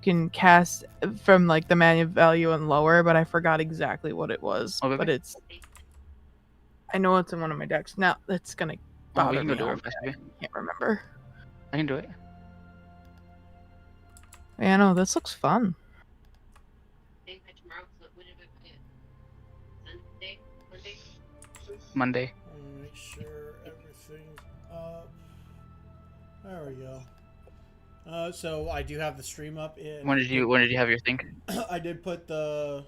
can cast from like the mana value and lower, but I forgot exactly what it was. Okay. But it's, I know it's in one of my decks. Now that's gonna bother we can go me do all it. day. I can't remember. I can do it. Yeah, no, this looks fun. Monday. Make sure everything's up. There we go. So I do have the stream up. When did you have your thing? I did put the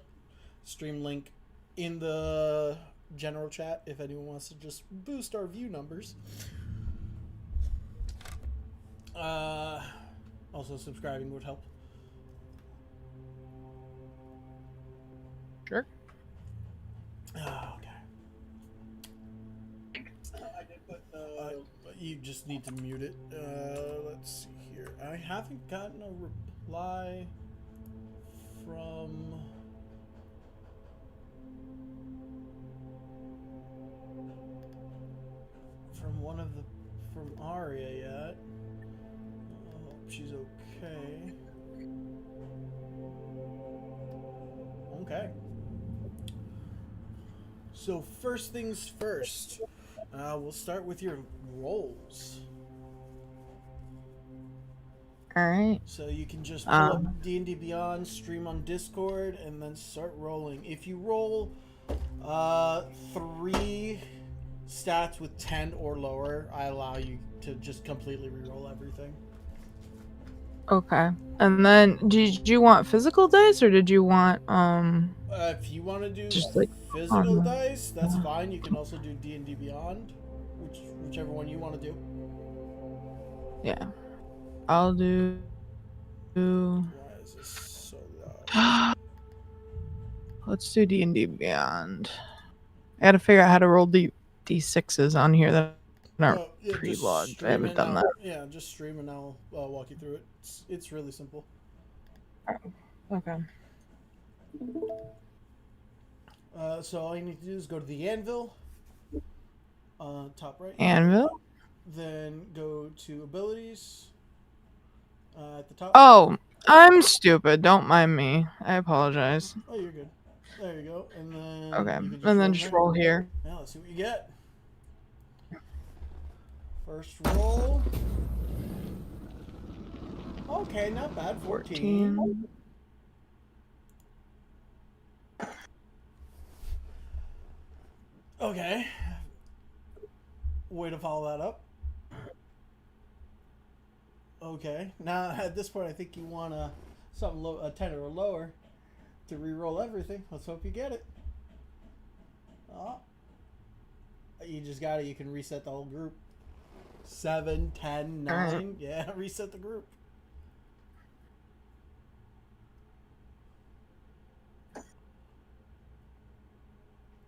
stream link in the general chat if anyone wants to just boost our view numbers. Also subscribing would help. Sure. Oh, okay. I did put the. You just need to mute it. Let's see here. I haven't gotten a reply from from Aria yet. I hope she's okay. Okay. So first things first, we'll start with your rolls. All right. So you can just pull up D&D Beyond, stream on Discord, and then start rolling. If you roll 3 stats with 10 or lower, I allow you to just completely reroll everything. Okay. And then did you want physical dice or did you want if you want to do just like physical dice, that's fine. You can also do D&D Beyond, whichever one you want to do. Yeah. I'll do. Why is this so loud? Let's do D&D Beyond. I gotta figure out how to roll D6s on here that aren't pre-logged. I haven't done that. Yeah, just stream and I'll walk you through it. It's really simple. Okay. So all you need to do is go to the anvil. Top right. Anvil? Then go to abilities. At the top. Oh, I'm stupid. Don't mind me. I apologize. Oh, you're good. There you go. And then okay. And then just roll here. Now let's see what you get. First roll. Okay, not bad. 14. Okay. Way to follow that up. Okay. Now at this point, I think you want something low, a 10 or lower, to re-roll everything. Let's hope you get it. Oh. You just got it. You can reset the whole group. 7, 10, 9. Right. Yeah, reset the group.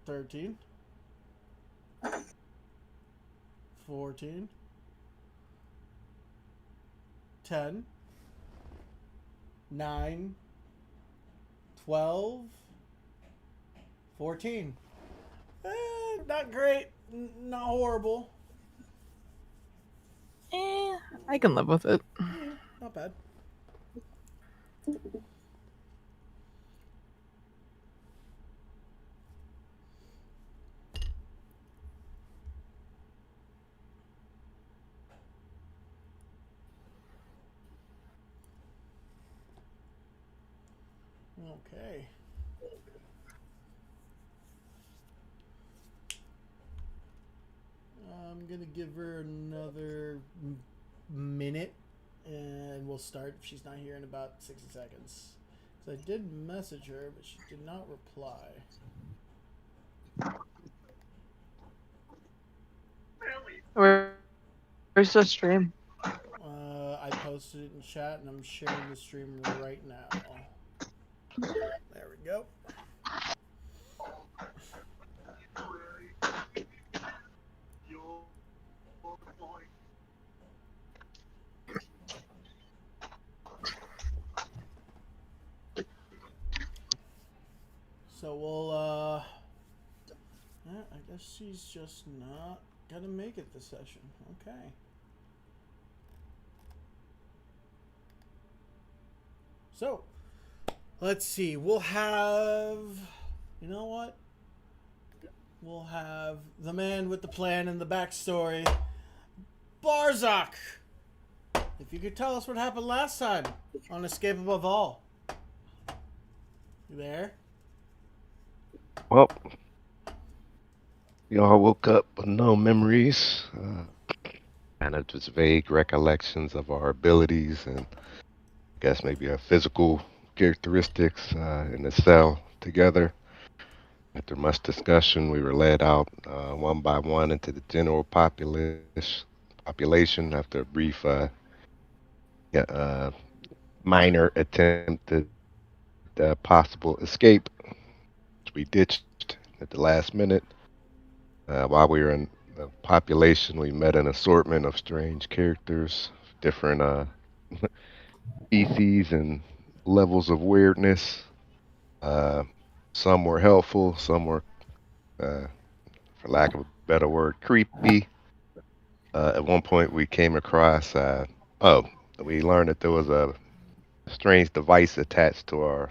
$13. 14. 10. 9. 12. 14. Not great. Not horrible. I can live with it. Not bad. Okay. I'm going to give her another minute, and we'll start if she's not here in about 60 seconds. Because I did message her, but she did not reply. Where's the stream? I posted it in chat, and I'm sharing the stream right now. There we go. So we'll, yeah, I guess she's just not gonna make it this session. Okay. So, let's see. We'll have. You know what? We'll have the man with the plan and the backstory, Barzak. If you could tell us what happened last time on Escape Above All. You there? Well, we all woke up with no memories, kind of just vague recollections of our abilities and I guess maybe our physical characteristics in the cell together. After much discussion, we were led out one by one into the general population after a brief yeah, minor attempt at possible escape, which we ditched at the last minute. While we were in the population, we met an assortment of strange characters, different species and levels of weirdness. Uh, some were helpful, some were, for lack of a better word, creepy. At one point, we came across, we learned that there was a strange device attached to a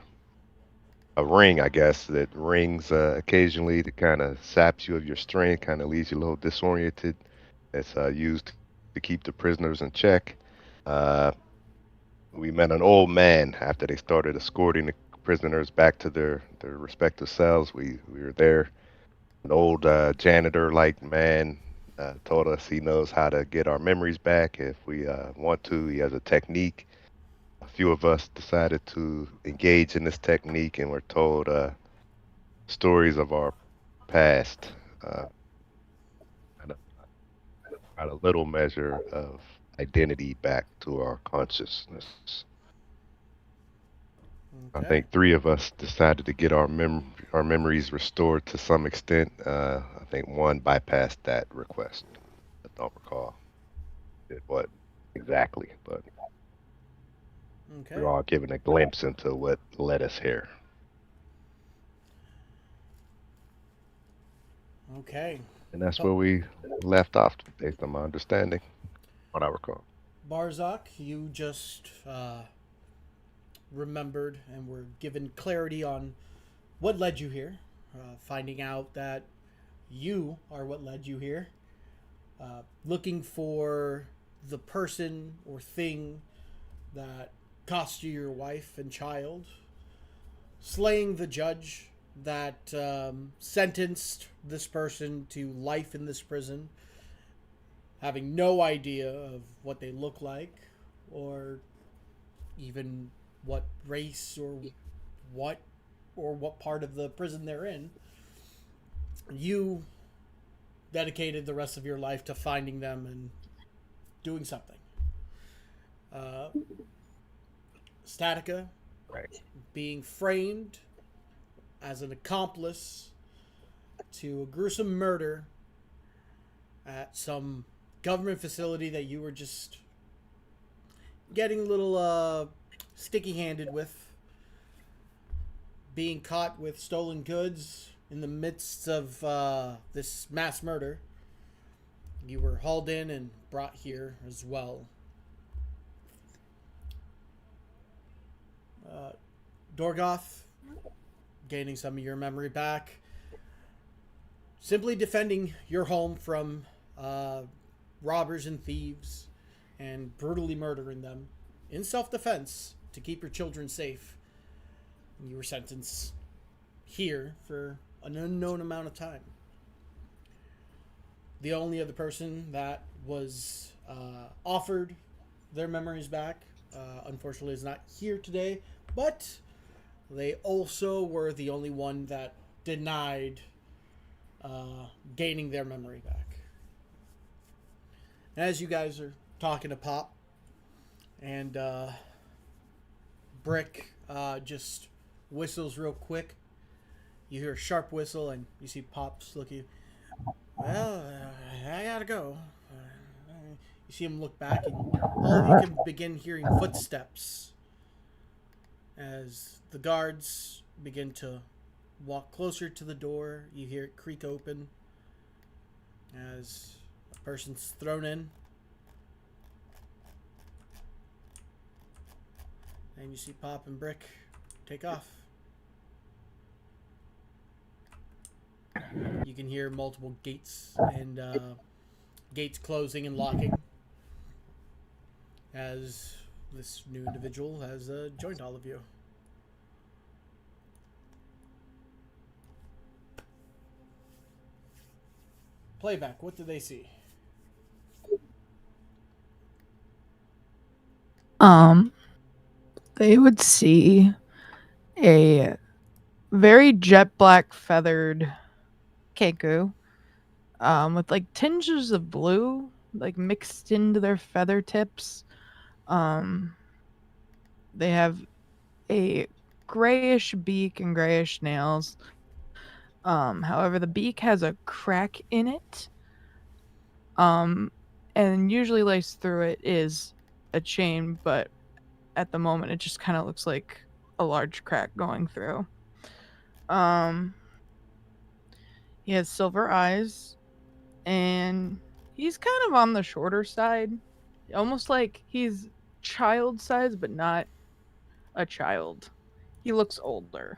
ring, I guess, that rings occasionally to kind of saps you of your strength, kind of leaves you a little disoriented. It's used to keep the prisoners in check. Uh, we met an old man after they started escorting the prisoners back to their respective cells. We were there. An old janitor-like man told us he knows how to get our memories back if we want to. He has a technique. A few of us decided to engage in this technique and were told stories of our past, uh, and got a little measure of identity back to our consciousness. I Okay. think three of us decided to get our memories restored to some extent. I think one bypassed that request. I don't recall did what exactly, but we Okay. were all given a glimpse into what led us here. Okay. And that's where we left off, based on my understanding, what I recall. Barzak, you just remembered and were given clarity on what led you here. Finding out that you are what led you here. Looking for the person or thing that cost you your wife and child. Slaying the judge that sentenced this person to life in this prison. Having no idea of what they look like or even what race or what part of the prison they're in. You dedicated the rest of your life to finding them and doing something. Uh, Statica Right. being framed as an accomplice to a gruesome murder at some government facility that you were just getting a little sticky-handed with. Being caught with stolen goods in the midst of this mass murder. You were hauled in and brought here as well. Dorgoth, gaining some of your memory back. Simply defending your home from robbers and thieves and brutally murdering them in self-defense to keep your children safe. You were sentenced here for an unknown amount of time. The only other person that was offered their memories back, unfortunately, is not here today, but they also were the only one that denied gaining their memory back. As you guys are talking to Pop, and Brick just whistles real quick. You hear a sharp whistle, and you see Pop's looking. Well, I gotta go. You see him look back, and all of you can begin hearing footsteps as the guards begin to walk closer to the door. You hear it creak open as a person's thrown in. And you see Pop and Brick take off. You can hear multiple gates and gates closing and locking as this new individual has joined all of you. Playback, what do they see? They would see a very jet black feathered Keku, with like tinges of blue, like mixed into their feather tips. They have a grayish beak and grayish nails. However, the beak has a crack in it. And usually laced through it is a chain, but at the moment it just kind of looks like a large crack going through. He has silver eyes, and he's kind of on the shorter side, almost like he's child size, but not a child. He looks older.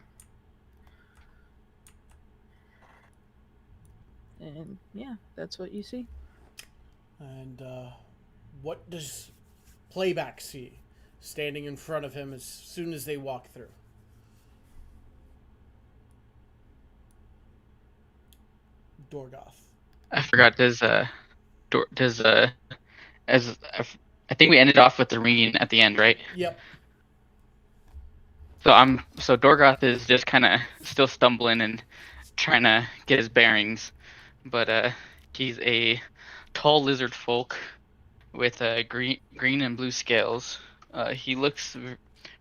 And yeah, that's what you see. And what does Playback see standing in front of him as soon as they walk through? Dorgoth. I forgot. I think we ended off with the ringing at the end, right? Yep. So Dorgoth is just kind of still stumbling and trying to get his bearings, but he's a tall lizard folk with green and blue scales. He looks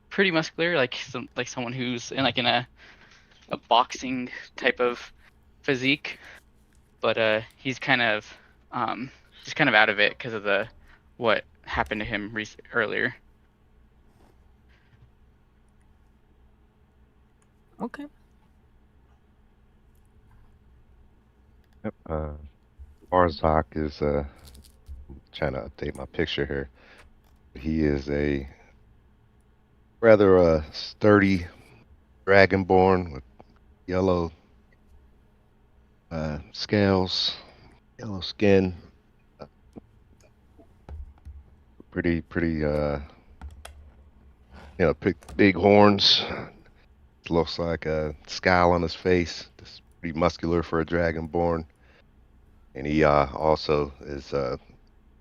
pretty muscular, like someone who's in a boxing type of physique, but he's kind of just kind of out of it because of what happened to him earlier. Okay. Yep. Barzak is trying to update my picture here. He is a rather sturdy dragonborn with yellow scales, yellow skin, pretty big horns. Looks like a scowl on his face. Just pretty muscular for a dragonborn. And he also is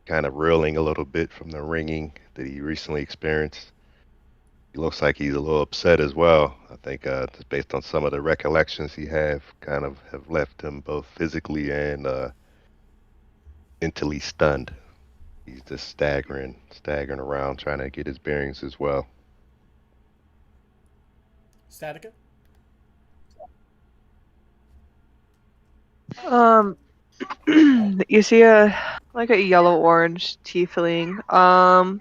kind of reeling a little bit from the ringing that he recently experienced. He looks like he's a little upset as well. I think just based on some of the recollections he have left him both physically and mentally stunned. He's just staggering around trying to get his bearings as well. Statica? You see a yellow orange tiefling.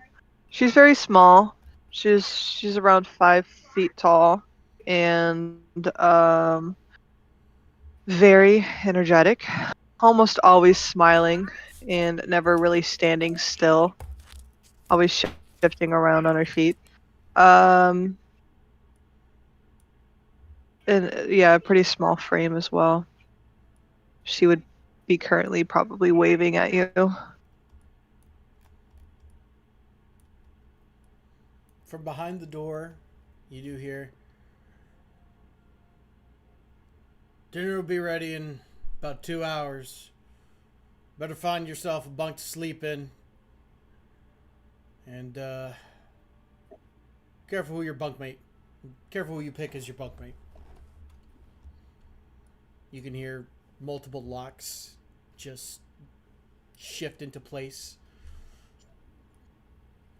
She's very small. She's around 5 feet tall and very energetic, almost always smiling and never really standing still, always shifting around on her feet. And yeah, a pretty small frame as well. She would be currently probably waving at you. From behind the door, you do hear, dinner will be ready in about 2 hours. Better find yourself a bunk to sleep in. And careful who you pick as your bunkmate. You can hear multiple locks just shift into place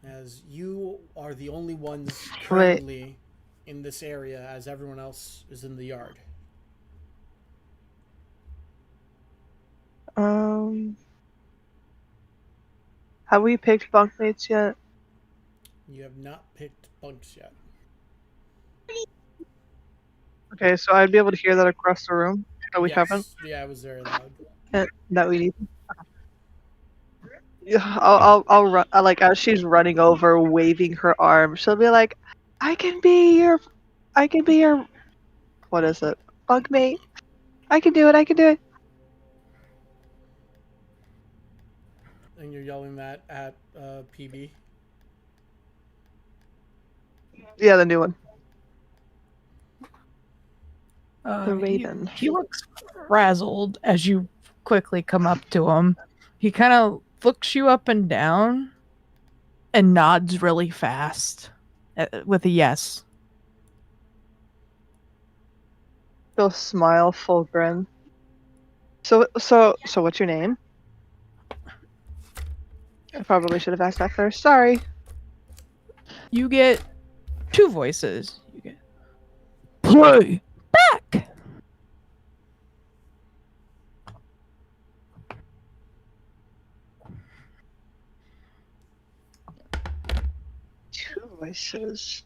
as you are the only ones currently in this area, as everyone else is in the yard. Have we picked bunkmates yet? You have not picked bunks yet. Okay, so I'd be able to hear that across the room. That we haven't. Yeah, it was very loud. That we need. Yeah, I'll run. Like as she's running over, waving her arm, she'll be like, I can be your. What is it? Bug mate. I can do it. I can do it. And you're yelling that at PB. Yeah, the new one. The He, Raven. he looks frazzled as you quickly come up to him. He kind of looks you up and down and nods really fast with a yes. He'll smile, full grin. So, what's your name? I probably should have asked that first. Sorry. You get two voices. You get play back. Two voices.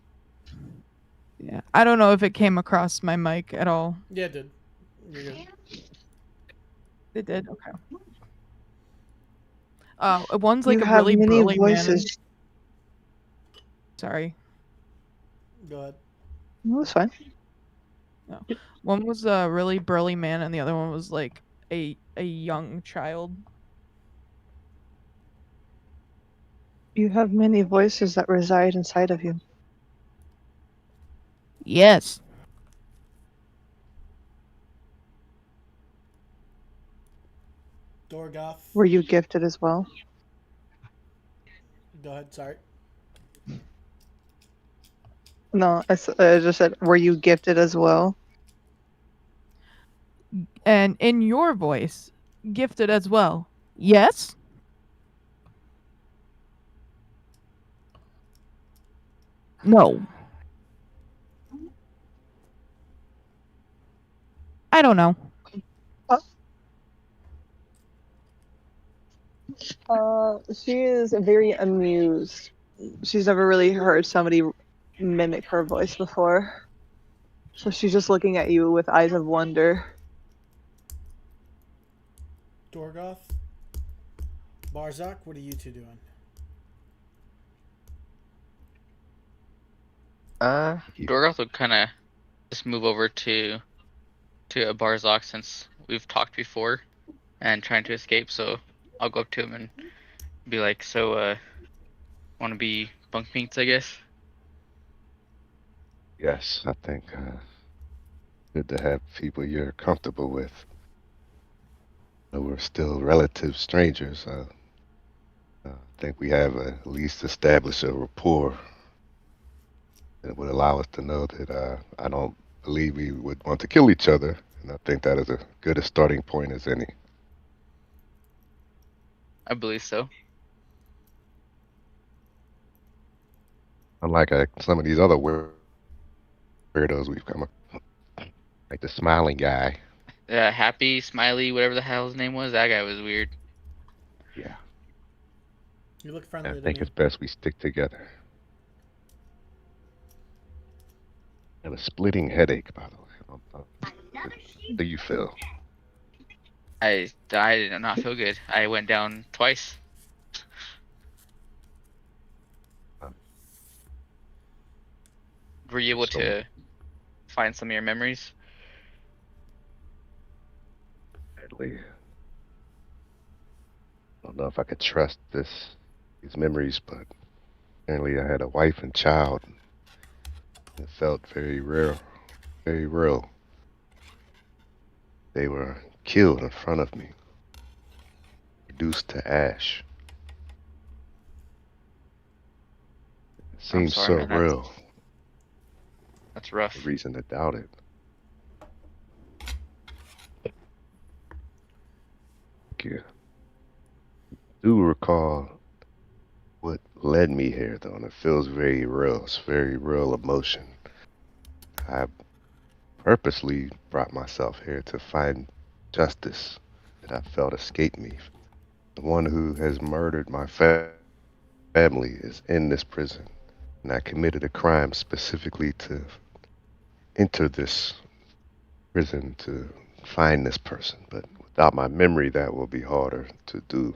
Yeah, I don't know if it came across my mic at all. Yeah, it did. You're good. It did. Okay. One's like You a have really many burly man. voices. Sorry. Go ahead. No, that's fine. No. One was a really burly man, and the other one was like a young child. You have many voices that reside inside of you. Yes. Dorgoth. Were you gifted as well? Go ahead. Sorry. No, I just said, were you gifted as well? And in your voice, gifted as well. Yes. No. I don't know. She is very amused. She's never really heard somebody mimic her voice before. So she's just looking at you with eyes of wonder. Dorgoth. Barzak, what are you two doing? Dorgoth would kind of just move over to a Barzak since we've talked before and trying to escape. So I'll go up to him and be like, "So, want to be bunkmates, I guess?" Yes, I think good to have people you're comfortable with. Though we're still relative strangers. I think we have at least established a rapport that would allow us to know that I don't believe we would want to kill each other, and I think that is as good a starting point as any. I believe so. Unlike some of these other weirdos we've come up, like the smiling guy. Happy, Smiley, whatever the hell his name was. That guy was weird. Yeah, You look I friendly to think me. it's best we stick together. I have a splitting headache, by the way. How do you feel? I did not feel good. I went down twice. Were you able So- to find some of your memories? Sadly, I don't know if I could trust these memories, but apparently I had a wife and child. It felt very real, very real. They were killed in front of me, reduced to ash. It seems sorry, so man, that's- real. That's rough. No reason to doubt it. Yeah. Do recall what led me here, though, and it feels very real. It's very real emotion. I purposely brought myself here to find justice that I felt escaped me. The one who has murdered my family is in this prison, and I committed a crime specifically to enter this prison to find this person. But without my memory, that will be harder to do.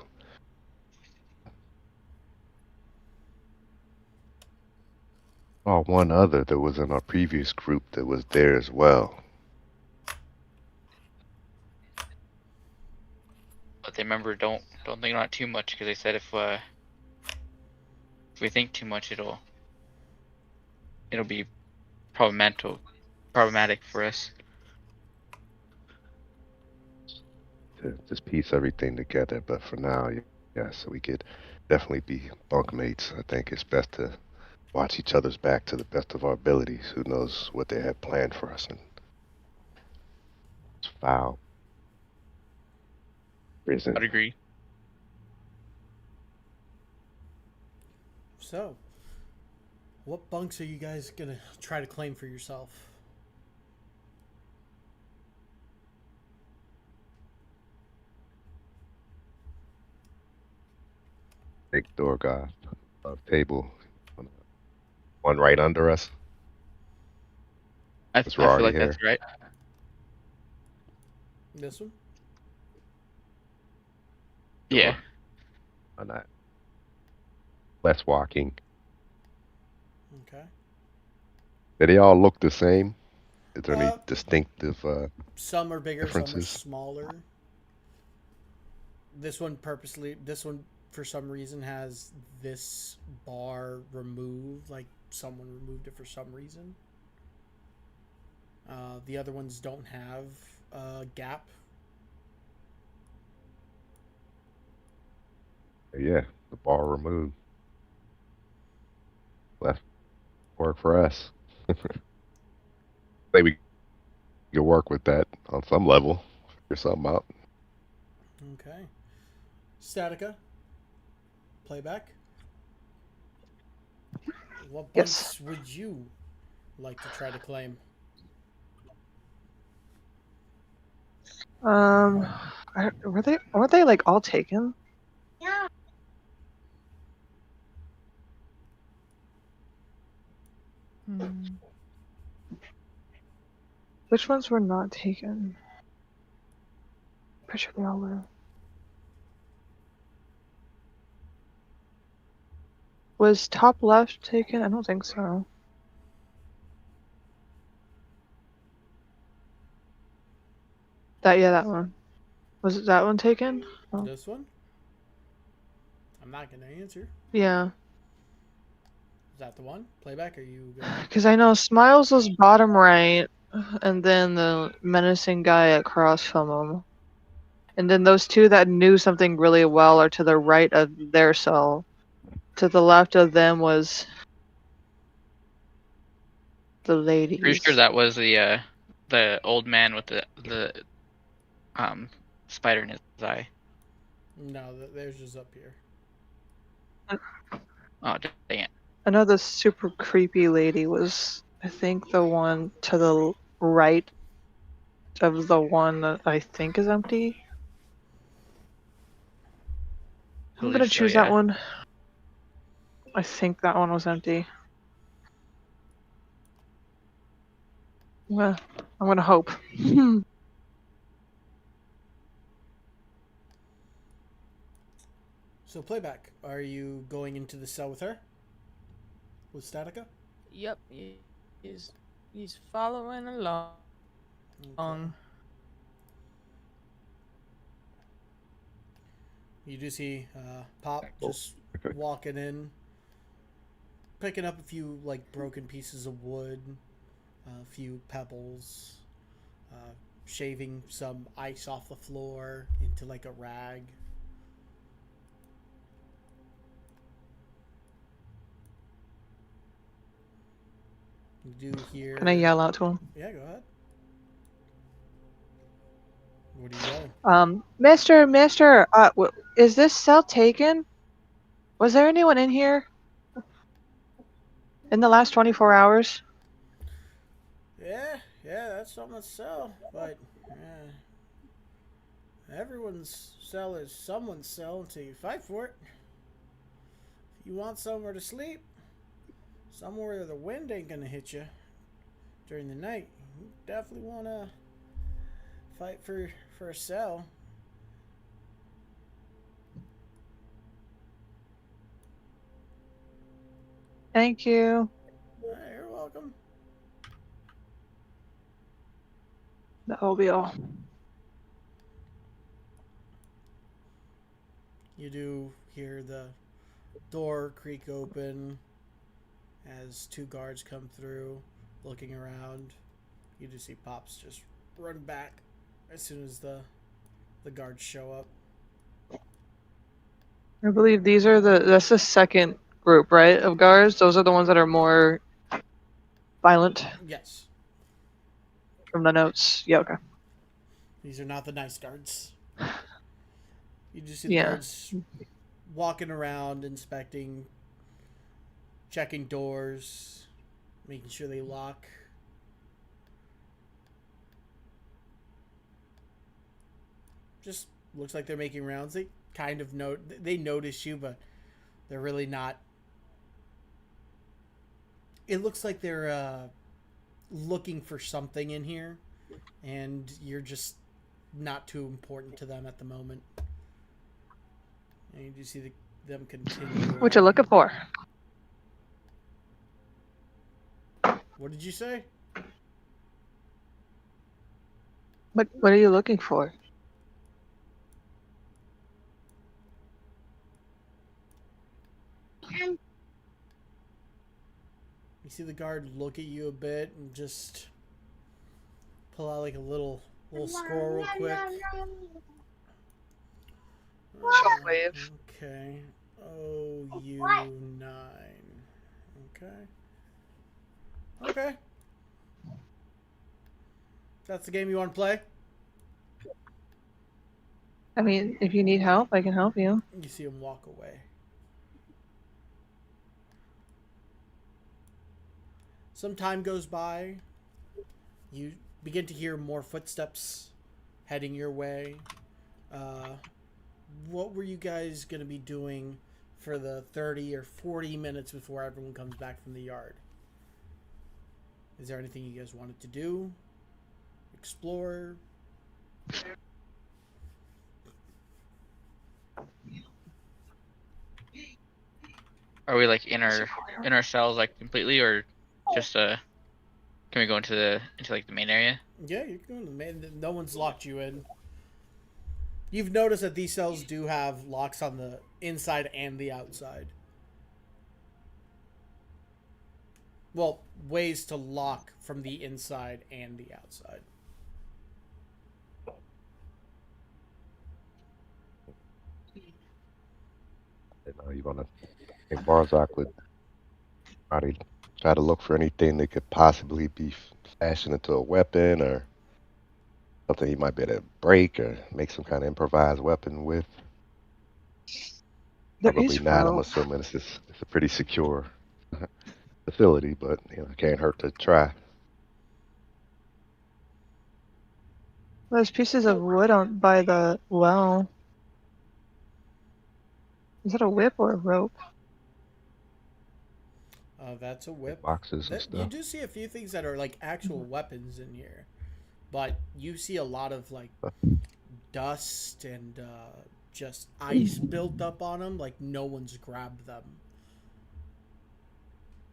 Oh, one other that was in our previous group that was there as well. But they remember don't think about it too much because they said if we think too much, it'll be problematic for us. To just piece everything together. But for now, yeah, so we could definitely be bunkmates. I think it's best to watch each other's back to the best of our abilities. Who knows what they have planned for us? And it's foul. Prison. I'd agree. So, what bunks are you guys gonna try to claim for yourself? Big door guy. Table. One right under us. I Since we're feel already like here. that's right. This one? Yeah. Why not? Less walking. Okay. Do they all look the same? Is there any Uh, distinctive Some are bigger, some are differences? smaller. This one for some reason has this bar removed, like someone removed it for some reason. The other ones don't have a gap. Yeah, the bar removed. Less work for us. Maybe we can work with that on some level. Figure something out. Okay. Statica. Playback. What Yes. bunks would you like to try to claim? Weren't they like all taken? Hmm. Which ones were not taken? Pretty sure they all were. Was top left taken? I don't think so. That one. Was it that one taken? Oh. This one? I'm not gonna answer. Yeah. Is that the one? Playback? Are you gonna... Because I know Smiles was bottom right, and then the menacing guy across from him. And then those two that knew something really well are to the right of their cell. To the left of them was the ladies. Pretty sure that was the old man with the spider in his eye. No, theirs is up here. Oh dang it! I know the super creepy lady was, I think, the one to the right of the one that I think is empty. I'm Believe gonna so, choose yeah. that one. I think that one was empty. Well, I'm gonna hope. So, Playback, are you going into the cell with her? With Statica? Yep. He's following along. Okay. You do see Pop just Okay. walking in, picking up a few like broken pieces of wood, a few pebbles, shaving some ice off the floor into like a rag. You do hear... Can I yell out to him? Yeah, go ahead. What are you yelling? Mister, is this cell taken? Was there anyone in here in the last 24 hours? Yeah, that's something to sell, but everyone's cell is someone's cell until you fight for it. If you want somewhere to sleep, somewhere where the wind ain't gonna hit you during the night, you definitely want to fight for a cell. Thank you. All welcome. That'll be all. You do hear the door creak open as two guards come through, looking around. You do see Pops just run back as soon as the guards show up. I believe that's the second group, right, of guards. Those are the ones that are more violent Yes, from the notes. Yeah, okay. these are not the nice guards. You do see the Yeah. guards walking around, inspecting, checking doors, making sure they lock. Just looks like they're making rounds. They kind of they notice you, but they're really not. It looks like they're looking for something in here, and you're just not too important to them at the moment. And you do see them continue. What you looking for? What did you say? What are you looking for? You see the guard look at you a bit and just pull out like a little score real quick. Shockwave. Okay. OU9. Okay. Okay. That's the game you want to play? I mean, if you need help, I can help you. You see him walk away. Some time goes by. You begin to hear more footsteps heading your way. What were you guys going to be doing for the 30 or 40 minutes before everyone comes back from the yard? Is there anything you guys wanted to do? Explore? Are we like in our cells like completely, or just can we go into like the main area? Yeah, you're going to man. No one's locked you in. You've noticed that these cells do have locks on the inside and the outside. Well, ways to lock from the inside and the outside. You want to think Barzak would probably try to look for anything that could possibly be fashioned into a weapon or something he might be able to break or make some kind of improvised weapon with. There Probably is not. I'm rope. assuming it's a pretty secure facility, but it can't hurt to try. There's pieces of wood by the well. Is that a whip or a rope? That's a whip. Boxes and You stuff. do see a few things that are like actual weapons in here, but you see a lot of like dust and just ice built up on them. Like no one's grabbed them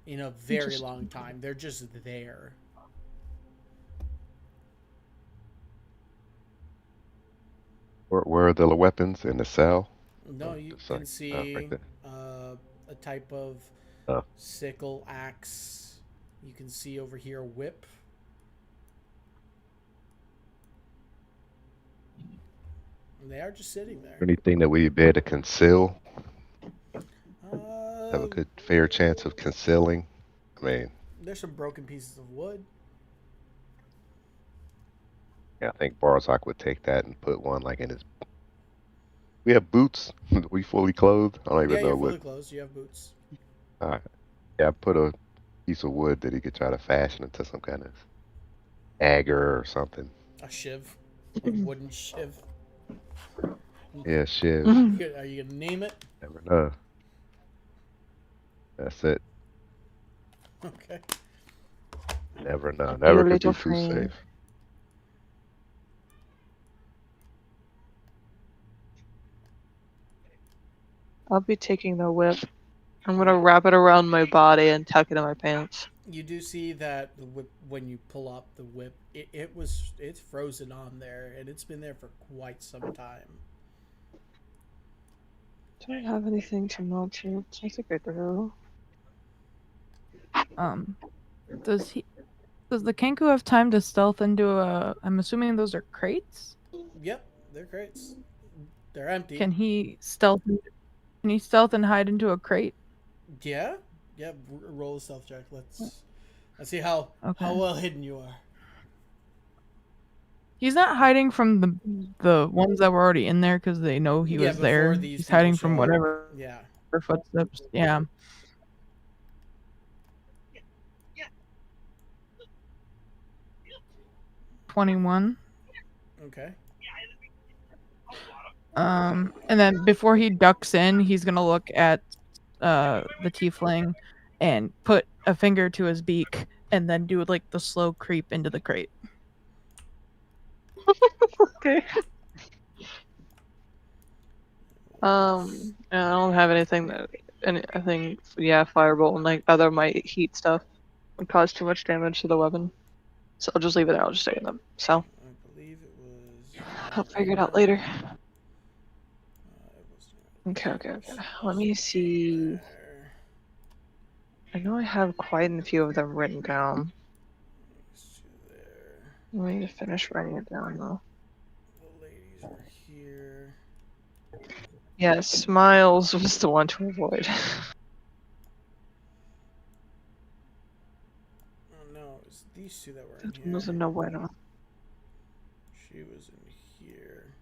in a very long time. They're just there. Where are the weapons in the cell? No, you Sorry. can see Right there. a type of Oh. sickle, axe. You can see over here a whip. And they are just sitting there. Anything that we'd be able to conceal? Have a Uh, good fair chance of concealing? I mean, there's some broken pieces of wood. yeah, I think Barzak would take that and put one like in his. We have boots. We fully clothed. I don't even Yeah, know you're what. fully clothed. You have boots. All right. Yeah, put a piece of wood that he could try to fashion into some kind of dagger or something. A shiv. A wooden shiv. Yeah, shiv. Are you gonna name it? Never know. That's it. Okay. Never know. Never could little be too friend. safe. I'll be taking the whip. I'm gonna wrap it around my body and tuck it in my pants. You do see that the whip, when you pull up the whip, it's frozen on there, and it's been there for quite some time. Do I have anything to melt it? I think I do. Does he? Does the Kenku have time to stealth into a? I'm assuming those are crates. Yep, they're crates. They're empty. Can he stealth? Can he stealth and hide into a crate? Yeah, yeah. Roll a stealth check. Let's see how Okay. well hidden you are. He's not hiding from the ones that were already in there because they know he Yeah, was before there. these He's people hiding show from up. whatever Yeah. footsteps. Yeah. Yeah. 21. Okay. And then before he ducks in, he's gonna look at the tiefling and put a finger to his beak and then do like the slow creep into the crate. Okay. I don't have anything that I think firebolt and like other might heat stuff would cause too much damage to the weapon. So I'll just leave it there. I'll just stay in them. So I believe it was. I'll figure it out later. It was Okay. Let me see. there. I know I have quite a few of them written down. These two there. I need to finish writing it down though. The ladies are here. Yeah, Smiles was the one to avoid. Oh no, it's these two that were in here. Those are no bueno. She was in here.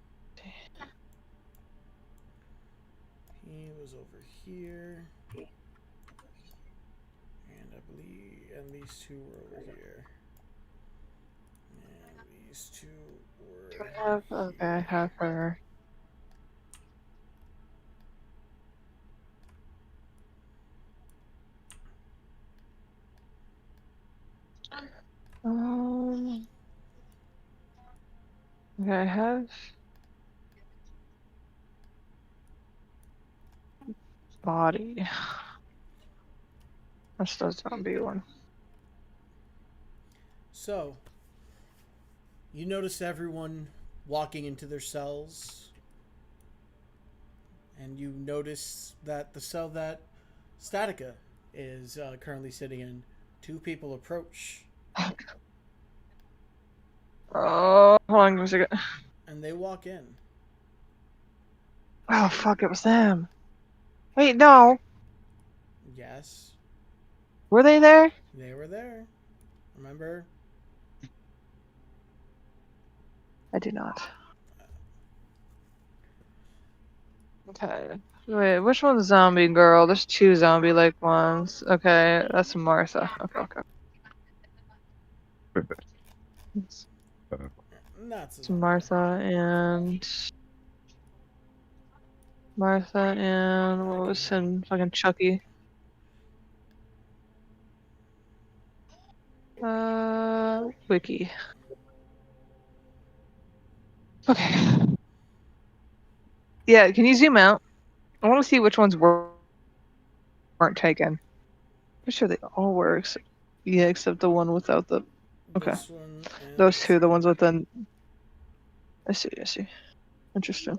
He was over here. And I believe, and these two were over here. And these two were. Okay, I have her. Okay, I have body. That's the zombie one. So, you notice everyone walking into their cells. And you notice that the cell that Statica is currently sitting in, two people approach. Oh, hold on a second. And they walk in. Oh, fuck, it was them. Wait, no. Yes, Were they there? they were there. Remember? I do not. Okay. Wait, which one's zombie girl? There's two zombie-like ones. Okay, that's Martha. Okay. Not It's so. Martha and what was in fucking Chucky? Wiki. Okay. Yeah, can you zoom out? I want to see which ones weren't taken. I'm sure they all were, except the one without the. Okay. This one and Those two, the ones with the. I see. Interesting.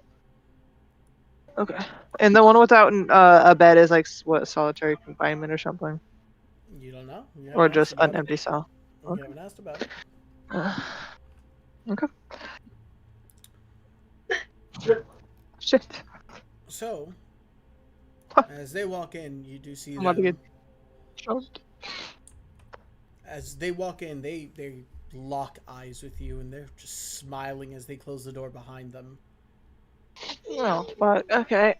Okay. And the one without a bed is like what, solitary confinement or something, you don't know. You or haven't just asked about an it. empty cell. You haven't asked about it. Okay. Shit. So, as they walk in, you do see I'm about to them. get choked. As they walk in, they lock eyes with you, and they're just smiling as they close the door behind them. Oh, fuck. Okay.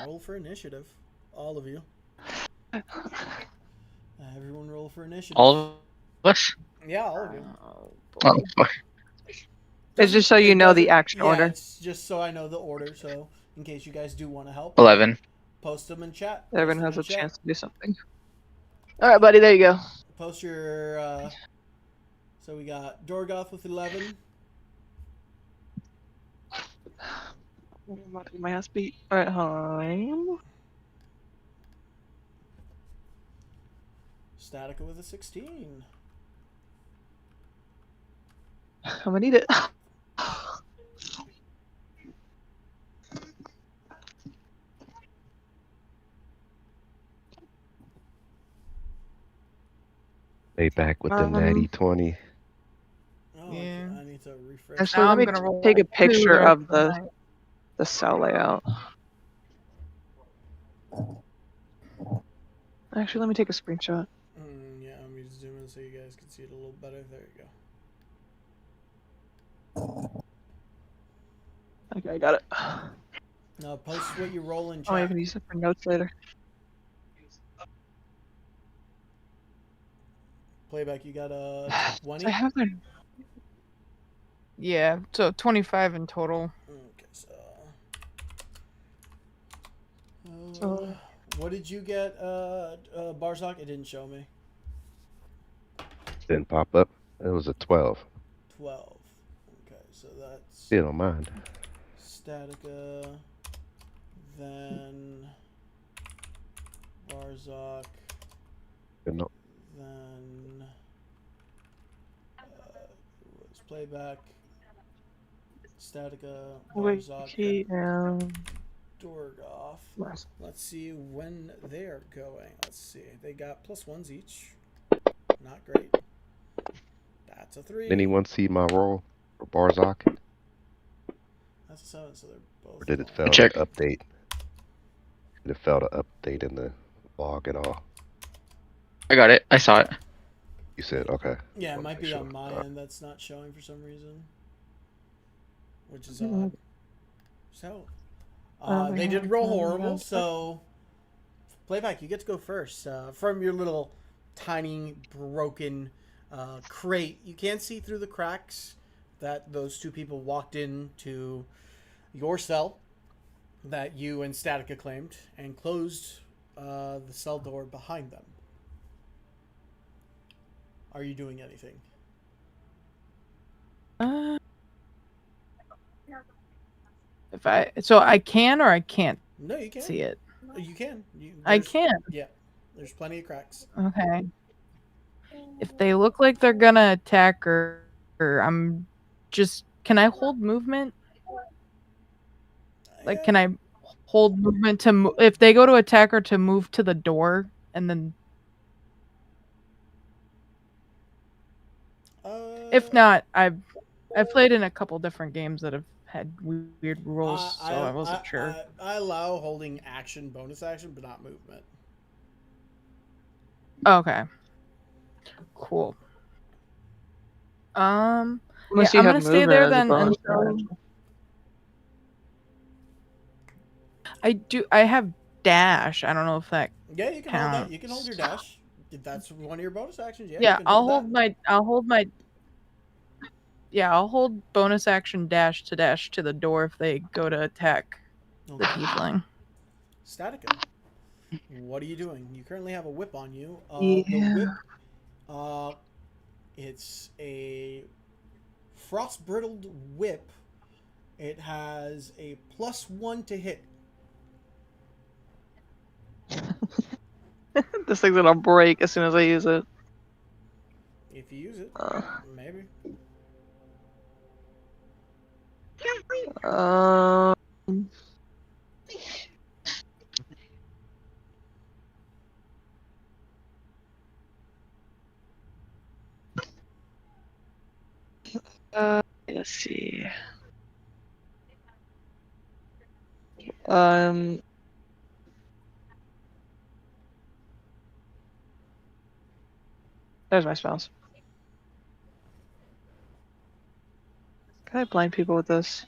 Roll for initiative, all of you. Everyone roll for initiative. All of us? Yeah, all of you. Oh, fuck. It's just so you know the action order. It's just so I know the order. So in case you guys do want to help, 11. post them in chat. Everyone has a chance to do something. All right, buddy. There you go. Post your. So we got Dorgoth with 11. I'm about to get my ass beat. All right, hold on. Statica with a 16. I'm gonna need it. Stay back with the natty 20. Oh, Yeah. I need to refresh. Actually, Now let I'm me gonna roll take a 2 picture the rest of the the night. cell layout. Actually, let me take a screenshot. Yeah, let me zoom in so you guys can see it a little better. There you go. Okay, I got it. Now post what you roll in Oh, I chat. can use it for notes later. Playback, you got a So I 20? have my. Yeah, so 25 in total. Okay, so. So What did you get, Barzak? It didn't show me. Didn't pop up. It was a 12. 12. Okay, so that's Still don't mind. Statica, then Barzak, Good no- then was Playback, Statica, Barzak, Wiki and Dorgoff. Let's see when they're going. Let's see. They got +1s each. Not great. That's a 3. Anyone see my roll for Barzak? That's a 7, so they're Or both did it going. fail to Check. update? Did it fail to update in the log at all? I got it. I saw it. You said, okay. Yeah, it Wanna might make be sure. on my Alright. end that's not showing for some reason. Which is Mhm. odd. So, we they did have roll one horrible, round. so Playback, you get to go first. From your little tiny broken crate, you can see through the cracks that those two people walked into your cell that you and Statica claimed and closed the cell door behind them. Are you doing anything? If I can or I can't No, you can. see it. You can. I can. Yeah, there's plenty of cracks. Okay. If they look like they're gonna attack or I'm just can I hold movement? Like can I hold movement to if they go to attack or to move to the door and then if not I've played in a couple different games that have had weird rules, so I wasn't sure. I allow holding action, bonus action, but not movement. Okay. Cool. Unless yeah, you I'm have gonna stay movement there as a then bonus until action. I have dash. I don't know if that Yeah, you can hold that. You can hold your counts. dash. If that's one of your bonus actions, yeah, you Yeah, can hold that. I'll hold bonus action dash to the door if they go to attack the Okay. tiefling. Statica, what are you doing? You currently have a whip on you. The Yeah. whip, it's a frost brittled whip. It has a +1 to hit. This thing's gonna break as soon as I use it. If you use it, maybe. Um. Let's see. Um. There's my spells. Can I blind people with this?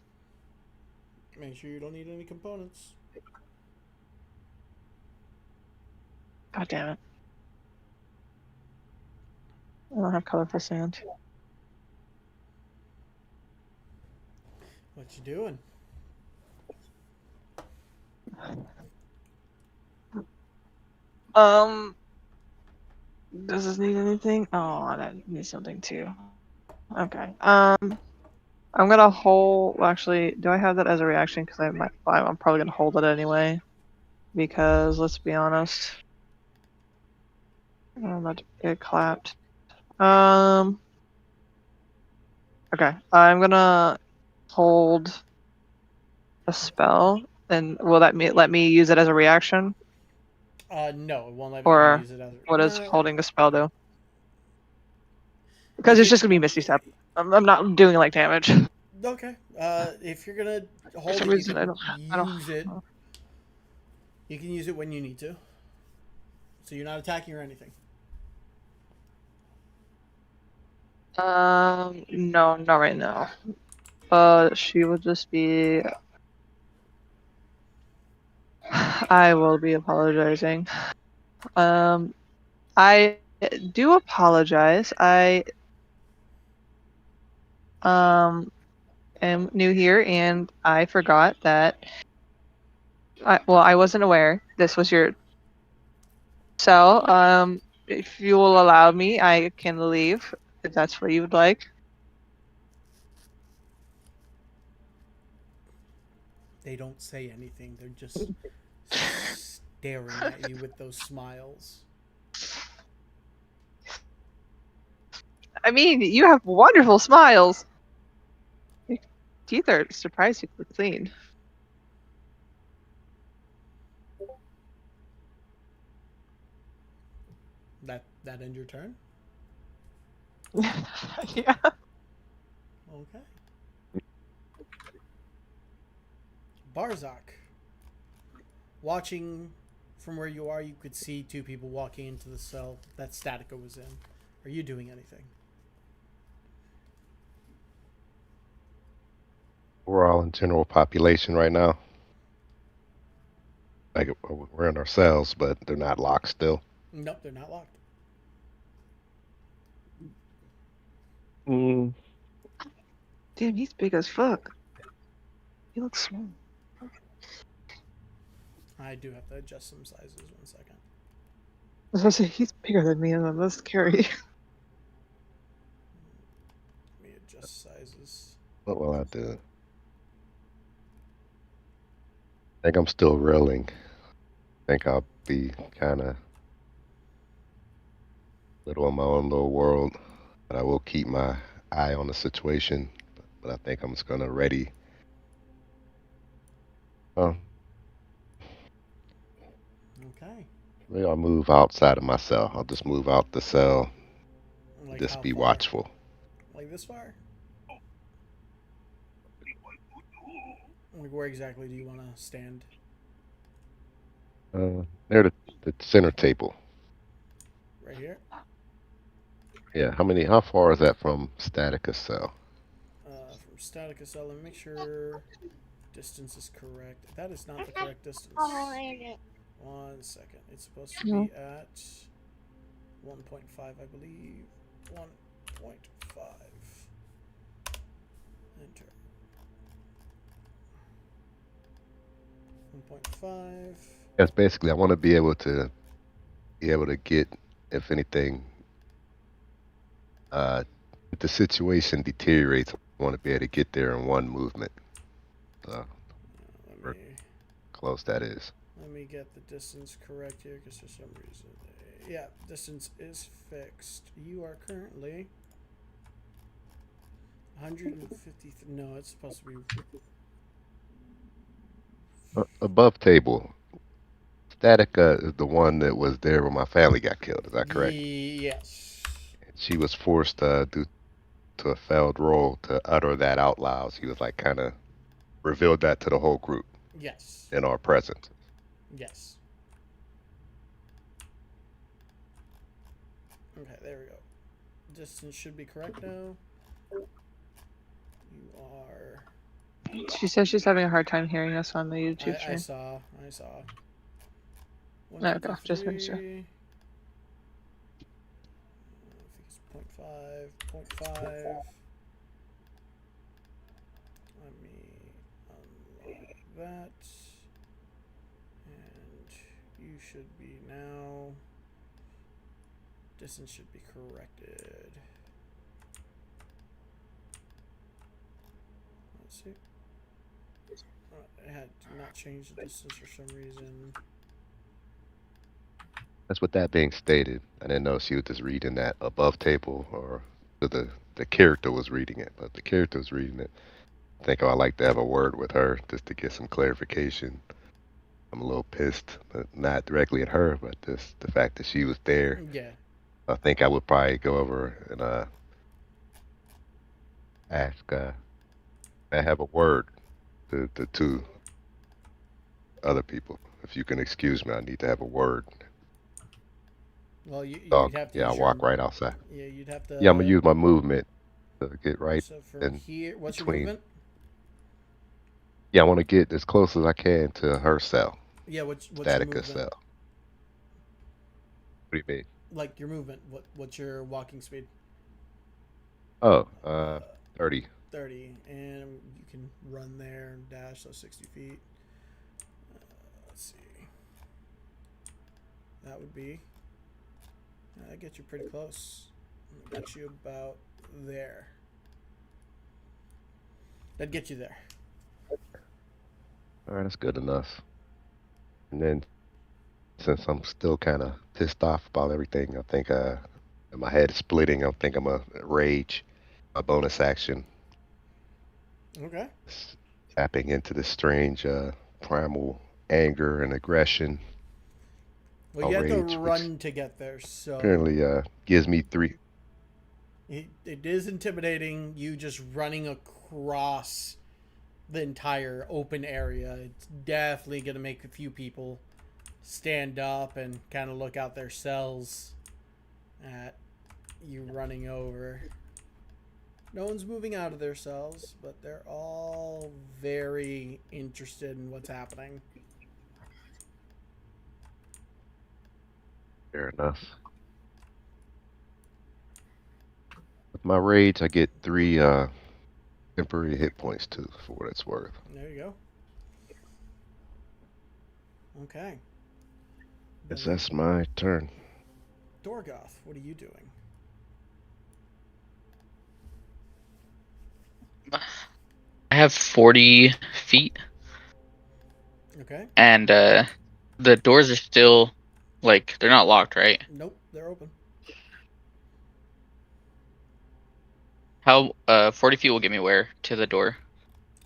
Make sure you don't need any components. God damn it. I don't have colorful sand. What you doing? Does this need anything? Oh, that needs something too. Okay. I'm gonna hold. Well, actually, do I have that as a reaction? Because I have my 5. I'm probably gonna hold it anyway. Because let's be honest. I'm about to get clapped. Okay, I'm gonna hold a spell, and will that let me use it as a reaction, No, it won't let you or use it as. what does No, holding a spell do? you Because it's could. just gonna be Misty Step. I'm not doing like damage. Okay. If you're gonna For hold some it, you reason, can I don't. use it. You can use it when you need to. So you're not attacking or anything. No, not right now. She will just be. I will be apologizing. I do apologize. I am new here and I forgot that I wasn't aware this was your cell. If you will allow me, I can leave if that's what you would like. They don't say anything. They're just staring at you with those smiles. I mean, you have wonderful smiles. Your teeth are surprisingly clean. That end your turn. Yeah. Okay. Barzak. Watching from where you are, you could see two people walking into the cell that Statica was in. Are you doing anything? We're all in general population right now. Like we're in our cells, but they're not locked still. Nope, they're not locked. Mm. Damn, he's big as fuck. He looks small. I do have to adjust some sizes. 1 second. I was gonna say he's bigger than me, and that's scary. Let me adjust sizes. What will I do? I think I'm still reeling. I think I'll be kind of little in my own little world, but I will keep my eye on the situation. But I think I'm just gonna ready. Oh, Okay. maybe I'll move outside of my cell. I'll just move out the cell. Like Just how be far? watchful. Like this far? Like where exactly do you want to stand? Near the center table. Right here? Yeah. How far is that from Statica cell? From Statica cell, let me make sure distance is correct. That is not the correct distance. 1 second. It's supposed to be at 1.5, I believe. 1.5. Enter. 1.5. Yes, basically, I want to be able to get, if anything, if the situation deteriorates, I want to be able to get there in one movement. So, Let or me close that is. let me get the distance correct here, because for some reason, yeah, distance is fixed. You are currently 150. No, it's supposed to be. Above table, Statica is the one that was there when my family got killed. Is that correct? Yes. She was forced due to a failed roll to utter that out loud. She was like kind of revealed that to the whole group Yes. in our presence. Yes. Okay, there we go. Distance should be correct now. You are. She says she's having a hard time hearing us on the YouTube I stream. saw. Okay, just make sure. 153. I think it's 0.5. 0.5. Let me unlock that. And you should be now. Distance should be corrected. Let's see. It had not changed the distance for some reason. That's with that being stated. I didn't know she was just reading that above table or the character was reading it, but the character was reading it. I think I'd like to have a word with her just to get some clarification. I'm a little pissed, but not directly at her, but just the fact that she was there. Yeah. I think I would probably go over and ask I have a word to the two other people. If you can excuse me, I need to have a word. Well, Dog. you'd have to Yeah, I'll use your. walk right outside. Yeah, you'd have Yeah, I'm gonna to. use my movement to get right So for in here, what's your between. movement? Yeah, I want to get as close as I can to her cell, Yeah, what's your Statica movement? cell. What do you mean? Like your movement. What's your walking speed? Oh, Uh, 30. 30, and you can run there and dash, so 60 feet. Let's see. That would be. That gets you pretty close. That gets you about there. That'd get you there. All right, that's good enough. And then, since I'm still kind of pissed off about everything, I think my head is splitting. I think I'm a rage, a bonus action, Okay. tapping into this strange primal anger and aggression, Well, or you have to rage, which run to get there, so apparently gives me three. it is intimidating. You just running across the entire open area. It's definitely gonna make a few people stand up and kind of look out their cells at you running over. No one's moving out of their cells, but they're all very interested in what's happening. Fair enough. With my rage, I get three temporary hit points too, for what it's worth. There you go. Okay. Guess Then that's my turn. Dorgoth, what are you doing? I have 40 feet, Okay. and the doors are still, like, they're not locked, right? Nope, they're open. How 40 feet will get me where to the door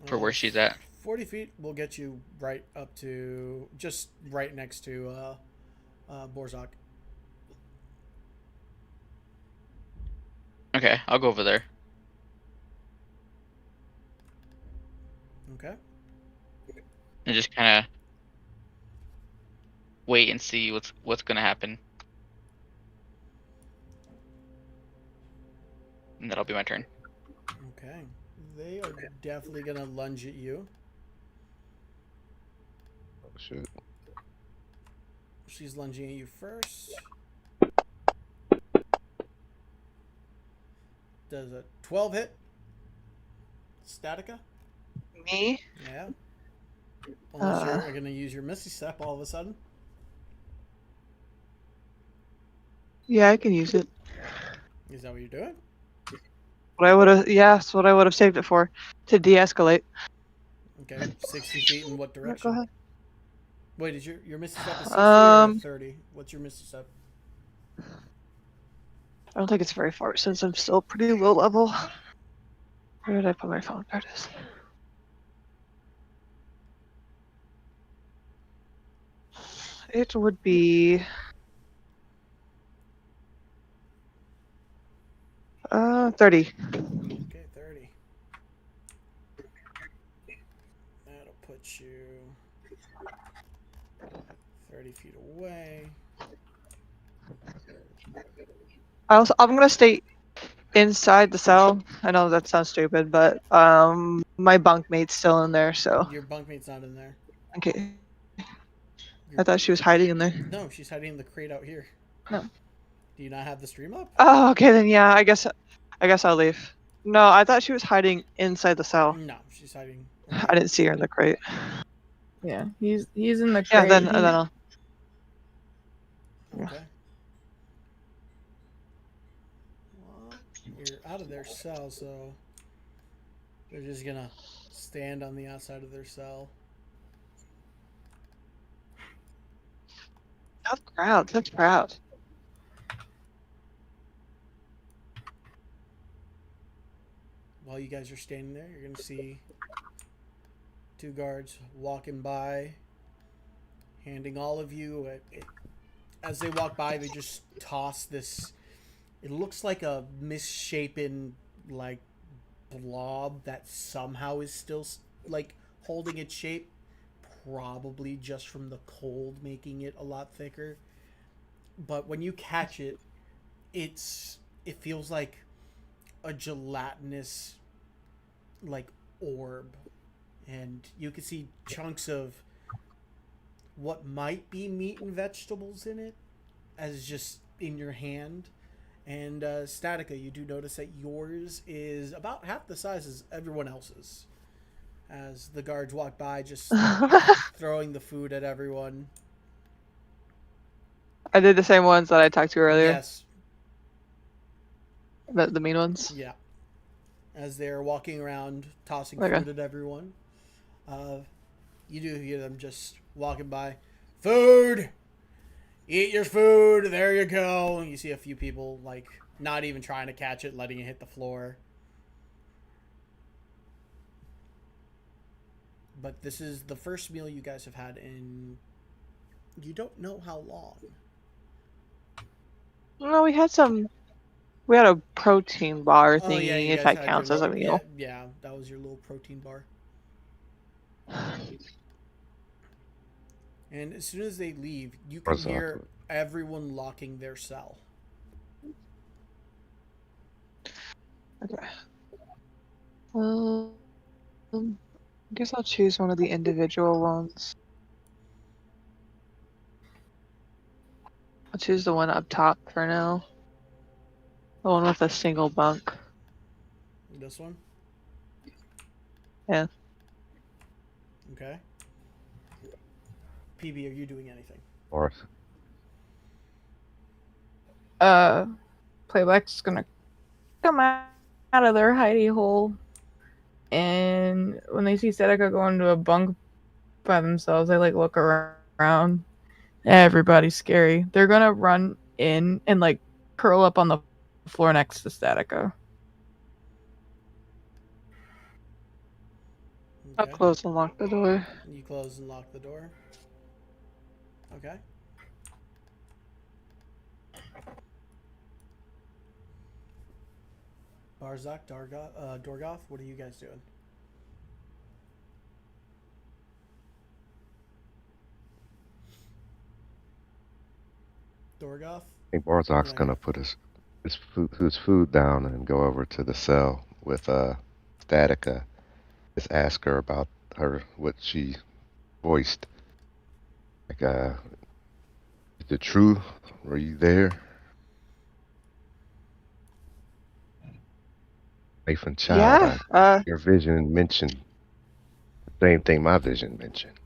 for where she's at? 40 feet will get you right up to just right next to Borzak. Okay, I'll go over there. Okay. And just kind of wait and see what's gonna happen, and that'll be my turn. Okay. They are definitely gonna lunge at you. Oh shit. She's lunging at you first. Does a 12 hit? Statica? Me? Yeah. Unless you're going to use your Misty Step all of a sudden. Yeah, I can use it. Is that what you're doing? What I would have, yeah, that's what I would have saved it for, to de-escalate. Okay. 60 feet in what Go direction? ahead. Wait, is your Misty Step is 60 or 30? What's your Misty Step? I don't think it's very far since I'm still pretty low level. Where did I put my phone? There it is. It would be 30. Okay, 30. That'll put you 30 feet away. I'm gonna stay inside the cell. I know that sounds stupid, but my bunkmate's still in there, so Your bunkmate's not in there. okay. I thought she was hiding in there. No, she's hiding in the crate out here. No. Do you not have the stream up? Oh, okay then. Yeah, I guess I'll leave. No, I thought she was hiding inside the cell. No, she's hiding. I didn't see her in the crate. Yeah, he's in the crate. Yeah, then I'll. Okay. Well, you're out of their cell, so they're just gonna stand on the outside of their cell. Proud. That's proud. While you guys are standing there, you're going to see two guards walking by, handing all of you. As they walk by, they just toss this. It looks like a misshapen, like, blob that somehow is still, like, holding its shape. Probably just from the cold making it a lot thicker. But when you catch it, it feels like a gelatinous, like, orb, and you can see chunks of what might be meat and vegetables in it as just in your hand. And Statica, you do notice that yours is about half the size as everyone else's. As the guards walk by, just throwing the food at everyone. I did the same ones that I talked to earlier. Yes. The mean ones. Yeah. As they're walking around, tossing Okay. food at everyone. You do hear them just walking by. Food! Eat your food! There you go! And you see a few people, like, not even trying to catch it, letting it hit the floor. But this is the first meal you guys have had in... You don't know how long. No, we had a protein bar Oh, thingy, yeah, you if guys that had counts your as a little, meal. yeah, that was your little protein bar. And as soon as they leave, you can What's hear awkward? everyone locking their cell. Okay. I guess I'll choose one of the individual ones. I'll choose the one up top for now. The one with a single bunk. This one? Yeah. Okay. PB, are you doing anything? Or Playback's gonna come out of their hidey hole, and when they see Seneca go into a bunk by themselves, they like look around. Everybody's scary. They're gonna run in and like curl up on the floor next to Statica. I'll Okay. close and lock the door. You close and lock the door. Okay. Barzak, Dorgoth, what are you guys doing? Dorgoth? I think Barzak's Yeah. gonna put his food down and go over to the cell with Statica. Just ask her about what she voiced. Like, is it true? Were you there? Wife and child. Yeah. Your vision mentioned the same thing my vision mentioned.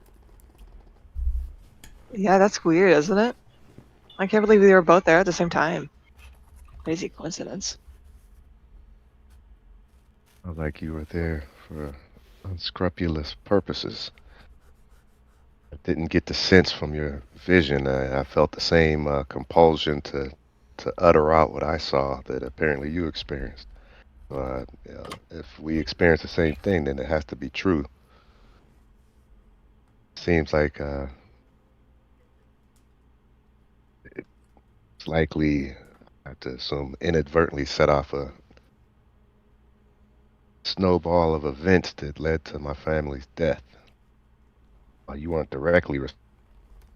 Yeah, that's weird, isn't it? I can't believe we were both there at the same time. Crazy coincidence. Sounds like you were there for unscrupulous purposes. I didn't get the sense from your vision. I felt the same compulsion to utter out what I saw that apparently you experienced. If we experience the same thing, then it has to be true. Seems like it's likely, I have to assume, inadvertently set off a snowball of events that led to my family's death. You weren't directly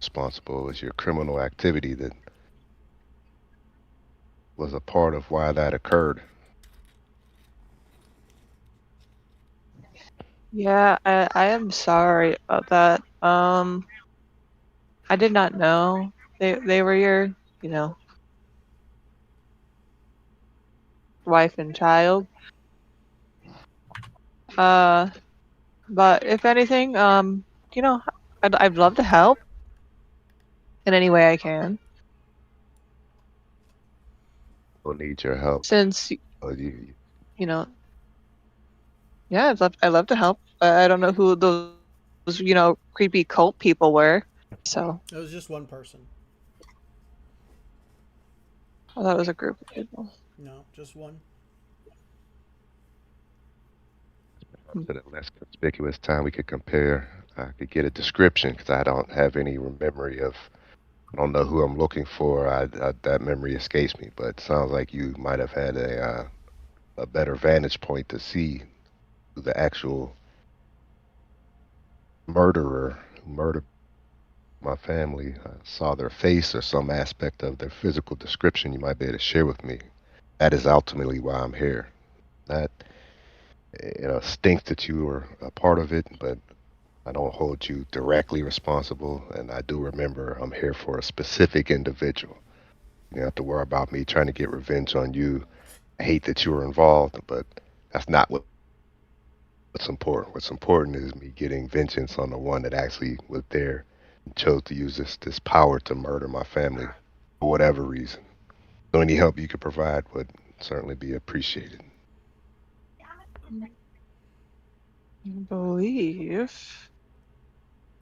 responsible. It was your criminal activity that was a part of why that occurred. Yeah, I am sorry about that. I did not know they were your, wife and child. But if anything, I'd love to help in any way I can. We'll need your help. Since You, yeah, I'd love to help. I don't know who those creepy cult people were. So It was just one person. Oh, that was a group of people. No, just one. To the less conspicuous time we could compare, I could get a description because I don't have any memory of. I don't know who I'm looking for. That memory escapes me. But it sounds like you might have had a better vantage point to see who the actual murderer who murdered my family. Saw their face or some aspect of their physical description. You might be able to share with me. That is ultimately why I'm here. That stinks that you were a part of it, but I don't hold you directly responsible, and I do remember I'm here for a specific individual. You don't have to worry about me trying to get revenge on you. I hate that you were involved, but that's not what's important. What's important is me getting vengeance on the one that actually was there and chose to use this power to murder my family for whatever reason. So any help you could provide would certainly be appreciated. I believe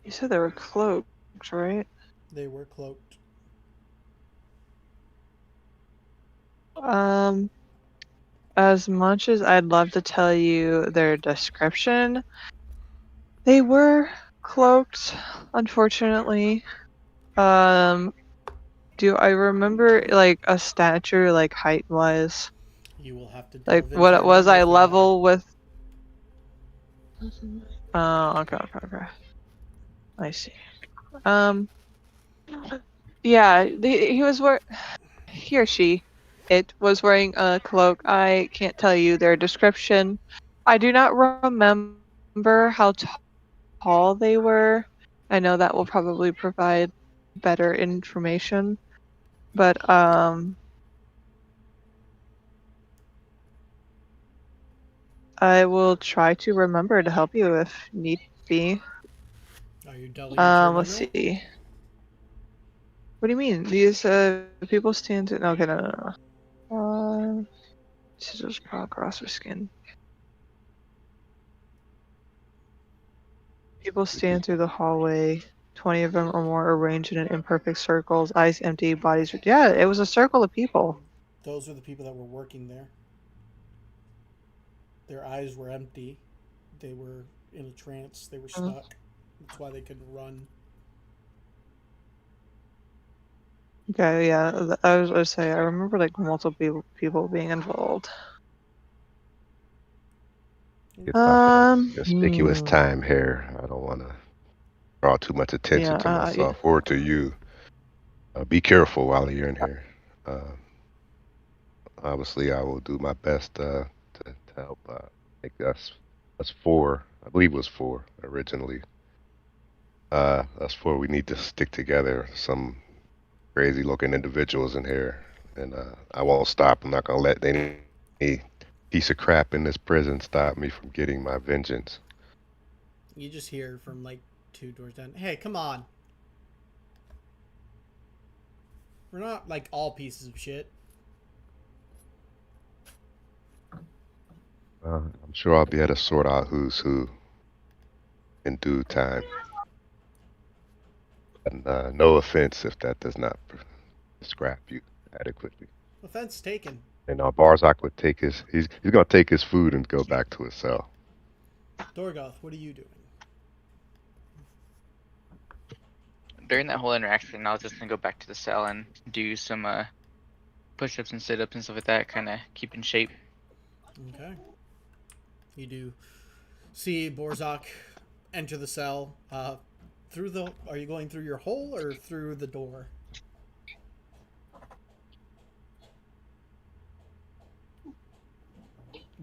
you said they were cloaked, right? They were cloaked. As much as I'd love to tell you their description, they were cloaked, unfortunately. Do I remember like a stature, like height wise? You will have to Like delve into what your was I memory for that. level with? Okay. I see. Yeah, he was he or she, it was wearing a cloak. I can't tell you their description. I do not remember how tall they were. I know that will probably provide better information, but I will try to remember to help you if need be. Are you delving into your Let's memory? see. What do you mean? These people stand in. Okay, no. Scissors crawl across her skin. People stand through the hallway. 20 of them or more arranged in imperfect circles, eyes empty, bodies. Yeah, it was a circle of people. Those were the people that were working there. Their eyes were empty. They were in a trance. They were stuck. That's why they couldn't run. Okay, yeah, I was gonna say I remember like multiple people being involved. Get talking Um, conspicuous hmm. time here. I don't want to draw too much attention to Yeah. myself or to you. Be careful while you're in here. Uh, Obviously, I will do my best to help make us four. I believe it was four originally. Us four, we need to stick together. Some crazy looking individuals in here, and I won't stop. I'm not gonna let any piece of crap in this prison stop me from getting my vengeance. You just hear from like 2 doors down. Hey, come on. We're not like all pieces of shit. I'm sure I'll be able to sort out who's who in due time. And no offense if that does not describe you adequately. Offense taken. And Barzak would take he's gonna take his food and go back to his cell. Dorgoth, what are you doing? During that whole interaction, I was just gonna go back to the cell and do some push-ups and sit-ups and stuff like that, kind of keep in shape. Okay. You do see Borzak enter the cell. Through the. Are you going through your hole or through the door?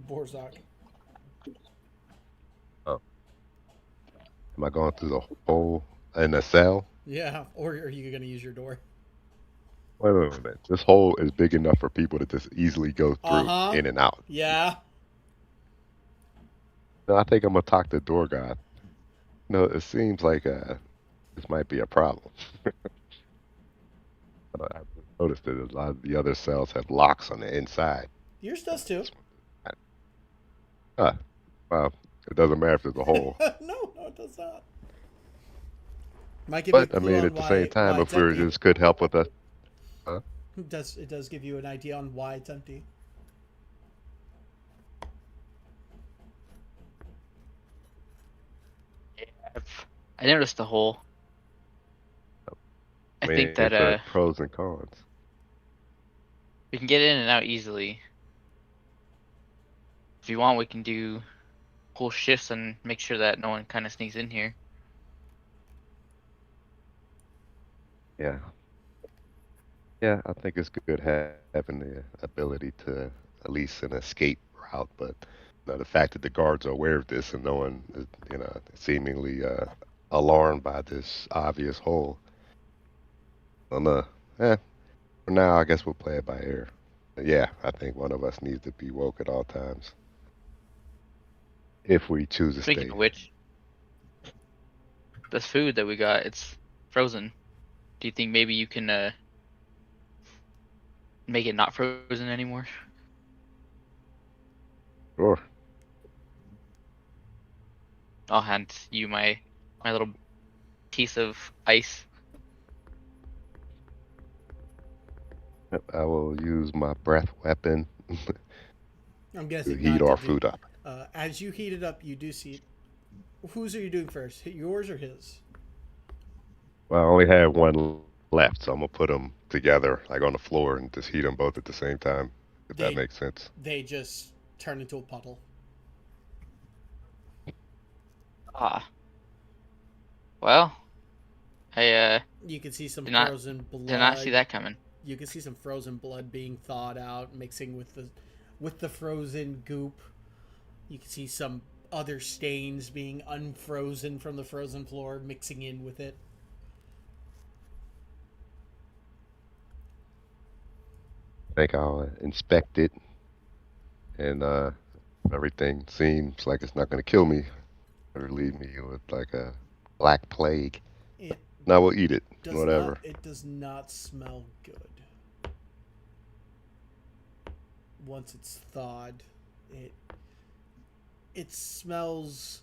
Borzak. Oh, am I going through the hole in the cell? Yeah, or are you going to use your door? Wait a minute. This hole is big enough for people to just easily go Uh through huh. in and out. Yeah. No, I think I'm gonna talk to the door guy. No, it seems like this might be a problem. I've noticed that a lot of the other cells have locks on the inside. Yours does too. This one- well, it doesn't matter if there's a hole. No, it does not. Might give you a But I clue mean, on at the same why time, it's if we empty. just could help with us, huh? It does give you an idea on why it's empty. I noticed the hole. I think mean, that for pros and cons. we can get in and out easily. If you want, we can do whole shifts and make sure that no one kind of sneaks in here. Yeah. Yeah, I think it's good having the ability to at least an escape route, but the fact that the guards are aware of this and no one is, seemingly alarmed by this obvious hole. I don't know. For now, I guess we'll play it by ear. But yeah, I think one of us needs to be woke at all times if we choose to Speaking stay. of which, this food that we got, it's frozen. Do you think maybe you can make it not frozen anymore? Sure. I'll hand you my little piece of ice. Yep, I will use my breath weapon I'm to guessing heat not our to do. food up. As you heat it up, you do see. Whose are you doing first? Yours or his? Well, I only have one left, so I'm gonna put them together, like on the floor, and just heat them both at the same time. If that They makes sense. they just turn into a puddle. Ah, well, I You can see some did not frozen blood. did not see that coming. You can see some frozen blood being thawed out, mixing with the frozen goop. You can see some other stains being unfrozen from the frozen floor, mixing in with it. I think I'll inspect it, and everything seems like it's not gonna kill me or leave me with like a black plague. It Now we'll eat it. does Whatever. not. It does not smell good. Once it's thawed, it smells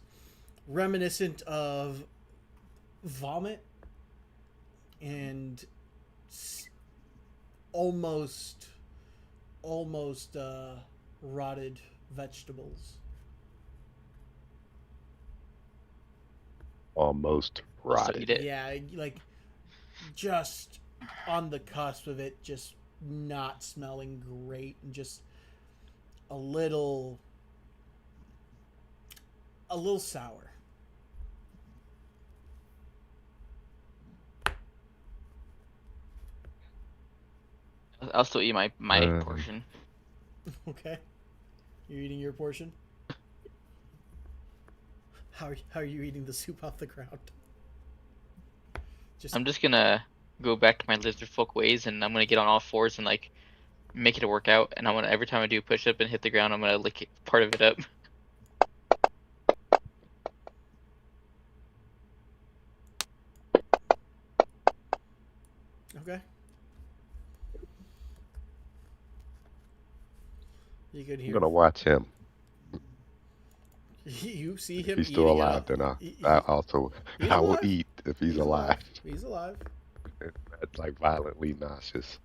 reminiscent of vomit and almost rotted vegetables. Almost I'll still rotted. eat it. Yeah, like just on the cusp of it, just not smelling great, and just a little sour. I'll still eat my Um, portion. Okay, you're eating your portion. How are you eating the soup off the ground? I'm just gonna go back to my lizard folk ways, and I'm gonna get on all fours and like make it a workout. And I'm gonna every time I do a push up and hit the ground, I'm gonna lick part of it up. Okay. You could I'm hear. gonna watch him. You see him If he's eating still it alive, up. then He- I also he's I will alive. eat if he's alive. He's alive. That's like violently nauseous.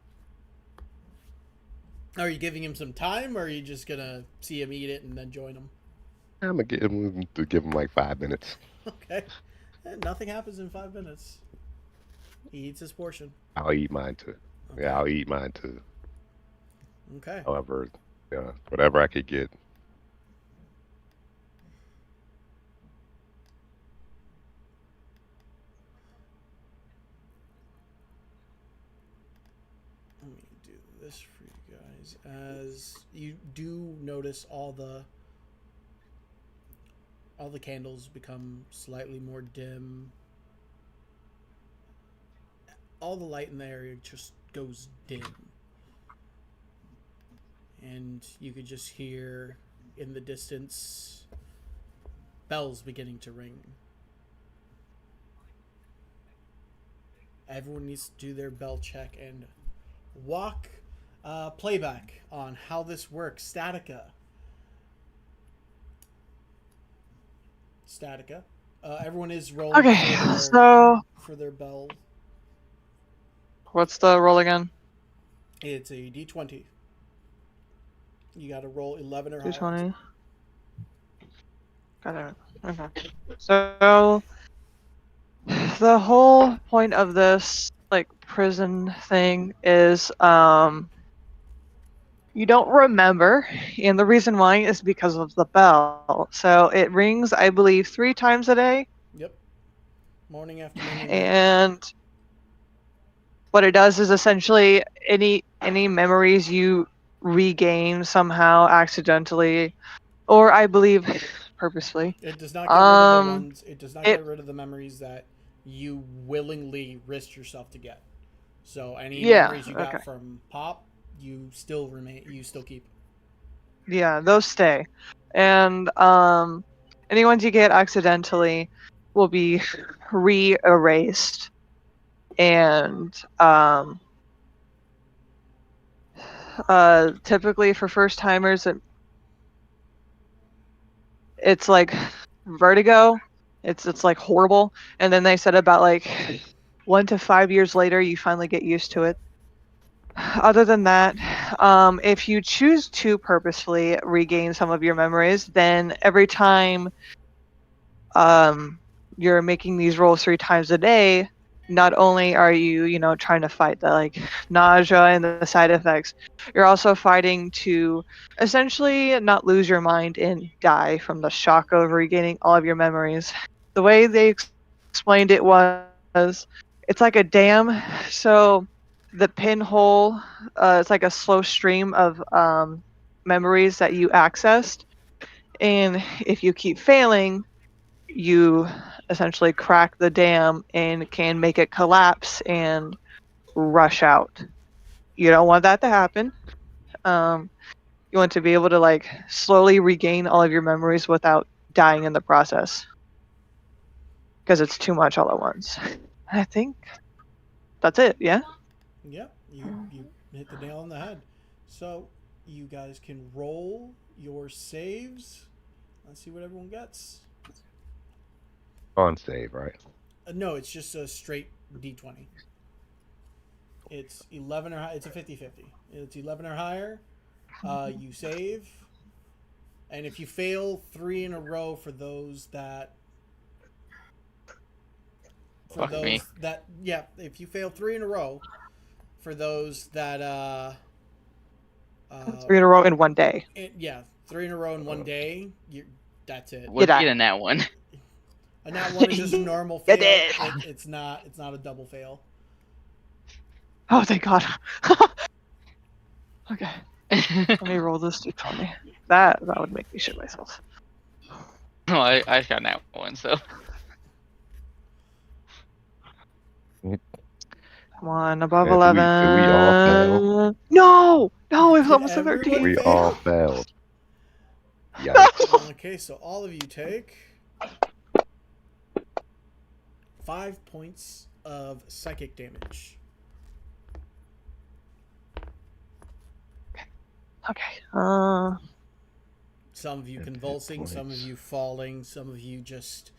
Are you giving him some time, or are you just gonna see him eat it and then join him? I'm gonna give him like 5 minutes. Okay. And nothing happens in 5 minutes. He eats his portion. I'll eat mine too. Okay. Yeah, I'll eat mine too. Okay. However, yeah, whatever I could get. Let me do this for you guys. As you do notice, all the candles become slightly more dim. All the light in the area just goes dim. And you could just hear in the distance bells beginning to ring. Everyone needs to do their bell check and walk playback on how this works. Statica. Everyone is rolling Okay, so for their bell. what's the roll again? It's a D20. You got to roll 11 or higher. 220. Got it. Okay. So the whole point of this like prison thing is you don't remember, and the reason why is because of the bell. So it rings, I believe, 3 times a day, Yep. Morning, afternoon, and night. and what it does is essentially any memories you regain somehow accidentally, or I believe purposefully. It does not get rid of the Um, ones. It does not it get rid of the memories that you willingly risked yourself to get. So any Yeah, memories you got okay. from Pop, you still remain. You still keep. Yeah, those stay. And any ones you get accidentally will be re-erased. And typically for first timers it's like vertigo. It's like horrible. And then they said about like 1 to 5 years later you finally get used to it. Other than that, if you choose to purposefully regain some of your memories, then every time you're making these rolls 3 times a day, not only are you trying to fight the like nausea and the side effects, you're also fighting to essentially not lose your mind and die from the shock of regaining all of your memories. The way they explained it was it's like a dam. So the pinhole, it's like a slow stream of memories that you accessed, and if you keep failing, you essentially crack the dam and can make it collapse and rush out. You don't want that to happen. You want to be able to like slowly regain all of your memories without dying in the process, because it's too much all at once. I think that's it. Yeah. Yep. You hit the nail on the head. So you guys can roll your saves. Let's see what everyone gets. On save, right? No, it's just a straight D20. It's 11 or higher. It's a 50-50. It's 11 or higher. You save. And if you fail 3 in a row for those that... Fuck me. Yeah, if you fail 3 in a row for those that... 3 in a row in one day. 3 in a row in one day, that's it. What's die. in that one? And that one is just a normal You fail. did. It's not a double fail. Oh, thank God. Okay, let me roll this d20. That would make me shit myself. Well, I got that one, so. Come on, above Yeah, do we all fail? 11. No, it was Did almost a everyone 13. We fail? all failed. Yikes. Okay, so all of you take 5 points of psychic damage. Okay. Some of you Hit convulsing, some of points. you falling, some of you just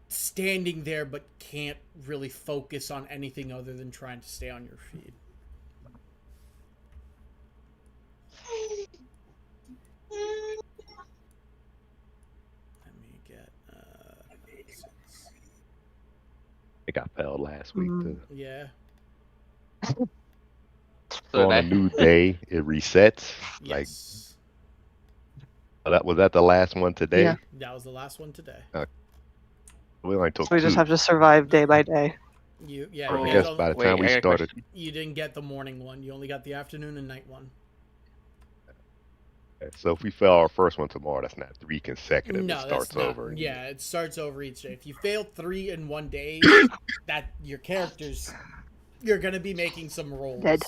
standing there but can't really focus on anything other than trying to stay on your feet. Let me get It got failed last week too. yeah. So on a new day, it resets. Like Yes. was that the last one today? Yeah. That was the last one today. We only took We 2. just have to survive day by day. You I guys guess only- by the time we I got a started, question. you didn't get the morning one. You only got the afternoon and night one. so if we fail our first one tomorrow, that's not 3 consecutive. No, it starts that's not. over. again. Yeah, it starts over each day. If you fail 3 in one day, that you're gonna be making some rolls. Dead.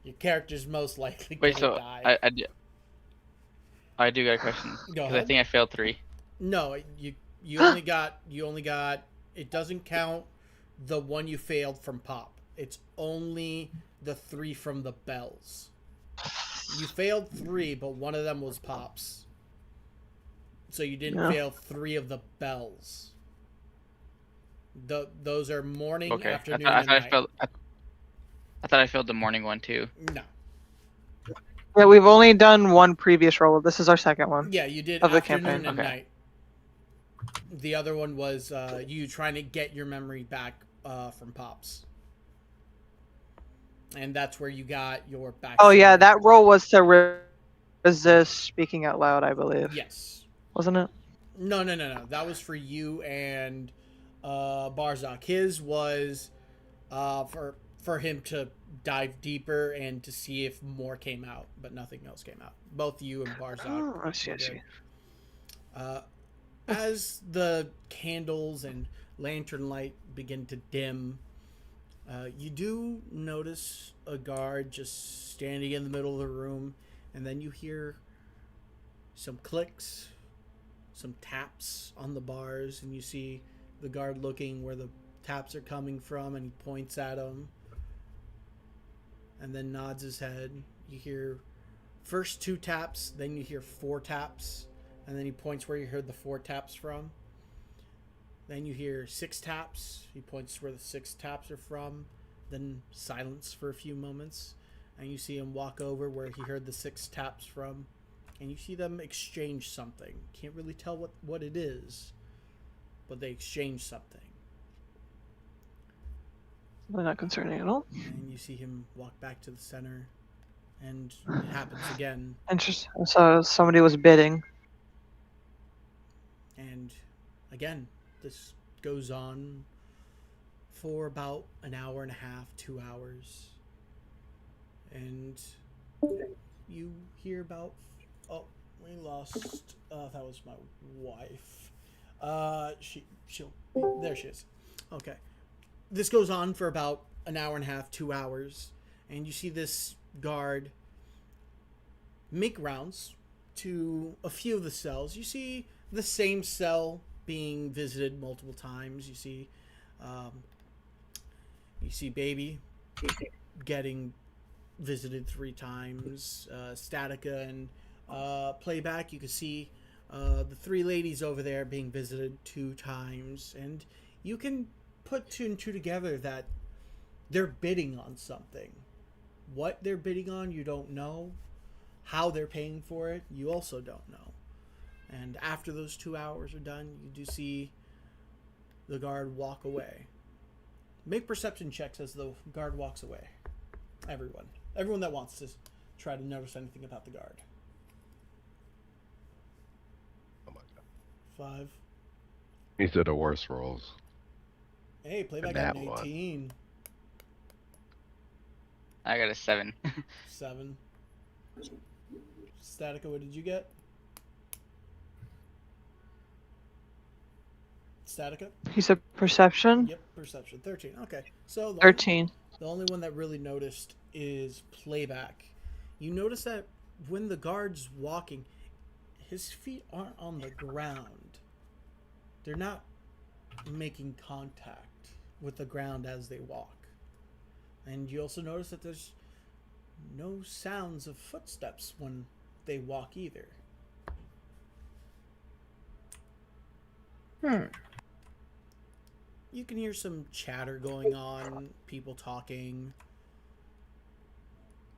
Your character's most likely Wait, gonna so die. I do got a question. Go Because I ahead. think I failed 3. No, you only got it doesn't count the one you failed from Pop. It's only the 3 from the bells. You failed 3, but one of them was Pop's. So you didn't Yeah. fail 3 of the bells. Those are morning, Okay. afternoon, I and thought I night. failed. I thought I failed the morning one too. No. Yeah, we've only done one previous roll. This is our second one. Yeah, you did Of the afternoon campaign, and okay. night. The other one was you trying to get your memory back from Pops. And that's where you got your back. Oh yeah, that roll was to resist speaking out loud, I believe. Yes. Wasn't it? No. That was for you and Barzak. His was for him to dive deeper and to see if more came out, but nothing else came out. Both you and Barzak. Oh, I see. As the candles and lantern light begin to dim, you do notice a guard just standing in the middle of the room, and then you hear some clicks, some taps on the bars, and you see the guard looking where the taps are coming from, and he points at them and then nods his head. You hear first 2 taps, then you hear 4 taps, and then he points where you heard the 4 taps from. Then you hear 6 taps. He points where the 6 taps are from. Then silence for a few moments, and you see him walk over where he heard the 6 taps from, and you see them exchange something. Can't really tell what it is, but they exchange something. They're not concerning at all. And you see him walk back to the center, and it happens again. Interesting. So somebody was bidding. And again, this goes on for about an hour and a half, 2 hours. And you hear about, oh, we lost, that was my wife. She'll, there she is. Okay. This goes on for about an hour and a half, 2 hours. And you see this guard make rounds to a few of the cells. You see the same cell being visited multiple times. You see Baby getting visited 3 times. Statica and Playback, you can see the 3 ladies over there being visited 2 times. And you can put 2 and 2 together that they're bidding on something. What they're bidding on, you don't know. How they're paying for it, you also don't know. And after those 2 hours are done, you do see the guard walk away. Make perception checks as the guard walks away. Everyone that wants to try to notice anything about the guard. Oh my god. 5. These are the worst rolls. Hey, Playback And got an that 18. I got a 7. 7. Statica, what did you get? Statica? He said perception. Yep, perception. 13. Okay. So 13. The only one that really noticed is Playback. You notice that when the guard's walking, his feet aren't on the ground. They're not making contact with the ground as they walk. And you also notice that there's no sounds of footsteps when they walk either. You can hear some chatter going on, people talking.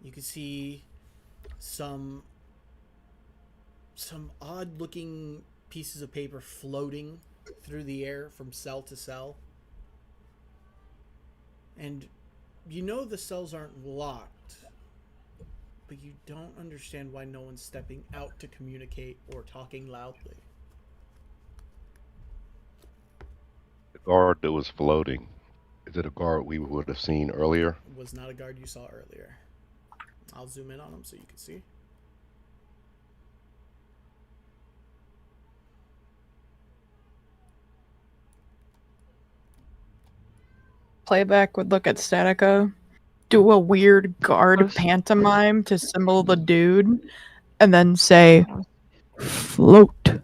You can see some odd looking pieces of paper floating through the air from cell to cell. And you know the cells aren't locked, but you don't understand why no one's stepping out to communicate or talking loudly. The guard that was floating, is it a guard we would have seen earlier? It was not a guard you saw earlier. I'll zoom in on him so you can see. Playback would look at Statica, do a weird guard pantomime to symbol the dude, and then say, "Float."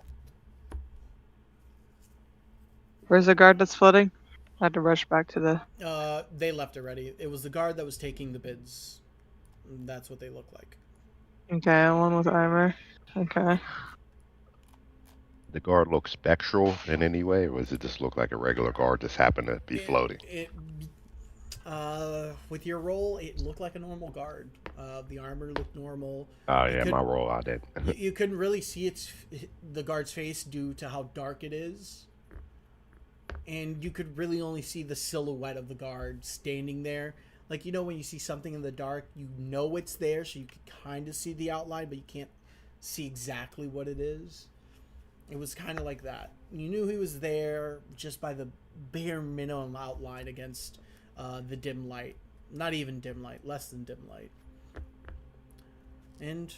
Where's the guard that's floating? I had to rush back to the. They left already. It was the guard that was taking the bids. That's what they look like. Okay, one with armor. Okay. The guard look spectral in any way, or does it just look like a regular guard just happened to be floating? With your roll, it looked like a normal guard. The armor looked normal. Oh You yeah, could my roll I did. you couldn't really see the guard's face due to how dark it is, and you could really only see the silhouette of the guard standing there. Like, you know, when you see something in the dark, you know it's there, so you can kind of see the outline, but you can't see exactly what it is. It was kind of like that. You knew he was there just by the bare minimum outline against the dim light. Not even dim light, less than dim light. And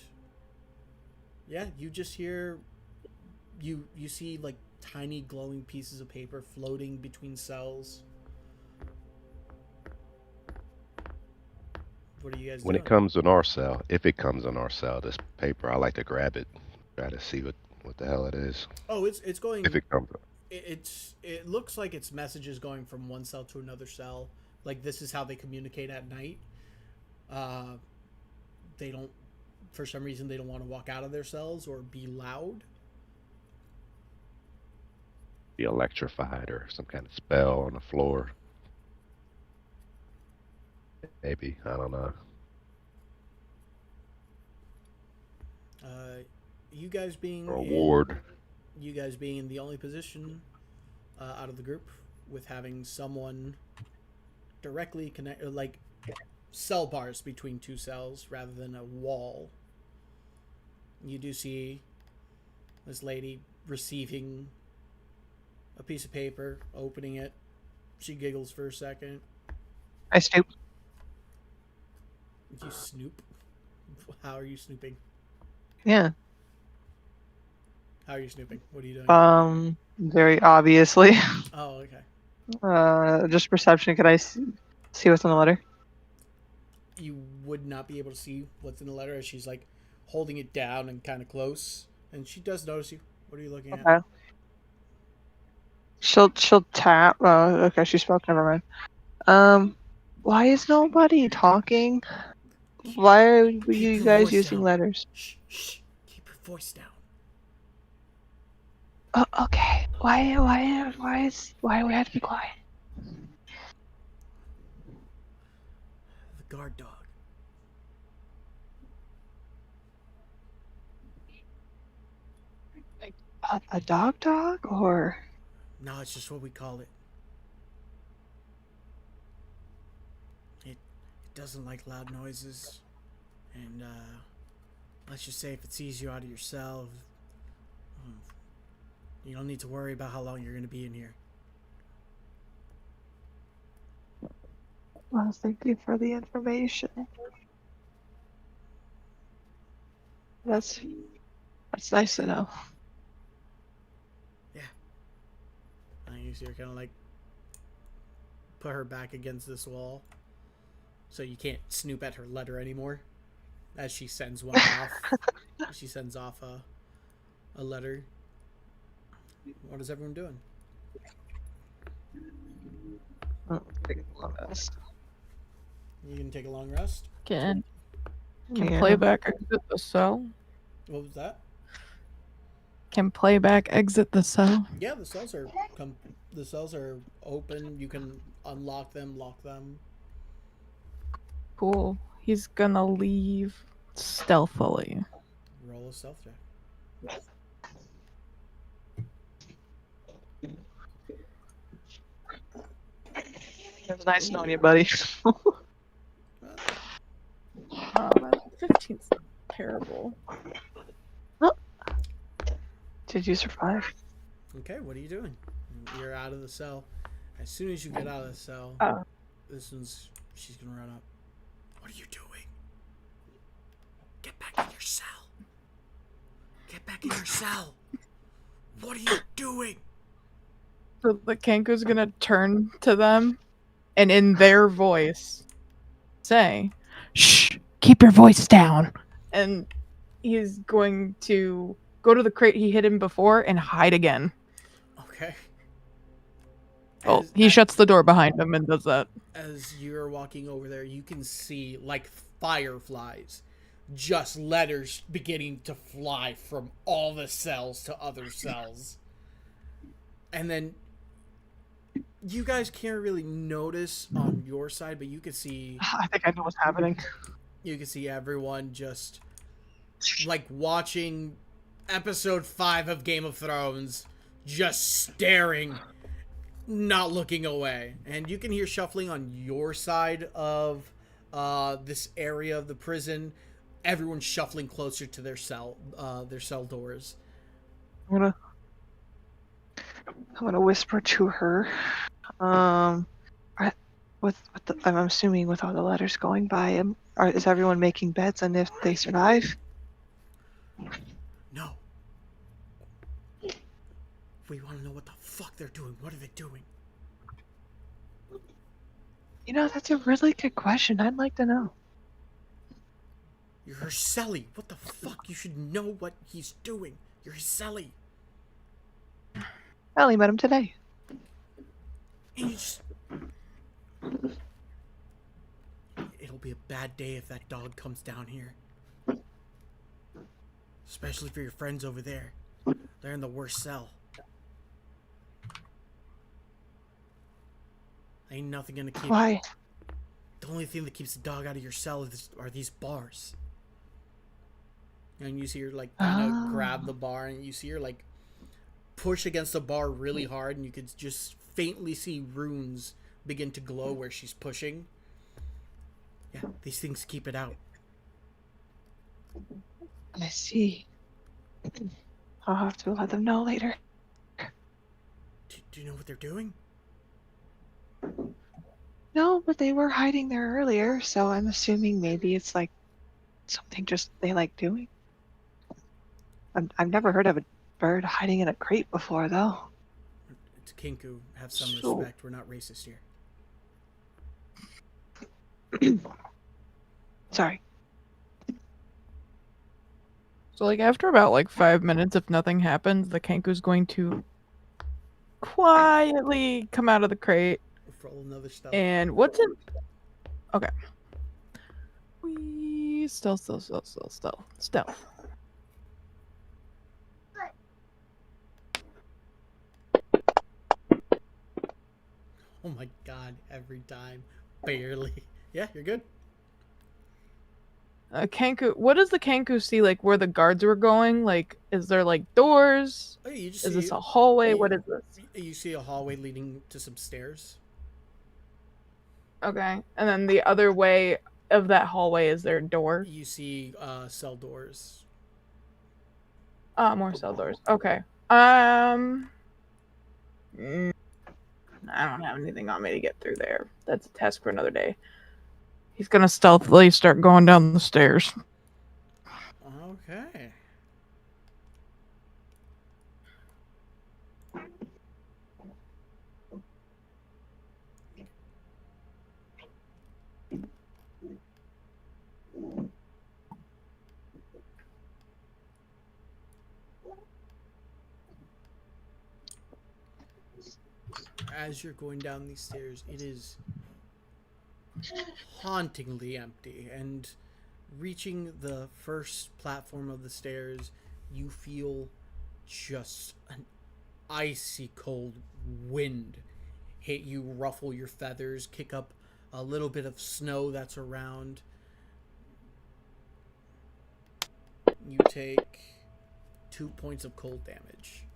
yeah, you just hear you see like tiny glowing pieces of paper floating between cells. What are you guys When doing? it comes in our cell, if it comes in our cell, this paper, I like to grab it, try to see what the hell it is. Oh, it's going. If it comes, It looks like it's messages going from one cell to another cell. Like, this is how they communicate at night. They don't, for some reason, they don't want to walk out of their cells or be loud. be electrified or some kind of spell on the floor. Maybe, I don't know. You guys being Or a ward. you guys being in the only position out of the group with having someone directly connect, like cell bars between two cells rather than a wall. You do see this lady receiving a piece of paper, opening it. She giggles for a second. I stoop. You snoop. How are you snooping? Yeah. How are you snooping? What are you doing? Very obviously. Oh, okay. Just perception. Could I see what's on the letter? You would not be able to see what's in the letter as she's like holding it down and kind of close, and she does notice you. What are you looking at? Okay. She'll tap. Oh, okay. She spoke. Never mind. Why is nobody talking? Why are Keep you your guys voice using down. letters? Shh, shh. Keep your voice down. Oh, okay. Why do we have to be quiet? The guard dog. A dog or? No, it's just what we call it. It doesn't like loud noises, and let's just say if it sees you out of your cell, you don't need to worry about how long you're going to be in here. Well, thank you for the information. That's nice to know. I use her kind of like put her back against this wall, so you can't snoop at her letter anymore. As she sends one off, she sends off a letter. What is everyone doing? Oh, take a long rest. You can take a long rest. Can Yeah. playback exit the cell? What was that? Can playback exit the cell? Yeah, the cells are open. You can unlock them, lock them. Cool. He's gonna leave stealthily. Roll a stealth check. It was nice knowing you, buddy. That 15's terrible. Did you survive? Okay, what are you doing? You're out of the cell. As soon as you get out of the cell, she's gonna run up. What are you doing? Get back in your cell. Get back in your cell. What are you doing? So the Kenku's gonna turn to them and in their voice say, "Shh, keep your voice down." And he's going to go to the crate he hid in before and hide again. Okay. Oh, he shuts the door behind him and does that. As you're walking over there, you can see like fireflies, just letters beginning to fly from all the cells to other cells. And then You guys can't really notice on your side, but you can see I think I know what's happening. everyone just like watching episode 5 of Game of Thrones, just staring, not looking away. And you can hear shuffling on your side of this area of the prison. Everyone shuffling closer to their cell doors. I'm gonna whisper to her. I- I'm assuming with all the letters going by, is everyone making bets on if they survive? No. We want to know what the fuck they're doing. What are they doing? You know, that's a really good question. I'd like to know. You're her celly. What the fuck? You should know what he's doing. You're his celly. I only met him today. And you just... It'll be a bad day if that dog comes down here. Especially for your friends over there. They're in the worst cell. Ain't nothing gonna keep... Why? The only thing that keeps the dog out of your cell are these bars. And you see her, like, kind of grab the bar, and you see her, like, push against the bar really hard, and you could just faintly see runes begin to glow where she's pushing. Yeah, these things keep it out. I see. I'll have to let them know later. Do you know what they're doing? No, but they were hiding there earlier, so I'm assuming maybe it's like something just they like doing. I've never heard of a bird hiding in a crate before, though. It's Kinku. Have some So- respect. We're not racist here. Sorry. So like after about like 5 minutes, if nothing happens, the Kenku's going to quietly come out of the crate. Roll another stuff. And what's in? Okay. We stealth. Oh my god, every time. Barely. Yeah, you're good. Kenku. What does the Kenku see? Like where the guards were going? Like, is there like doors? Oh, you just Is see, this a hallway? What is this? You see a hallway leading to some stairs. Okay. And then the other way of that hallway, is there a door? You see cell doors. More cell doors. Okay. I don't have anything on me to get through there. That's a task for another day. He's gonna stealthily start going down the stairs. Okay. As you're going down these stairs, it is hauntingly empty, and reaching the first platform of the stairs, you feel just an icy cold wind hit you, ruffle your feathers, kick up a little bit of snow that's around. You take 2 points of cold damage.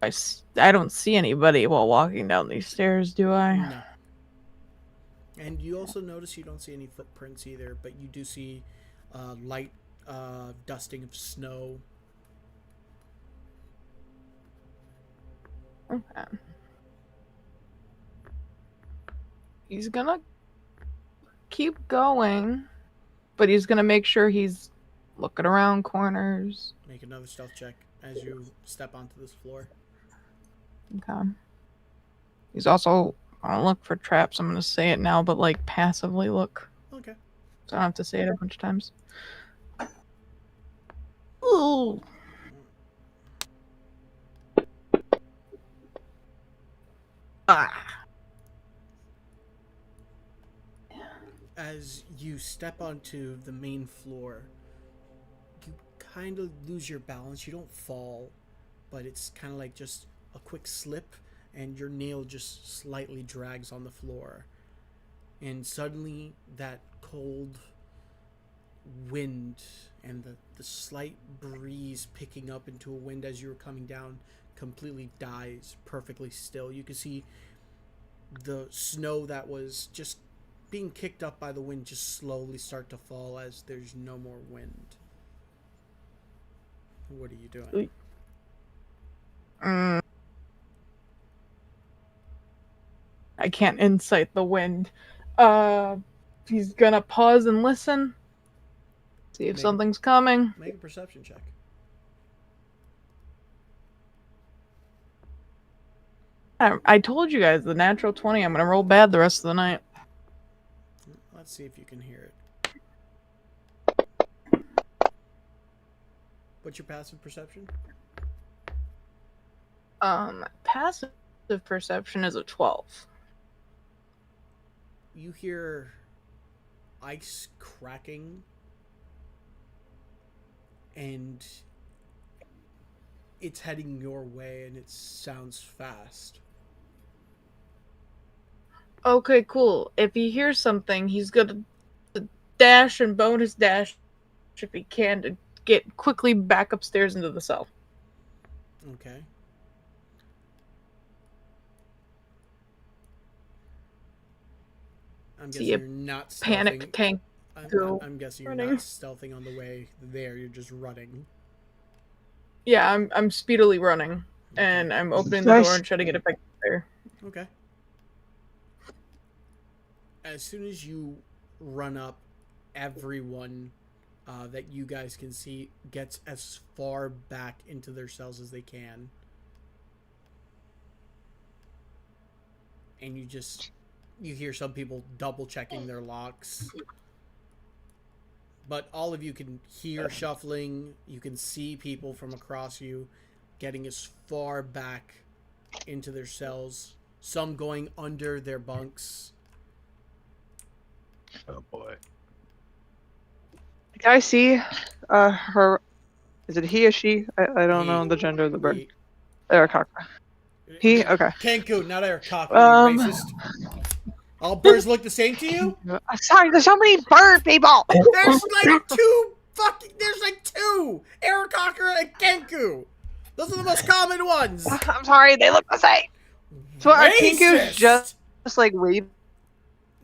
I don't see anybody while walking down these stairs, do I? No. And you also notice you don't see any footprints either, but you do see light dusting of snow. Okay. He's gonna keep going, but he's gonna make sure he's looking around corners. Make another stealth check as you step onto this floor. Okay. He's also gonna look for traps. I'm gonna say it now, but like passively look. Okay. So I don't have to say it a bunch of times. Ooh. Ah. As you step onto the main floor, kind of lose your balance. You don't fall, but it's kind of like just a quick slip, and your nail just slightly drags on the floor. And suddenly, that cold wind and the slight breeze picking up into a wind as you were coming down completely dies perfectly still. You can see the snow that was just being kicked up by the wind just slowly start to fall as there's no more wind. What are you doing? I can't incite the wind. He's gonna pause and listen. See if something's coming. Make a perception check. I told you guys the natural 20. I'm gonna roll bad the rest of the night. Let's see if you can hear it. What's your passive perception? Passive perception is a 12. You hear ice cracking, and it's heading your way, and it sounds fast. Okay, cool. If he hears something, he's gonna dash and bonus dash if he can to get quickly back upstairs into the cell. Okay. I'm guessing See a you're not stealthing. panicked tank. I'm guessing you're running. not stealthing on the way there. You're just running. Yeah, I'm speedily running, and I'm opening the door and trying to get it back there. Okay. As soon as you run up, everyone that you guys can see gets as far back into their cells as they can. And you hear some people double checking their locks. But all of you can hear shuffling. You can see people from across you getting as far back into their cells. Some going under their bunks. Oh boy. Can I see her? Is it he or she? I don't know the gender of the bird. Eric Cocker. He? Okay. Kenku, not Eric Cocker, you racist. All birds look the same to you? Sorry, there's so many bird people! There's like two! Eric Cocker and Kenku! Those are the most common ones! I'm sorry, they look the same! So are Kinkus just like raven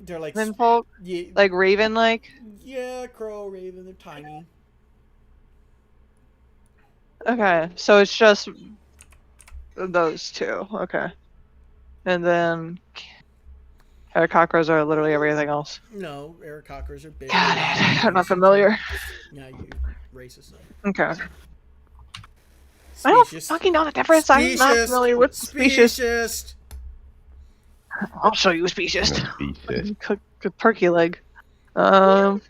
They're like folk? Yeah, Like raven like? yeah, crow, raven, they're tiny. Okay, so it's just those two. Okay. And then Eric Cockers are literally everything else. No, Eric Cockers are big. God, I'm not familiar. Yeah, you racist. Okay. I don't fucking know the difference. I'm not familiar with species. I'll show you a species. Good turkey leg. So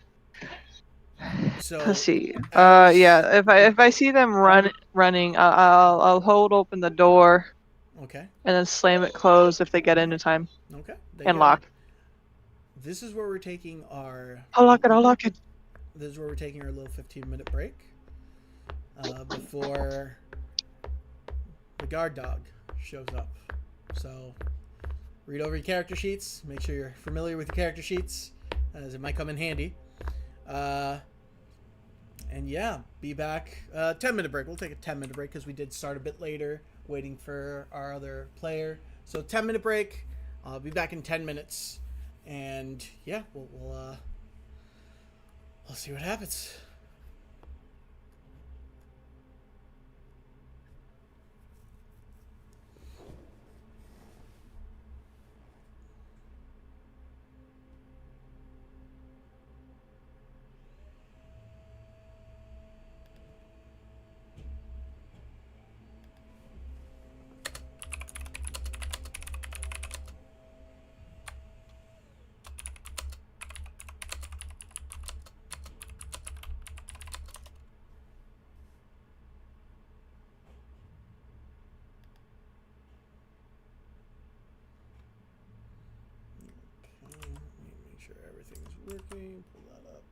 let's see. Yeah. If I see them running, I'll hold open the door. Okay. And then slam it closed if they get in time. Okay. And lock. This is where we're taking our. I'll lock it. This is where we're taking our little 15-minute break. Before the guard dog shows up. So read over your character sheets. Make sure you're familiar with your character sheets, as it might come in handy. And yeah, be back. 10-minute break. We'll take a 10-minute break because we did start a bit later, waiting for our other player. So 10-minute break. I'll be back in 10 minutes. And yeah, we'll see what happens. Make sure everything's working. Pull that up.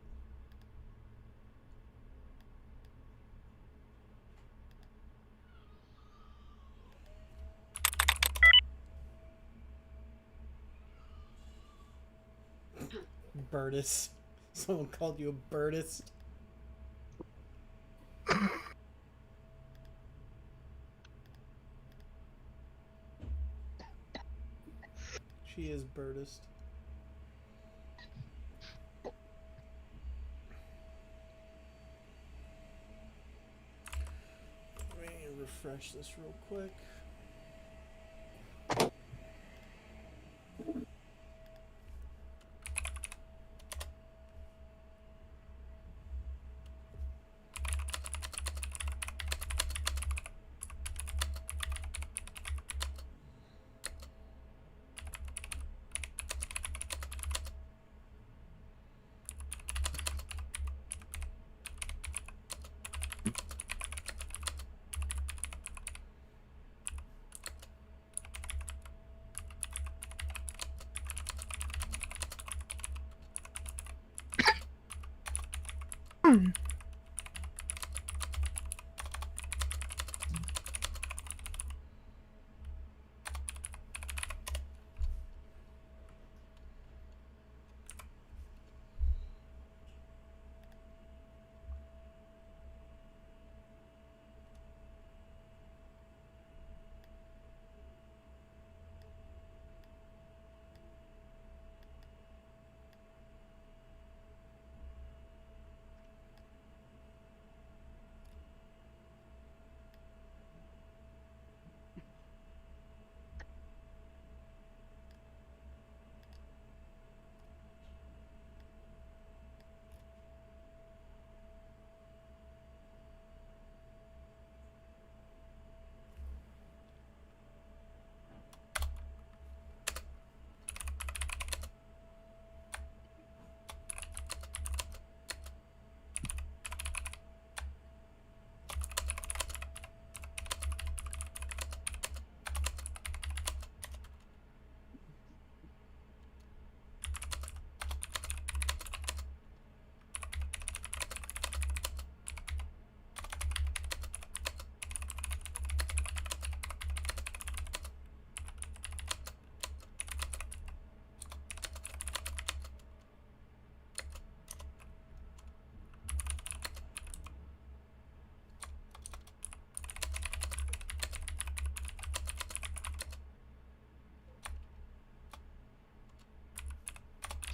Birdist. Someone called you a birdist. She is birdist. Let me refresh this real quick.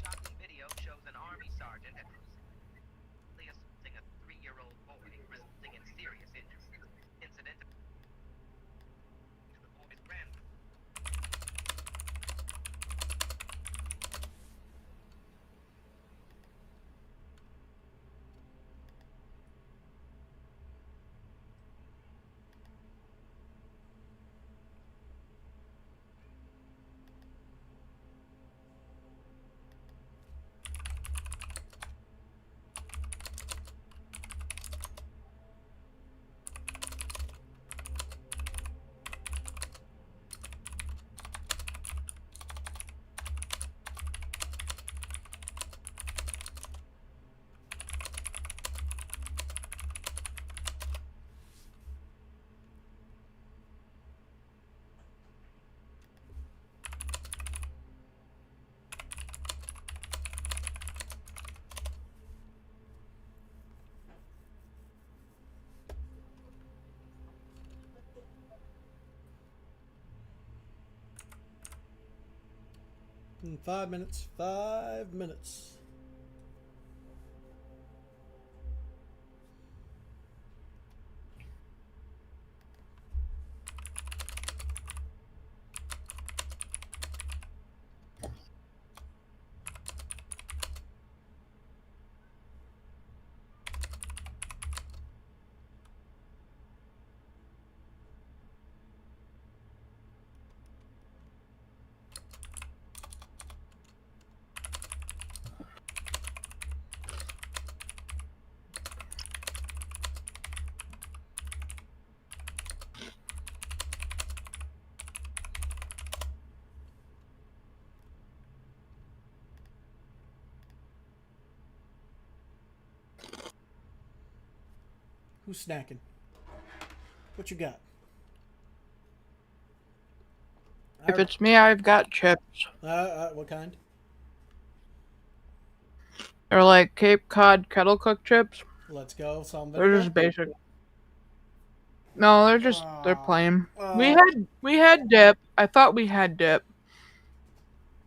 Shocking video shows an army sergeant accidentally assaulting a 3-year-old boy, resulting in serious injuries. Incident to the boy's grand. In 5 minutes. 5 minutes. Who's snacking? What you got? If it's me, I've got chips. What kind? They're like Cape Cod kettle cooked chips. Let's go. Some They're vinegar. just basic. No, they're Aw. plain. Uh, We had dip. I thought we had dip,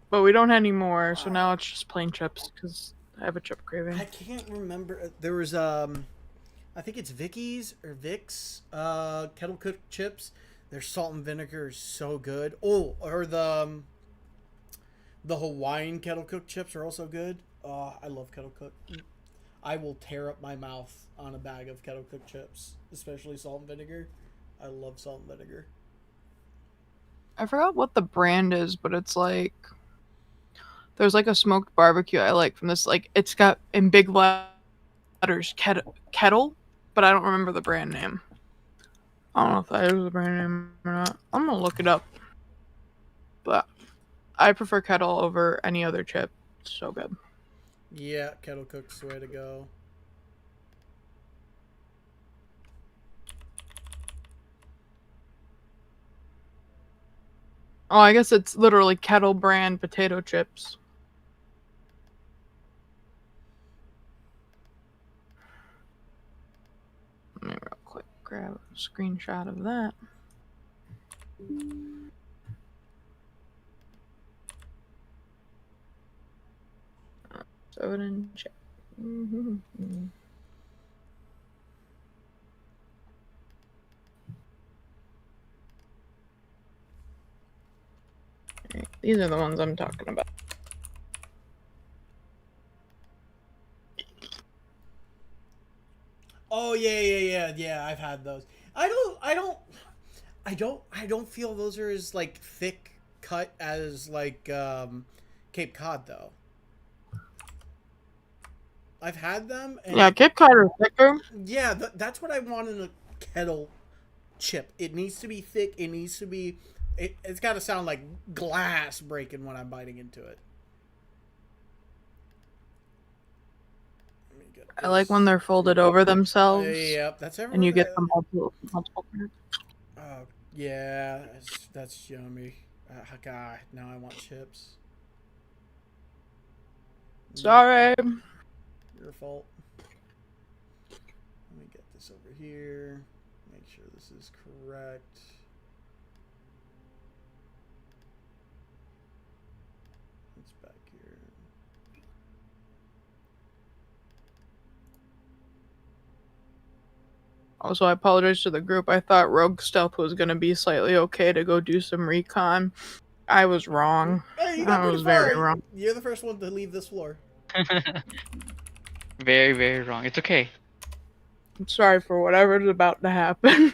but we don't anymore. So now it's just plain chips because I have a chip craving. I can't remember. There was I think it's Vicky's or Vic's kettle cooked chips. Their salt and vinegar is so good. Oh, or the Hawaiian kettle cooked chips are also good. Oh, I love kettle cooked. I will tear up my mouth on a bag of kettle cooked chips, especially salt and vinegar. I love salt and vinegar. I forgot what the brand is, but it's like there's like a smoked barbecue I like from this. Like it's got in big letters kettle, but I don't remember the brand name. I don't know if that is the brand name or not. I'm gonna look it up. But I prefer kettle over any other chip. It's so good. Yeah, kettle cooked's the way to go. Oh, I guess it's literally kettle brand potato chips. Let me real quick grab a screenshot of that. Throw it in chat. Alright, these are the ones I'm talking about. Oh yeah. I've had those. I don't feel those are as like thick cut as like Cape Cod though. I've had them and Yeah, Cape Cod are thicker. yeah, that's what I want in a kettle chip. It needs to be thick. It needs to be. It's got to sound like glass breaking when I'm biting into it. Let me get I like this. when they're folded over themselves Yep, that's everywhere. and you get the multiple. Oh yeah, that's yummy. God, now I want chips. Sorry. Your fault. Let me get this over here. Make sure this is correct. It's back here. Also, I apologize to the group. I thought Rogue Stealth was going to be slightly okay to go do some recon. I was wrong. Hey, you got I pretty was far. very wrong. You're the first one to leave this floor. Very, very wrong. It's okay. I'm sorry for whatever's about to happen.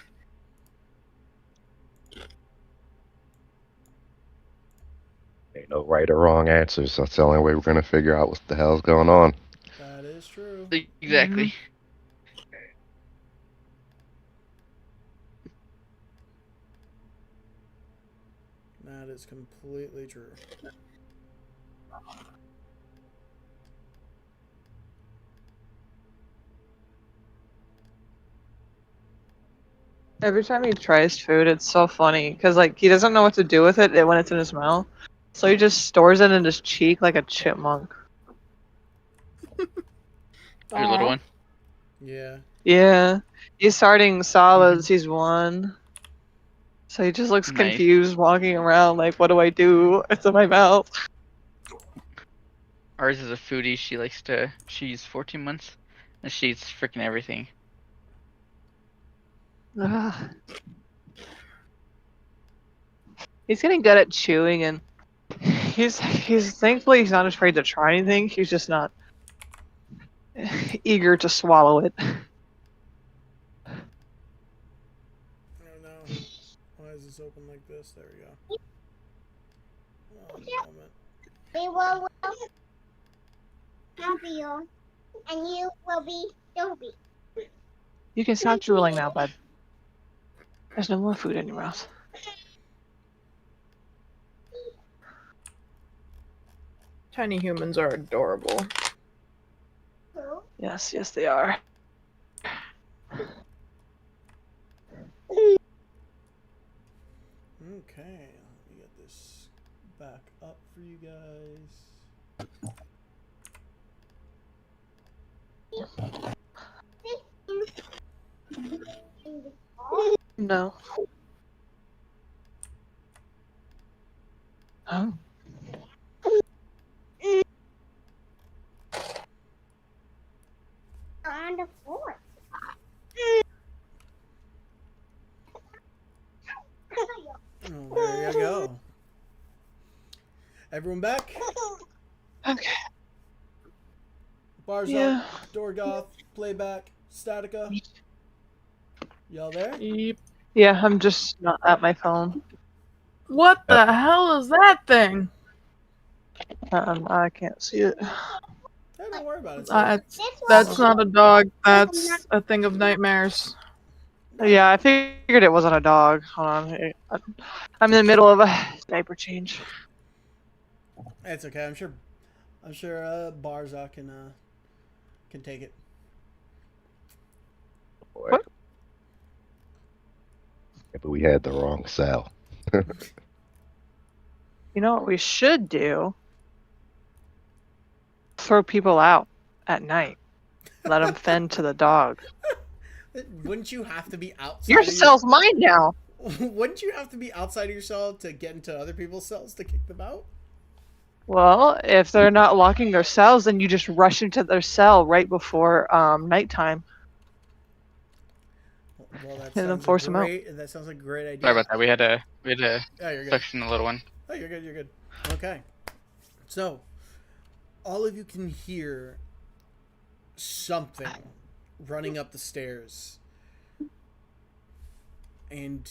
Ain't no right or wrong answers. That's the only way we're gonna figure out what the hell's going on. That is true. Exactly. That is completely true. Every time he tries food, it's so funny because like he doesn't know what to do with it when it's in his mouth, so he just stores it in his cheek like a chipmunk. Your little one. Yeah. Yeah, he's starting solids. He's one, so he just looks Nice. confused, walking around like, "What do I do? It's in my mouth." Ours is a foodie. She's 14 months, and she eats freaking everything. Ugh. He's getting good at chewing, and he's thankfully he's not afraid to try anything. He's just not eager to swallow it. I don't know. Why is this open like this? There we go. One moment. We will help you, and you will be Dobby. You can stop drooling now, bud. There's no more food in your mouth. Tiny humans are adorable. Who? Yes, yes, they are. Okay, let me get this back up for you guys. No. Oh. On the floor. Oh, there you go. Everyone back? Okay. Bars Yeah. up, Dorgoth, playback, Statica. Y'all there? Yep. Yeah, I'm just not at my phone. What the hell is that thing? I can't see it. Hey, don't worry about it. It's okay. It's, that's not a dog. That's a thing of nightmares. Yeah, I figured it wasn't a dog. Hold on. I'm in the middle of a diaper change. It's okay. I'm sure Barzak can take it. Boy. Yeah, but we had the wrong cell. You know what we should do? Throw people out at night. Let them fend to the dog. Wouldn't you have to be outside? Your of cell's mine now. Wouldn't you have to be outside of your cell to get into other people's cells to kick them out? Well, if they're not locking their cells, then you just rush into their cell right before nighttime. Well, that And then sounds force 'em out. great. That sounds like a great idea. Sorry about that. We had to Oh, you're good. section a little one. Oh, you're good. You're good. Okay. So, all of you can hear something running up the stairs, and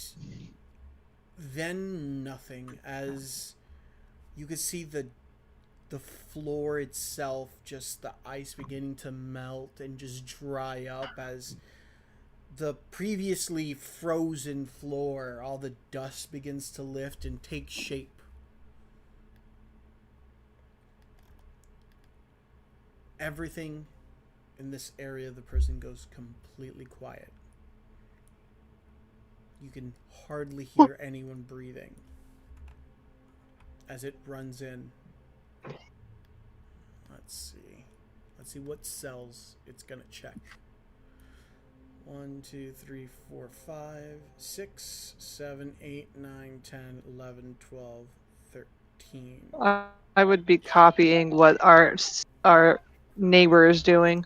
then nothing. As you could see the floor itself, just the ice beginning to melt and just dry up as the previously frozen floor, all the dust begins to lift and take shape. Everything in this area of the prison goes completely quiet. You can hardly hear anyone breathing as it runs in. Let's see what cells it's gonna check. 1, 2, 3, 4, 5, 6, 7, 8, 9, 10, 11, 12, 13. I would be copying what our neighbor is doing.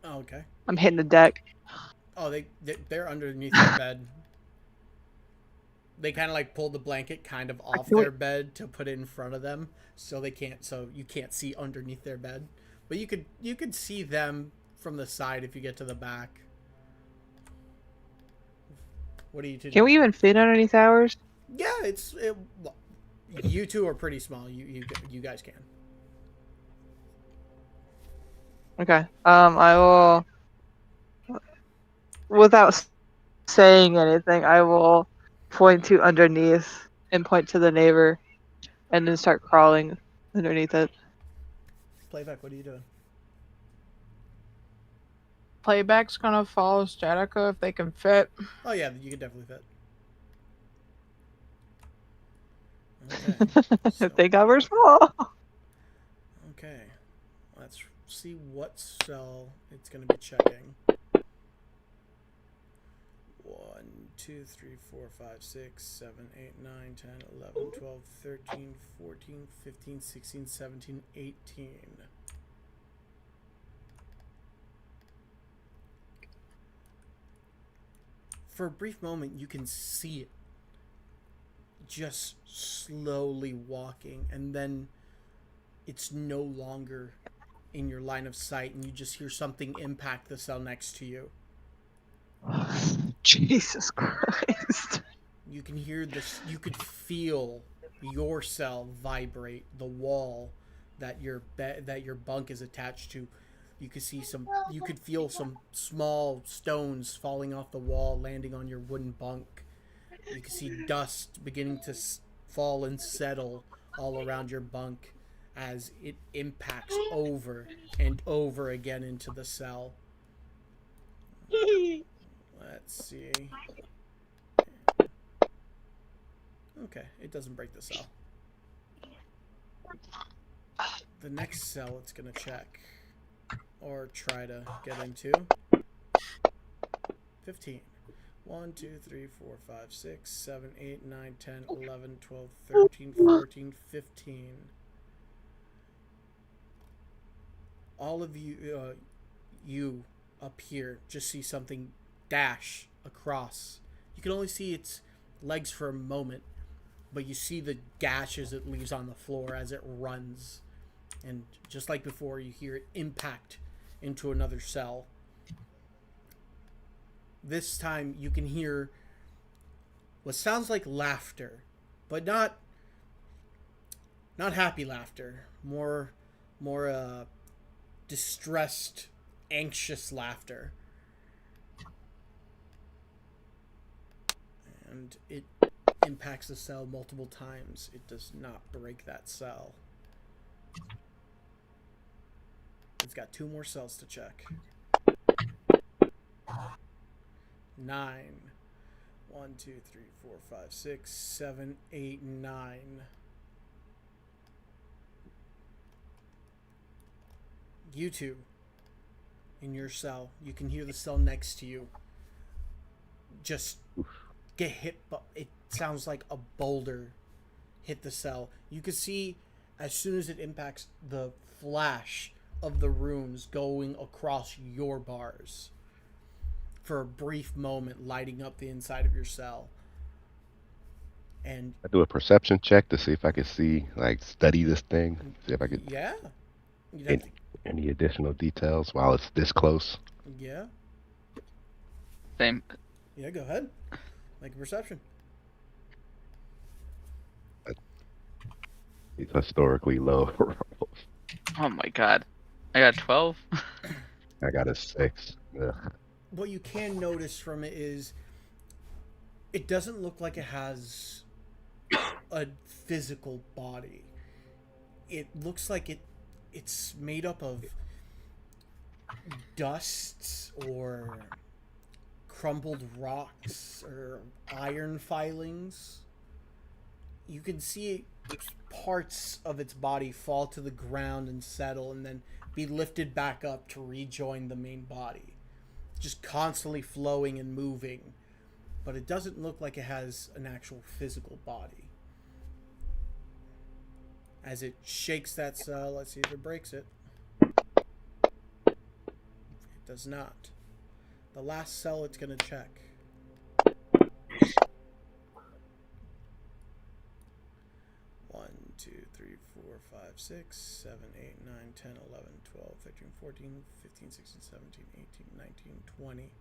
Oh, okay. I'm hitting the deck. Oh, they're underneath their bed. They kind of like pulled the blanket kind of off their bed to put it in front of them, so you can't see underneath their bed. But you could see them from the side if you get to the back. What are you two Can we doing? even fit underneath ours? Yeah, you two are pretty small. You guys can. Okay. I will, without saying anything, I will point to underneath and point to the neighbor, and then start crawling underneath it. Playback, what are you doing? Playback's gonna follow Statica if they can fit. Oh yeah, you can definitely fit. Okay. So, If they got we're small. okay. Let's see what cell it's going to be checking. 1, 2, 3, 4, 5, 6, 7, 8, 9, 10, 11, 12, 13, 14, 15, 16, 17, 18. For a brief moment, you can see it just slowly walking, and then it's no longer in your line of sight, and you just hear something impact the cell next to you. Jesus Christ. You can hear this, you could feel your cell vibrate, the wall that your bunk is attached to. You could feel some small stones falling off the wall, landing on your wooden bunk. You can see dust beginning to fall and settle all around your bunk as it impacts over and over again into the cell. Let's see. Okay, it doesn't break the cell. The next cell it's going to check or try to get into. 15. 1, 2, 3, 4, 5, 6, 7, 8, 9, 10, 11, 12, 13, 14, 15. All of you, you up here, just see something dash across. You can only see its legs for a moment, but you see the gashes it leaves on the floor as it runs. And just like before, you hear it impact into another cell. This time you can hear what sounds like laughter, but not happy laughter. More distressed, anxious laughter. And it impacts the cell multiple times. It does not break that cell. It's got 2 more cells to check. 9. 1, 2, 3, 4, 5, 6, 7, 8, 9. You two, in your cell, you can hear the cell next to you just get hit, but it sounds like a boulder hit the cell. You can see as soon as it impacts the flash of the runes going across your bars for a brief moment, lighting up the inside of your cell. And I do a perception check to see if I can see, like, study this thing. See if I could yeah, any additional details while it's this close. yeah, Same. yeah. Go ahead, make a perception. These historically low rolls. Oh my god. I got 12. I got a 6. Ugh. What you can notice from it is it doesn't look like it has a physical body. It looks like it's made up of dust or crumbled rocks or iron filings. You can see parts of its body fall to the ground and settle and then be lifted back up to rejoin the main body. Just constantly flowing and moving. But it doesn't look like it has an actual physical body. As it shakes that cell, let's see if it breaks it. It does not. The last cell it's going to check. One, 2, 3, 4, 5, 6, 7, 8, 9, 10, 11, 12, 13, 14, 15, 16, 17, 18, 19, 20.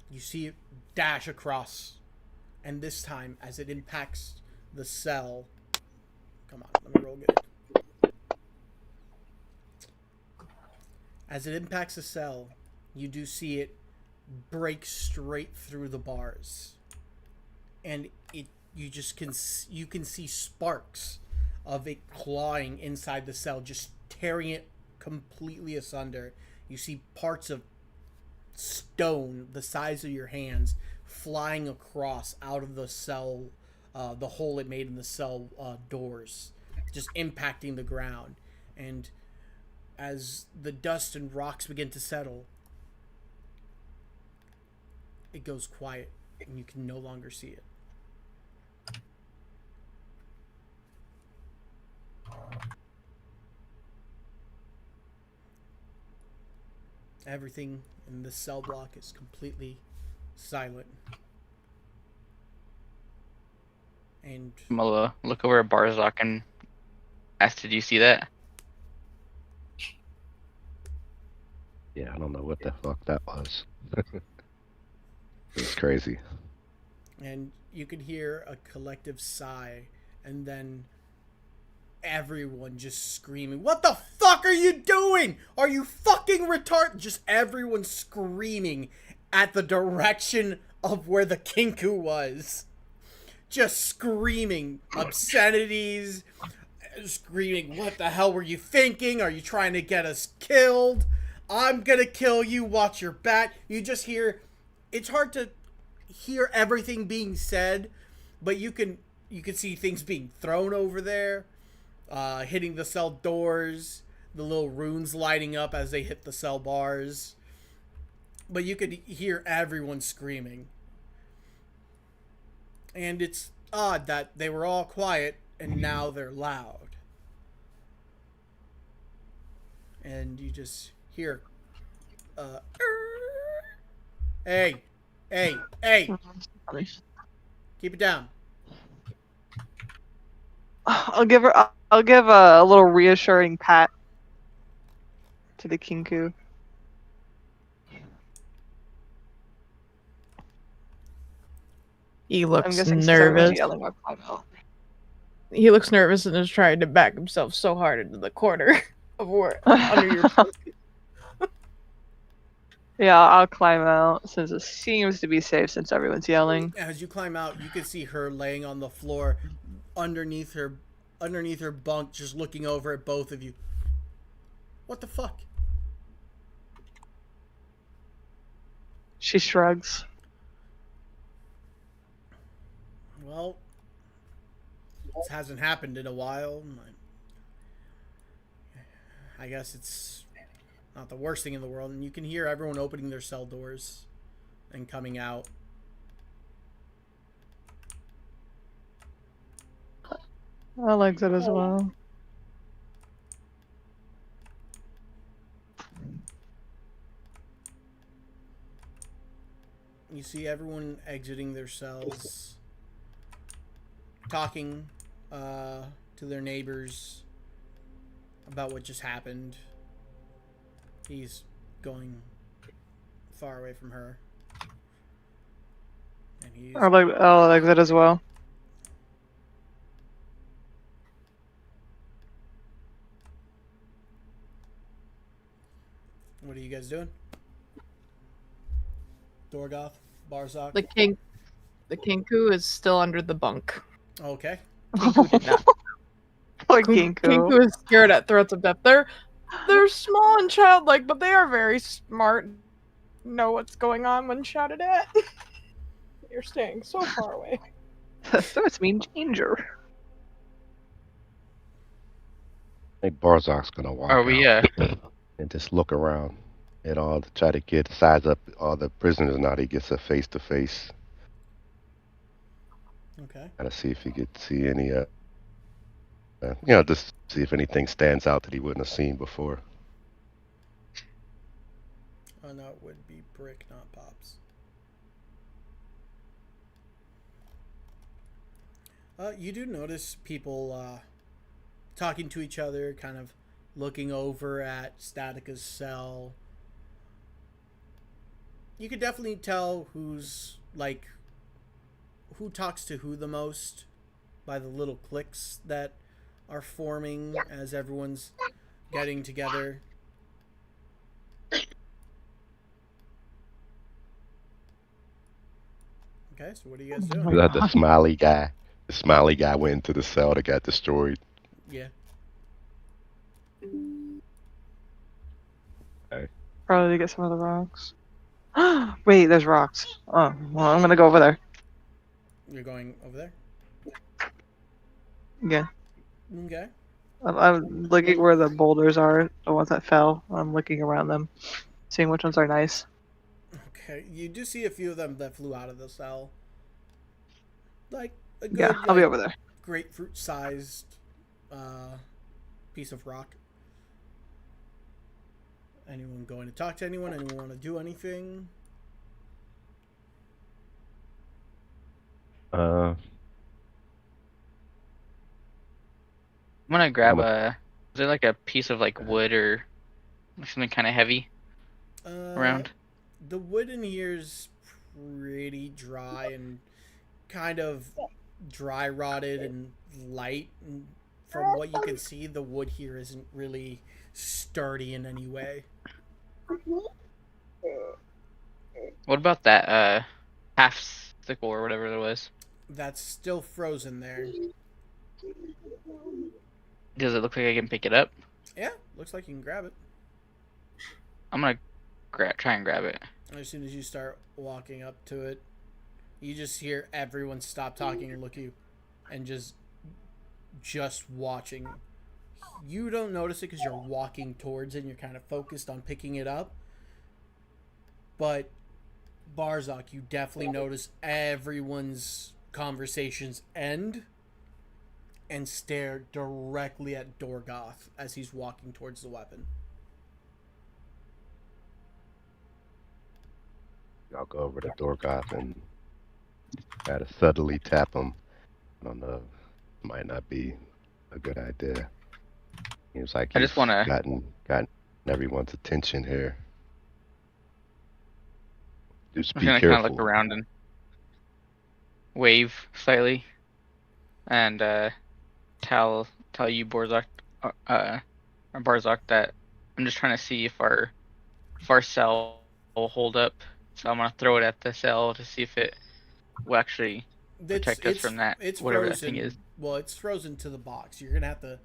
You see it dash across, and this time, as it impacts the cell, come on, let me roll good. As it impacts the cell, you do see it break straight through the bars, and you can see sparks of it clawing inside the cell, just tearing it completely asunder. You see parts of stone the size of your hands flying across out of the cell, the hole it made in the cell doors, just impacting the ground. And as the dust and rocks begin to settle, it goes quiet and you can no longer see it. Everything in the cell block is completely silent. And I'm gonna look over at Barzak and ask, did you see that? Yeah, I don't know what the fuck that was. It's crazy. and you can hear a collective sigh, and then everyone just screaming, "What the fuck are you doing? Are you fucking retarded?" Just everyone screaming at the direction of where the Kinku was. Just screaming obscenities, screaming, "What the hell were you thinking? Are you trying to get us killed? I'm gonna kill you, watch your back." You just hear, it's hard to hear everything being said, but you can see things being thrown over there, hitting the cell doors. the little runes lighting up as they hit the cell bars. But you could hear everyone screaming. And it's odd that they were all quiet and now they're loud. And you just hear, hey, hey, keep it down. I'll give a little reassuring pat to the kinku. He I'm looks guessing since everyone's nervous. yelling, I'll climb out. He looks nervous and is trying to back himself so hard into the corner of where under your. Yeah, I'll climb out since it seems to be safe since everyone's yelling. As you climb out, you can see her laying on the floor underneath her bunk, just looking over at both of you. What the fuck? She shrugs. Well, this hasn't happened in a while. I guess it's not the worst thing in the world. And you can hear everyone opening their cell doors and coming out. I like that as well. You see everyone exiting their cells, talking to their neighbors about what just happened. He's going far away from her. And he's... I like that as well. What are you guys doing? Dorgoth? Barzak? The kinku is still under the bunk. Okay. Kinku did not. Poor Kinku Kinku. is scared at threats of death. They're small and childlike, but they are very smart. Know what's going on when shouted at. You're staying so far away. Threats mean danger. I think Barzak's gonna walk Are we out and just look around at all to try to size up all the prisoners. Now he gets a face to face. Okay. Gotta see if he could see any, just see if anything stands out that he wouldn't have seen before. Oh no, it would be Brick, not Pops. You do notice people talking to each other, kind of looking over at Statica's cell. You could definitely tell who talks to who the most by the little cliques that are forming as everyone's getting together. Okay, so what are you guys doing? Was that the smiley guy? The smiley guy went into the cell that got destroyed. Yeah. Probably to get some of the rocks. Wait, there's rocks. Oh, well, I'm gonna go over there. You're going over there? Yeah. Okay. I'm looking where the boulders are, the ones that fell. I'm looking around them, seeing which ones are nice. Okay, you do see a few of them that flew out of the cell. Like a good, Yeah, I'll be over there. grapefruit-sized piece of rock. Anyone going to talk to anyone? Anyone want to do anything? I'm gonna grab is there like a piece of like wood or something kind of heavy around? The wood in here is pretty dry and kind of dry rotted and light. And from what you can see, the wood here isn't really sturdy in any way. What about that half sickle or whatever it was? That's still frozen there. Does it look like I can pick it up? Yeah, looks like you can grab it. I'm gonna try and grab it. As soon as you start walking up to it, you just hear everyone stop talking and look at you, and just watching You don't notice it because you're walking towards it and you're kind of focused on picking it up. But Barzak, you definitely notice everyone's conversations end and stare directly at Dorgoth as he's walking towards the weapon. I'll go over to Dorgoth and try to subtly tap him. I don't know. Might not be a good idea. Seems like I he's just want to gotten everyone's attention here. Just I'm be gonna kind of look careful. around and wave slightly, and tell you Borzak, or Barzak, that I'm just trying to see if our cell will hold up. So I'm gonna throw it at the cell to see if it will actually protect us from that, It's whatever that thing frozen. is. Well, it's frozen to the box. You're gonna have to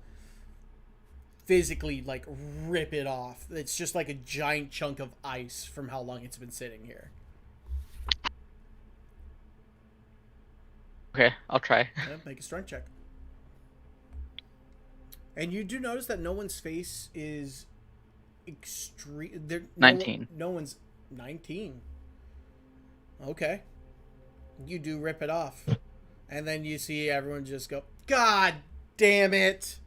physically like rip it off. It's just like a giant chunk of ice from how long it's been sitting here. Okay, I'll try. Yeah, make a strength check. And you do notice that no one's face is extreme. 19. No one's 19. Okay. You do rip it off, and then you see everyone just go, "God damn it!"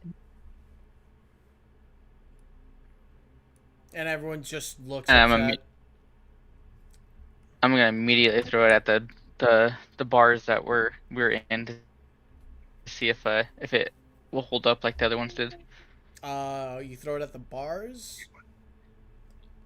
And everyone just looks And upset. I'm gonna immediately throw it at the bars that we're in to see if it will hold up like the other ones did. You throw it at the bars.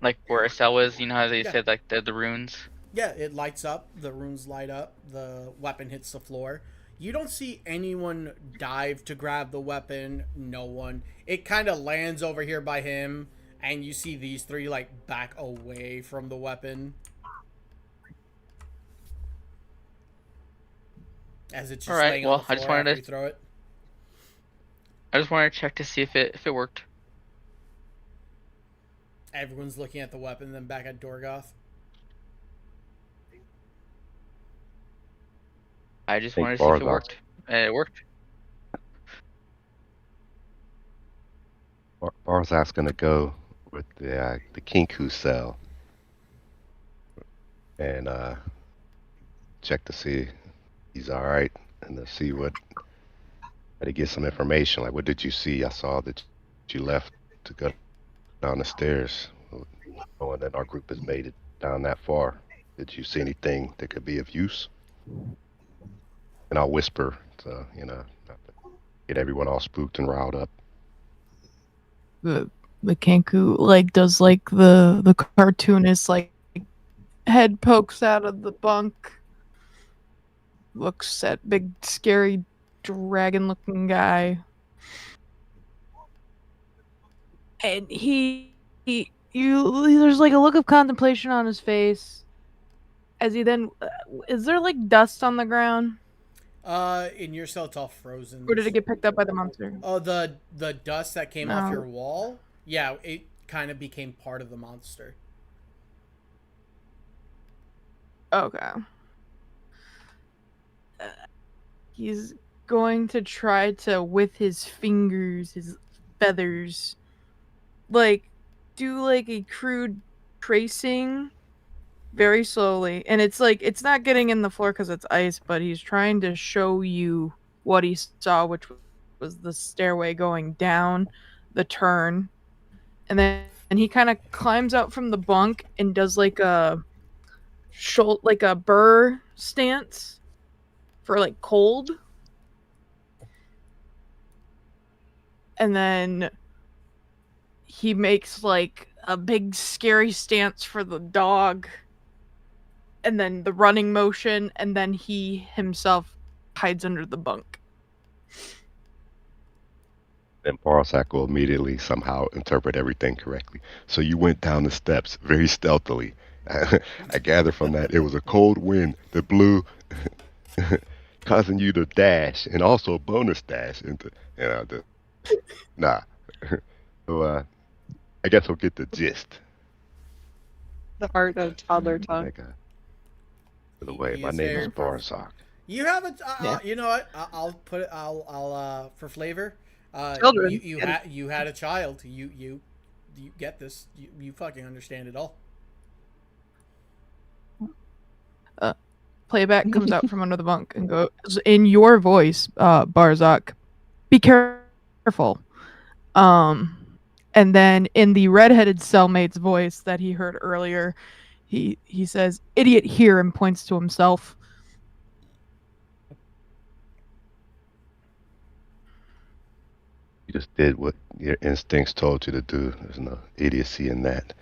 Like where a cell was, you know how they Yeah. said like the runes. Yeah, it lights up. The runes light up. The weapon hits the floor. You don't see anyone dive to grab the weapon. No one. It kind of lands over here by him, and you see these three like back away from the weapon as it's just Alright, laying well, on the floor after you throw it. I just wanted to check to see if it worked. Everyone's looking at the weapon, then back at Dorgoth. I just think wanted to see if it Barzak's- worked. And it worked. Barzak's gonna go with the Kinku cell and check to see he's all right, and to see what, try to get some information. Like, what did you see? I saw that you left to go down the stairs, knowing that our group has made it down that far. Did you see anything that could be of use? And I'll whisper to, not to get everyone all spooked and riled up. The Kanku like does like the cartoonist like head pokes out of the bunk, looks at big scary dragon looking guy, and there's like a look of contemplation on his face as he then is there like dust on the ground, In your cell, it's all frozen. or did it get picked up by the monster? Oh, the dust that came off No. your wall? Yeah, it kind of became part of the monster. Okay. He's going to try to, with his fingers, his feathers, like, do like a crude tracing very slowly. And it's like, it's not getting in the floor because it's ice, but he's trying to show you what he saw, which was the stairway going down the turn. And then he kind of climbs out from the bunk and does like a burr stance for like cold, and then he makes like a big scary stance for the dog, and then the running motion, and then he himself hides under the bunk. And Barzak will immediately somehow interpret everything correctly. So you went down the steps very stealthily. I gather from that it was a cold wind that blew, causing you to dash, and also bonus dash into, nah. So I guess we'll get the gist. The art of toddler tongue. By the way, He my is name is very perfect. Barzak. You have a, Yeah. you know what? I'll put it. I'll for flavor. Children. You had a child. You get this. You fucking understand it all. Playback comes out from under the bunk and goes in your voice, Barzak. Be careful. And then in the redheaded cellmate's voice that he heard earlier, he says, "Idiot here," and points to himself. You just did what your instincts told you to do. There's no idiocy in that.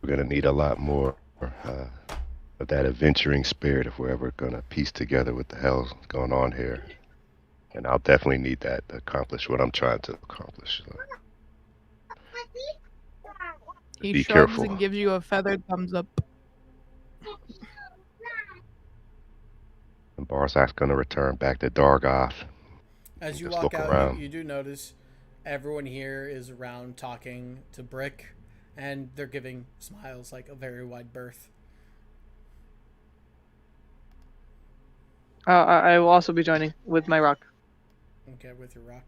We're gonna need a lot more of that adventuring spirit if we're ever gonna piece together what the hell's going on here. And I'll definitely need that to accomplish what I'm trying to accomplish. So He be shrugs careful. and gives you a feathered thumbs up. And Barzak's gonna return back to Dargoth. As you Just walk look out, around. you do notice everyone here is around talking to Brick, and they're giving Smiles like a very wide berth. I will also be joining with my rock. Okay, with your rock.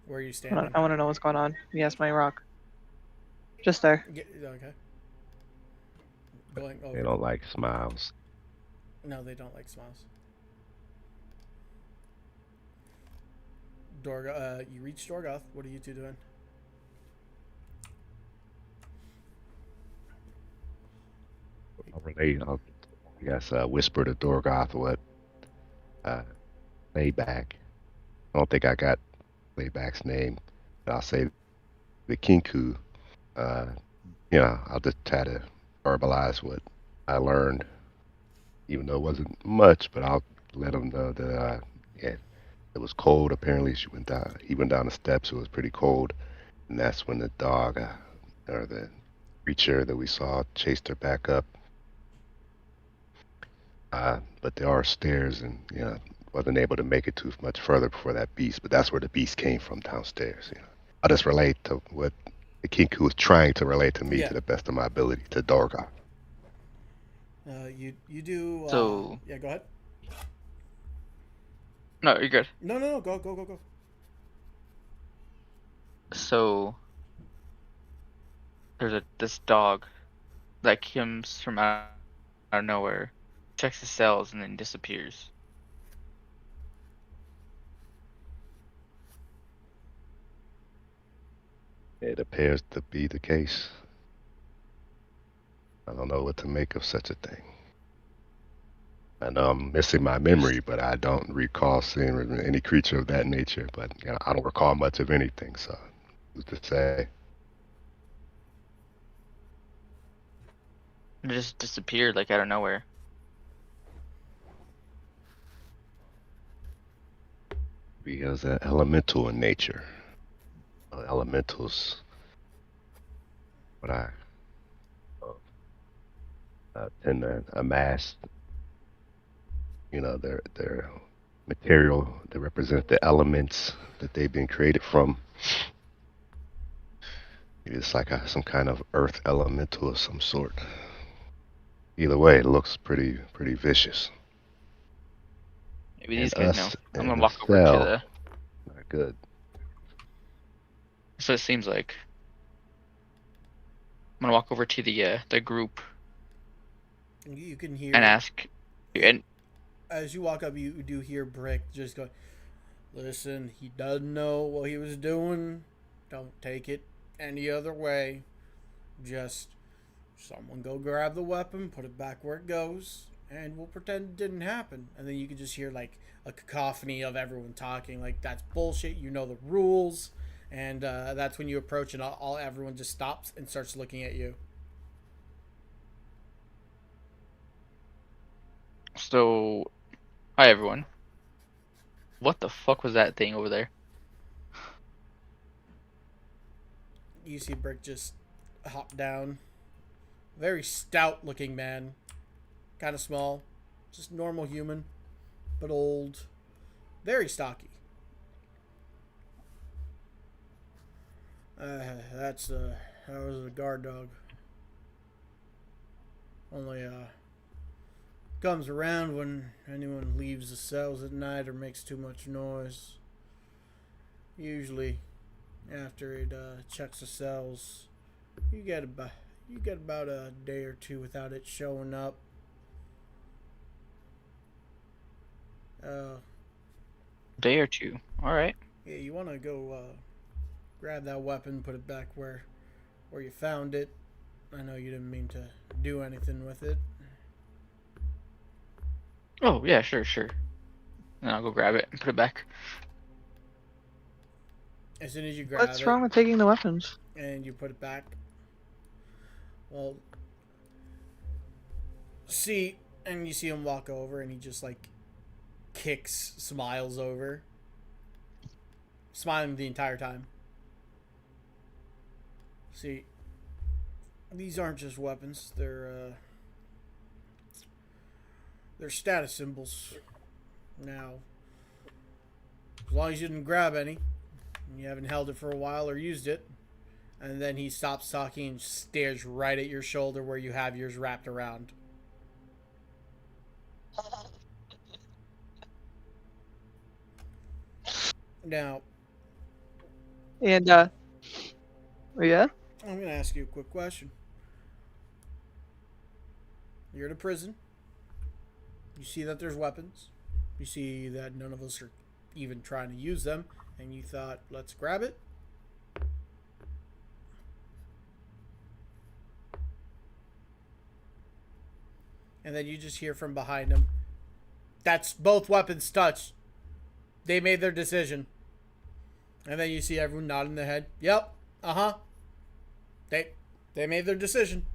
Where are you standing? I want to know what's going on. Yes, my rock. Just there. Okay. Going over. They don't like smiles. No, they don't like Smiles. You reach Dorgoth. What are you two doing? I'll I guess whisper to Dorgoth what Layback. I don't think I got Layback's name. But I'll say the Kinku. I'll just try to verbalize what I learned, even though it wasn't much. But I'll let him know that yeah, it was cold. Apparently, she went down. He went down the steps. It was pretty cold, and that's when the dog or the creature that we saw chased her back up. But there are stairs, and wasn't able to make it too much further before that beast. But that's where the beast came from downstairs. I'll just relate to what the Kinku was trying to relate to me to the best of my ability to Dorgoth. You do. So- yeah, go ahead. No, you're good. No, go. So there's this dog that comes from out of nowhere, checks the cells, and then disappears. It appears to be the case. I don't know what to make of such a thing. I know I'm missing my memory, but I don't recall seeing any creature of that nature. But I don't recall much of anything, so who's to say? It just disappeared like out of nowhere. Because an elemental in nature. Elementals, what I tend to amass, their material that represent the elements that they've been created from. It's like some kind of earth elemental of some sort. Either way, it looks pretty vicious. Maybe these guys know. I'm gonna in walk a over to cell, the. Not good. So it seems like. I'm gonna walk over to the group You can hear. and ask. And As you walk up, you do hear Brick just go, "Listen, he doesn't know what he was doing. Don't take it any other way. Just someone go grab the weapon, put it back where it goes, and we'll pretend it didn't happen." And then you can just hear like a cacophony of everyone talking like, "That's bullshit. You know the rules." And that's when you approach, and everyone just stops and starts looking at you. so, hi everyone. What the fuck was that thing over there? You see Brick just hop down. Very stout looking man. Kind of small. Just normal human. But old. Very stocky. That was a guard dog. Only comes around when anyone leaves the cells at night or makes too much noise. Usually, after it checks the cells, you get about a day or two without it showing up. Day or two. All right. Yeah, you want to go grab that weapon, put it back where you found it. I know you didn't mean to do anything with it. Oh yeah, sure. Then I'll go grab it and put it back. As soon as you grab What's it wrong with taking the weapons? and you put it back, well, see, and you see him walk over, and he just like smiles over, smiling the entire time. See, these aren't just weapons; they're status symbols. Now, as long as you didn't grab any, and you haven't held it for a while or used it, and then he stops talking and stares right at your shoulder where you have yours wrapped around. Now, And yeah, I'm going to ask you a quick question. You're in a prison. You see that there's weapons. You see that none of us are even trying to use them. And you thought, let's grab it. And then you just hear from behind him, that's both weapons touched. They made their decision. And then you see everyone nodding their head. Yep. Uh-huh. They made their decision.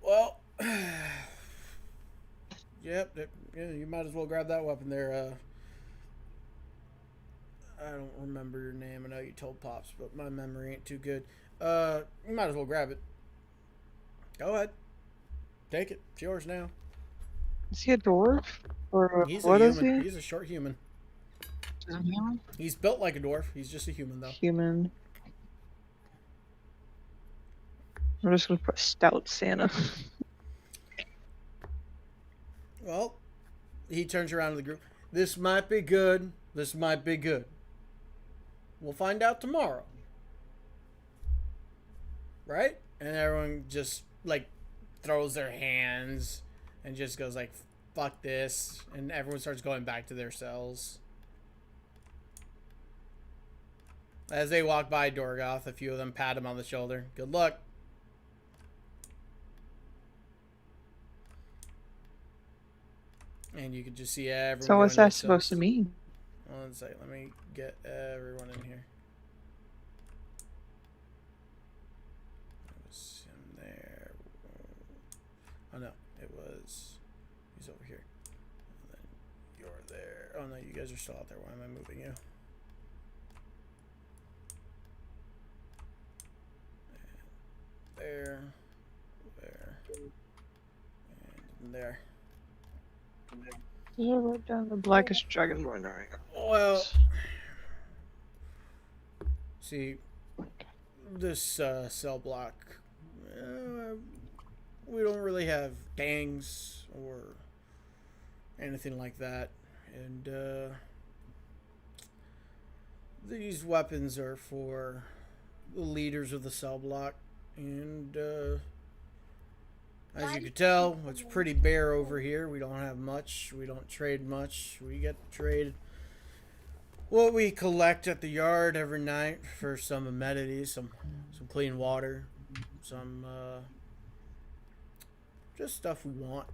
Well, yep. Yeah, you might as well grab that weapon there. I don't remember your name. I know you told Pops, but my memory ain't too good. You might as well grab it. Go ahead. Take it. It's yours now. is he a dwarf? Or He's what a is human. he? He's a short human. Is he human? He's built like a dwarf. He's just a human, though. Human. I'm just gonna put stout Santa. Well, he turns around to the group. This might be good. This might be good. We'll find out tomorrow. Right? And everyone just, like, throws their hands and just goes like, fuck this. And everyone starts going back to their cells. As they walk by Dorgoth, a few of them pat him on the shoulder. Good luck. And you can just see everyone. So what's going that to supposed to cells. mean? One second, let me get everyone in here. It was him there. Oh no, it was. He's over here. And then you're there. Oh no, you guys are still out there. Why am I moving you? There. And there. Yeah, right down the blackest dragonborn. Alright. Well, see, this cell block, we don't really have gangs or anything like that, and these weapons are for the leaders of the cell block, and as you can tell, it's pretty bare over here. We don't have much. We don't trade much. We get traded what we collect at the yard every night for some amenities, some clean water, some just stuff we want.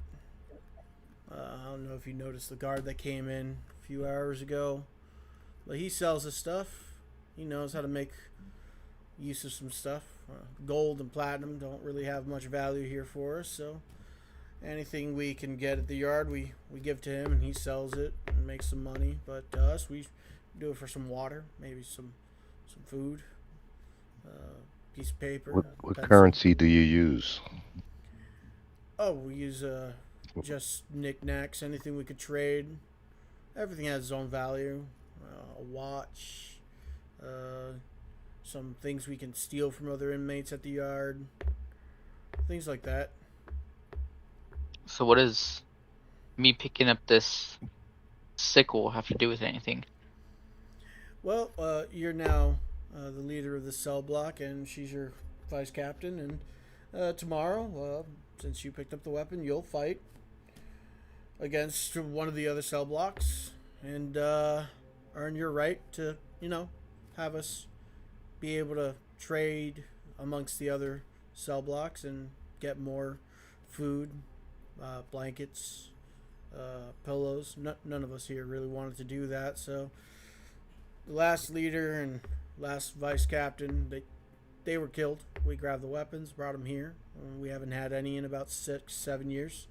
I don't know if you noticed the guard that came in a few hours ago, but he sells his stuff. He knows how to make use of some stuff. Gold and platinum don't really have much value here for us, so anything we can get at the yard, we give to him, and he sells it and makes some money. But to us, we do it for some water, maybe some food, piece of paper. What pencil. currency do you use? Oh, we use just knickknacks, anything we could trade. Everything has its own value. A watch, some things we can steal from other inmates at the yard, things like that. So what does me picking up this sickle have to do with anything? Well, you're now the leader of the cell block, and she's your vice captain. And tomorrow, since you picked up the weapon, you'll fight against one of the other cell blocks and earn your right to, have us be able to trade amongst the other cell blocks and get more food, blankets, pillows. None of us here really wanted to do that, so the last leader and last vice captain, they were killed. We grabbed the weapons, brought them here. We haven't had any in about 6-7 years.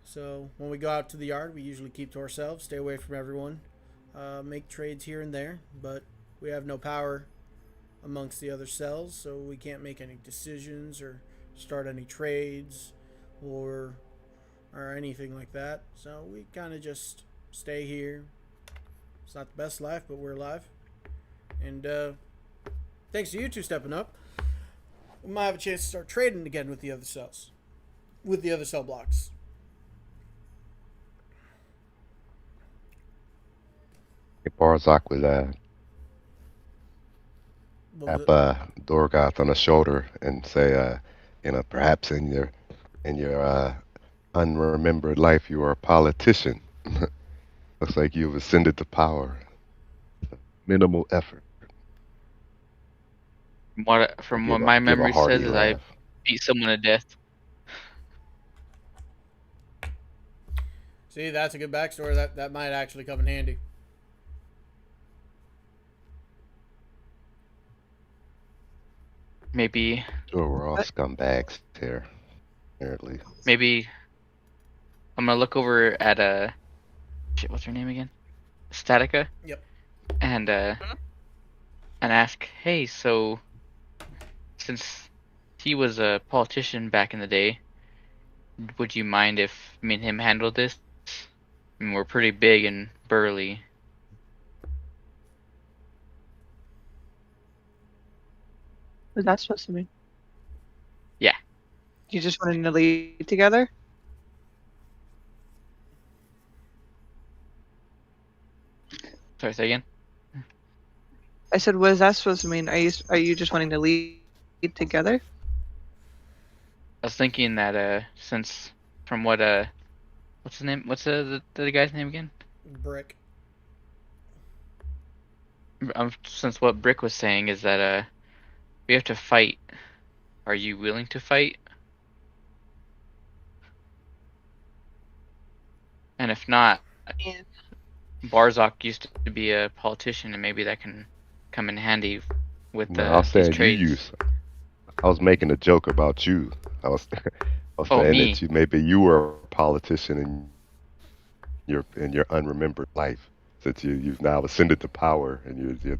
So when we go out to the yard, we usually keep to ourselves, stay away from everyone, make trades here and there, but we have no power amongst the other cells, so we can't make any decisions or start any trades or anything like that. So we kind of just stay here. It's not the best life, but we're alive. And thanks to you two stepping up, we might have a chance to start trading again with the other cells, with the other cell blocks. Barzak would Well, tap Dorgoth on the shoulder and say, perhaps in your unremembered life you were a politician. Looks like you've ascended to power. Minimal effort. From what Give my a memory hearty says, is I laugh. beat someone to death. See, that's a good backstory. That might actually come in handy. Maybe Sure, we're all scumbags here, apparently. I'm gonna look over at shit. What's her name again? Statica. Yep. And ask, hey, so since he was a politician back in the day, would you mind if me and him handled this? I mean, we're pretty big and burly. What's that supposed to mean? Yeah. You just wanted to lead together? Sorry, say again. I said, what is that supposed to mean? Are you just wanting to lead together? I was thinking that since from what what's his name? What's the guy's name again? Brick. Since what Brick was saying is that we have to fight. Are you willing to fight? And if not, Barzak used to be a politician, and maybe that can come in handy with No, I was these saying trades. I was making a joke about you. I was Oh, saying me. that maybe you were a politician in your unremembered life, since you've now ascended to power and you're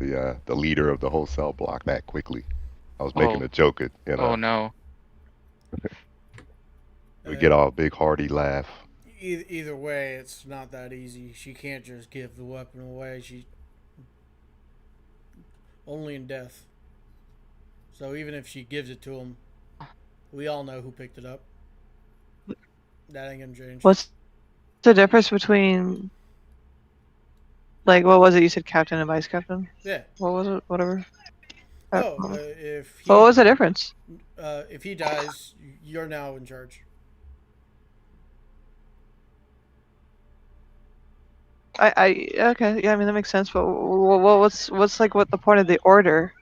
the leader of the whole cell block that quickly. I was making Oh. a joke at Oh no. we get all big hearty laugh. Either way, it's not that easy. She can't just give the weapon away. She only in death. So even if she gives it to him, we all know who picked it up. That ain't gonna change. What's the difference between, like, what was it? You said captain and vice captain? Yeah. What was it? Whatever. If What was the difference? if he dies, you're now in charge. Okay, yeah, I mean that makes sense. But what's like what the point of the order?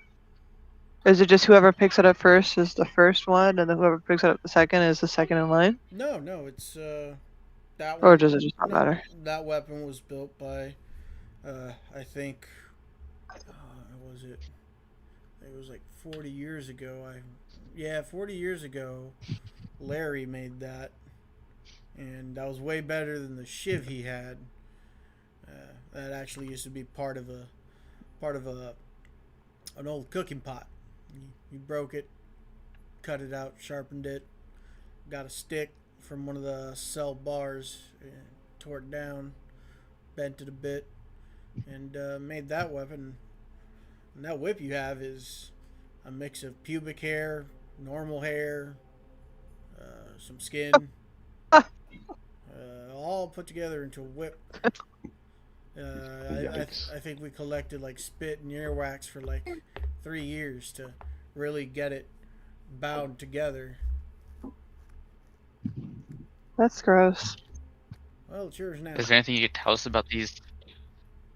Is it just whoever picks it up first is the first one, and then whoever picks it up the second is the second in line? No, it's that Or one. does it just not matter? That weapon was built by, I think, was it? It was like 40 years ago. 40 years ago, Larry made that, and that was way better than the shiv he had. That actually used to be part of an old cooking pot. He broke it, cut it out, sharpened it, got a stick from one of the cell bars, and tore it down, bent it a bit, and made that weapon. And that whip you have is a mix of pubic hair, normal hair, some skin, all put together into a whip. Yikes. I think we collected like spit and earwax for like 3 years to really get it bound together. That's gross. Well, it's yours now. Is there anything you could tell us about these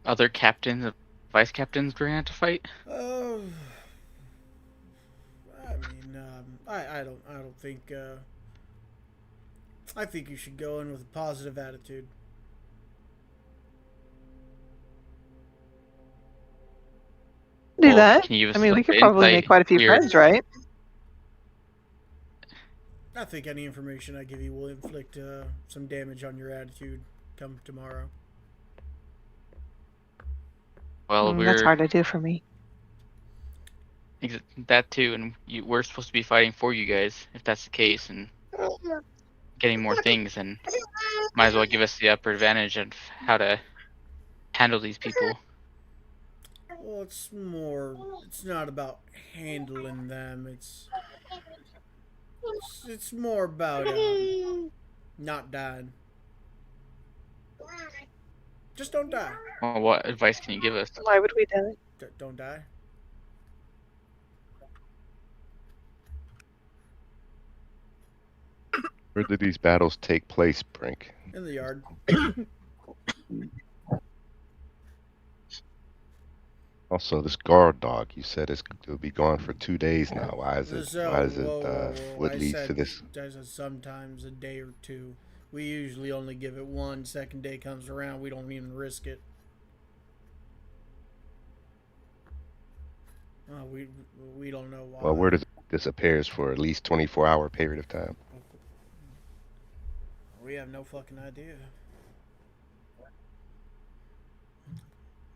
other captains, vice captains we're gonna have to fight? I mean, I don't think. I think you should go in with a positive attitude. Do Well, that. can you give I us mean, we like could the probably insight? make quite a few friends, right? I think any information I give you will inflict some damage on your attitude come tomorrow. Well, That's we're hard to do for me. that too, and we're supposed to be fighting for you guys. If that's the case, and getting more things, and might as well give us the upper advantage of how to handle these people. Well, it's more. It's not about handling them. It's more about not dying. Just don't die. Well, what advice can you give us? Why would we do it? Don't die. Where did these battles take place, Brink? In the yard. Also, this guard dog, you said it'll be gone for 2 days now. Why is it? So, Why is it? whoa. What I leads said, to this? I said sometimes a day or two. We usually only give it one. Second day comes around, we don't even risk it. We don't know why. Well, where does it disappears for at least 24-hour period of time? We have no fucking idea.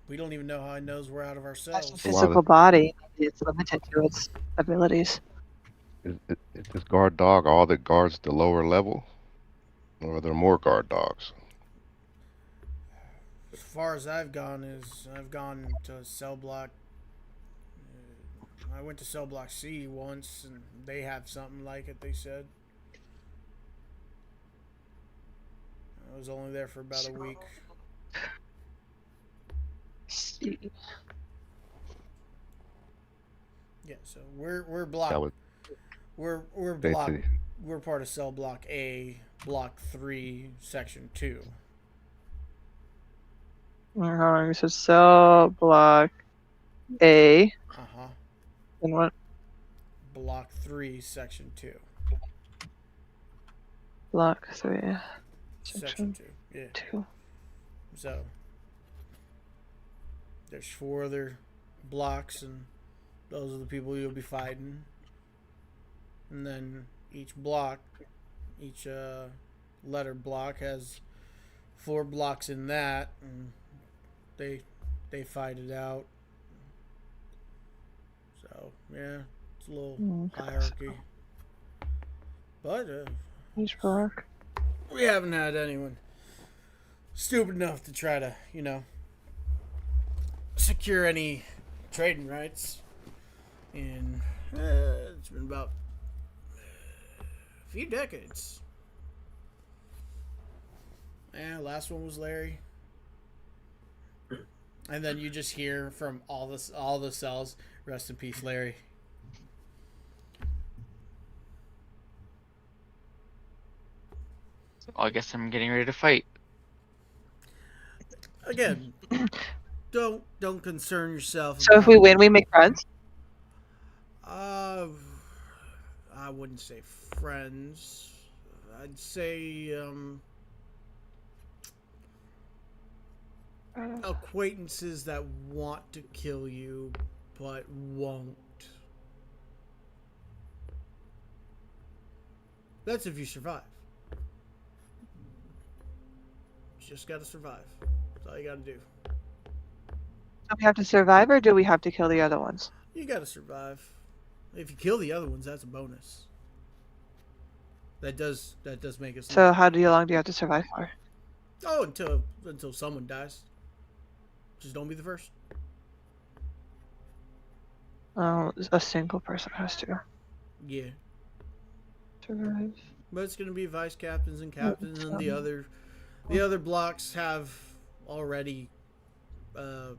We don't even know how it knows we're out of our cells. Physical body. It's limited to its abilities. Is this guard dog all that guards the lower level, or are there more guard dogs? As far as I've gone to cell block. I went to cell block C once, and they have something like it. They said. I was only there for about a week. See. Yeah, so we're block. That would We're they block. say- We're part of cell block A, block 3, section 2. Hold so cell block A. Uh-huh. And what? Block 3, section 2. Block 3. Section 2. Yeah. 2. So there's 4 other blocks, and those are the people you'll be fighting. And then each block, each letter block has 4 blocks in that, and they fight it out. So yeah, it's a little hierarchy. But Each block. we haven't had anyone stupid enough to try to, secure any trading rights. And it's been about a few decades. Yeah, last one was Larry. And then you just hear from all the cells, rest in peace, Larry. Well, I guess I'm getting ready to fight. Again, don't concern yourself. So if we win, we make friends? I wouldn't say friends. I'd say acquaintances that want to kill you but won't. That's if you survive. You just gotta survive. That's all you gotta do. Do we have to survive, or do we have to kill the other ones? You gotta survive. If you kill the other ones, that's a bonus. That does make us. So how long do you have to survive for? Oh, until someone dies. Just don't be the first. Oh, a single person has to Yeah. survive. But it's gonna be vice captains and captains, and the other blocks have already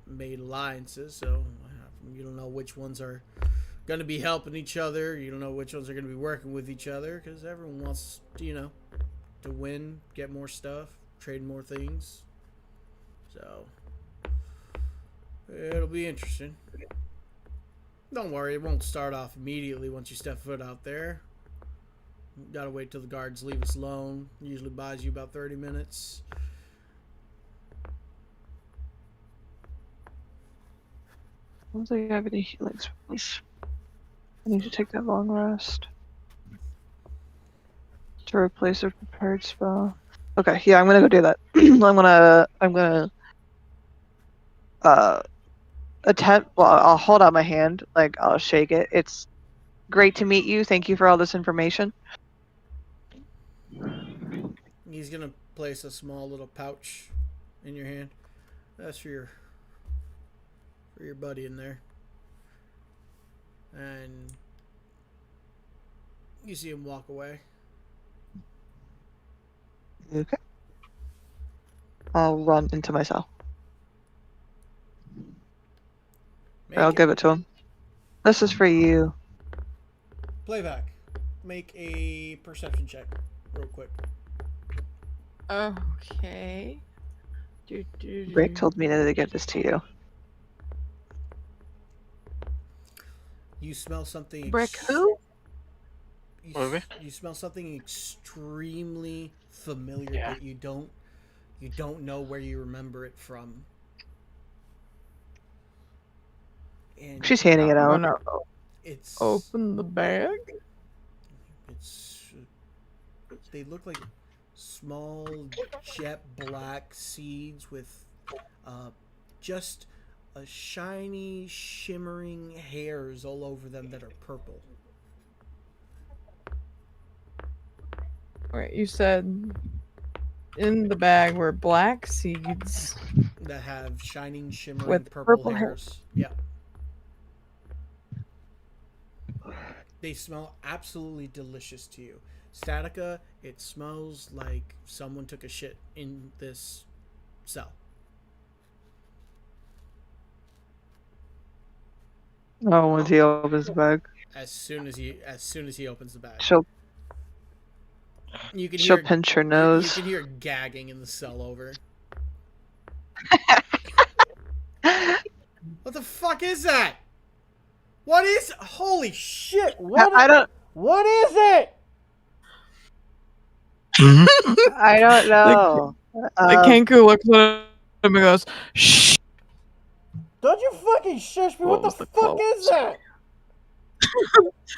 made alliances, so you don't know which ones are going to be helping each other. You don't know which ones are going to be working with each other because everyone wants, to win, get more stuff, trade more things. So it'll be interesting. Don't worry, it won't start off immediately once you step foot out there. Gotta wait till the guards leave us alone. Usually buys you about 30 minutes. I don't think I have any healing spells. I need to take that long rest to replace a prepared spell. Okay, yeah, I'm gonna go do that. I'm gonna attempt. Well, I'll hold out my hand, like I'll shake it. It's great to meet you. Thank you for all this information. He's gonna place a small little pouch in your hand. That's for your buddy in there. And you see him walk away. Okay. I'll run into my cell. I'll give it to him. This is for you. Playback. Make a perception check, real quick. Okay. Rick told me to give this to you. You smell something. Brick who? You smell something extremely familiar, but you don't know where you remember it from. And She's handing it out. I'm gonna it's open the bag. They look like small jet black seeds with just a shiny shimmering hairs all over them that are purple. Wait, you said in the bag were black seeds That have shining shimmering with purple hairs. Yeah. They smell absolutely delicious to you. Statica, it smells like someone took a shit in this cell. Oh, once he opens the bag. As soon as he opens the bag. She'll She'll pinch her nose. You can hear gagging in the cell over. What the fuck is that? What is? Holy shit! What is it? I don't know. The Kenku looks at him and goes, "Shh." Don't you fucking shush me! What the fuck is that?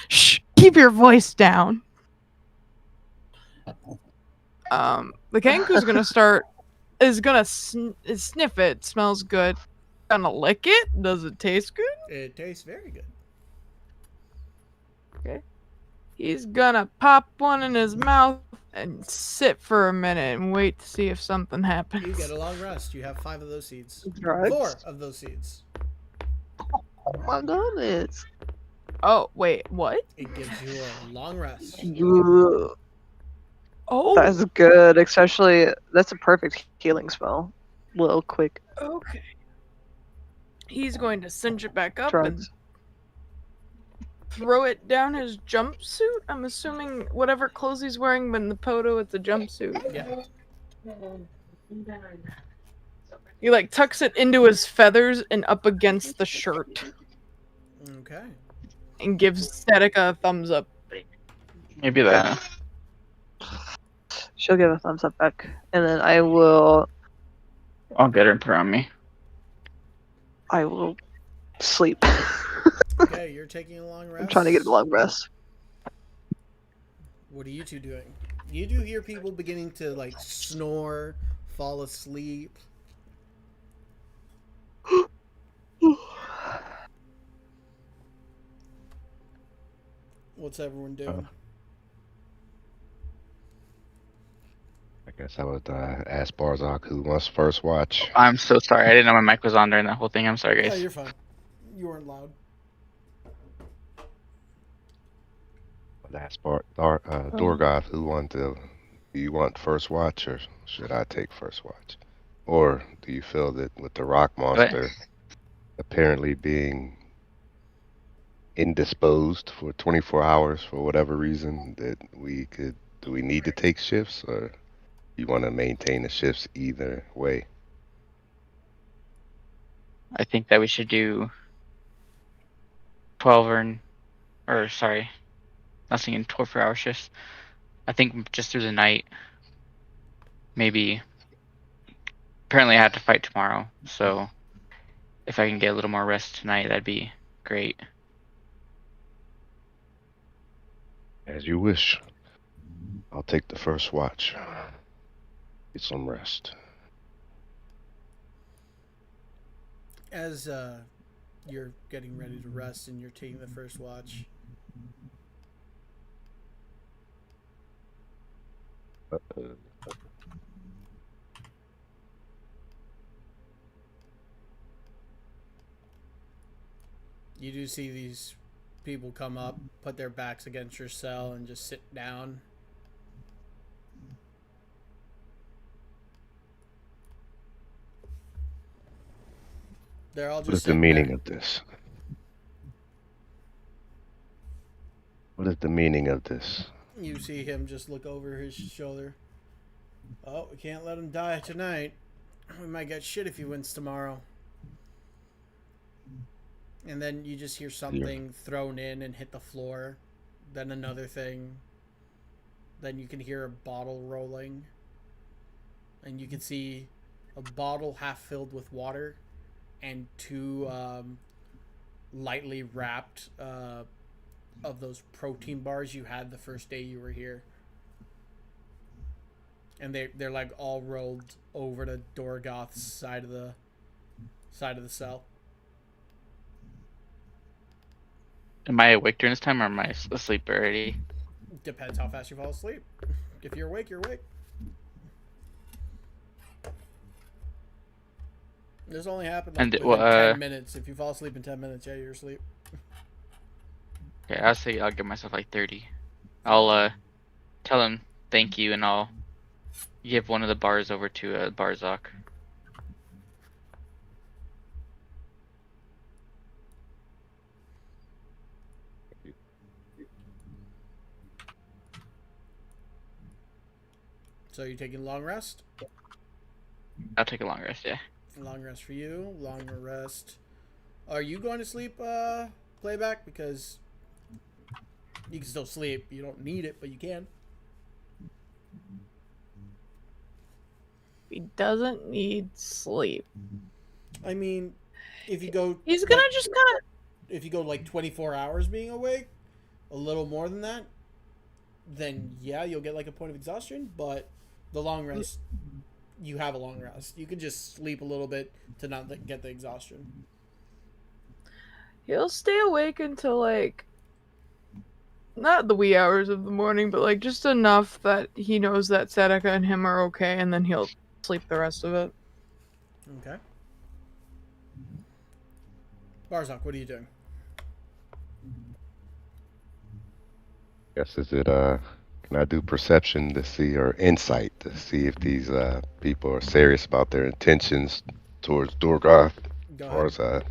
Shh. Keep your voice down. The Kenku's gonna start. Is gonna sniff it. Smells good. Gonna lick it. Does it taste good? It tastes very good. Okay. He's gonna pop one in his mouth and sit for a minute and wait to see if something happens. You get a long rest. You have 5 of those seeds. Drugs? 4 of those seeds. Oh my goodness. Oh, wait, what? It gives you a long rest. Oh, That is good, especially that's a perfect healing spell. Little quick okay. He's going to cinch it back up drugs. and throw it down his jumpsuit. I'm assuming whatever clothes he's wearing, but in the photo it's a jumpsuit. Yeah. He like tucks it into his feathers and up against the shirt Okay. and gives Statica a thumbs up. Maybe that. She'll give a thumbs up back, and then I will I'll get her to put her on me. sleep. Okay, you're taking a long rest. I'm trying to get a long rest. What are you two doing? You do hear people beginning to like snore, fall asleep. What's everyone doing? I guess I would ask Barzak who wants first watch. I'm so sorry. I didn't know my mic was on during that whole thing. I'm sorry, Yeah, guys. you're fine. You weren't loud. I'd ask Dorgoth who wanted to. Do you want first watch or should I take first watch? Or do you feel that with the rock But monster apparently being indisposed for 24 hours for whatever reason, that do we need to take shifts, or you want to maintain the shifts either way? I think that we should do 12 or sorry, not thinking 24-hour shifts. I think just through the night, maybe. Apparently, I have to fight tomorrow, so if I can get a little more rest tonight, that'd be great. As you wish. I'll take the first watch. Get some rest. As you're getting ready to rest and you're taking the first watch, you do see these people come up, put their backs against your cell, and just sit down. They're all What is just the sitting meaning there. of this? What is the meaning of this? You see him just look over his shoulder. Oh, we can't let him die tonight. We might get shit if he wins tomorrow. And then you just hear something thrown in and hit the floor. Then another thing. Then you can hear a bottle rolling. And you can see a bottle half filled with water and two lightly wrapped of those protein bars you had the first day you were here. And they're like all rolled over to Dorgoth's side of the cell. Am I awake during this time, or am I asleep already? Depends how fast you fall asleep. If you're awake, you're awake. This only happened like And within 10 minutes. If you fall asleep in 10 minutes, yeah, you're asleep. okay, I'll say I'll give myself like 30. I'll tell him thank you, and I'll give one of the bars over to Barzak. So you're taking long rest? I'll take a long rest, yeah. Long rest for you. Long rest. Are you going to sleep, playback? Because you can still sleep. You don't need it, but you can. He doesn't need sleep. I mean, if you go... He's gonna like, just kind of. if you go like 24 hours being awake, a little more than that, then yeah, you'll get like a point of exhaustion, but the long rest, you have a long rest. You can just sleep a little bit to not get the exhaustion. He'll stay awake until like. Not the wee hours of the morning, but like just enough that he knows that Sadaka and him are okay, and then he'll sleep the rest of it. Okay. Barzak, what are you doing? Guess is it can I do perception to see, or insight to see if these people are serious about their intentions towards Dorgoth, Go or ahead. is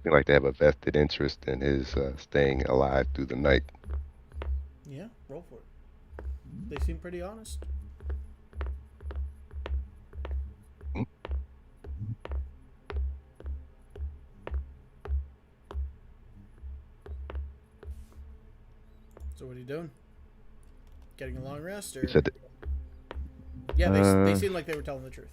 seem like they have a vested interest in his staying alive through the night? Yeah, roll for it. They seem pretty honest. So what are you doing? Getting a long rest, or You said that, yeah, they seem like they were telling the truth.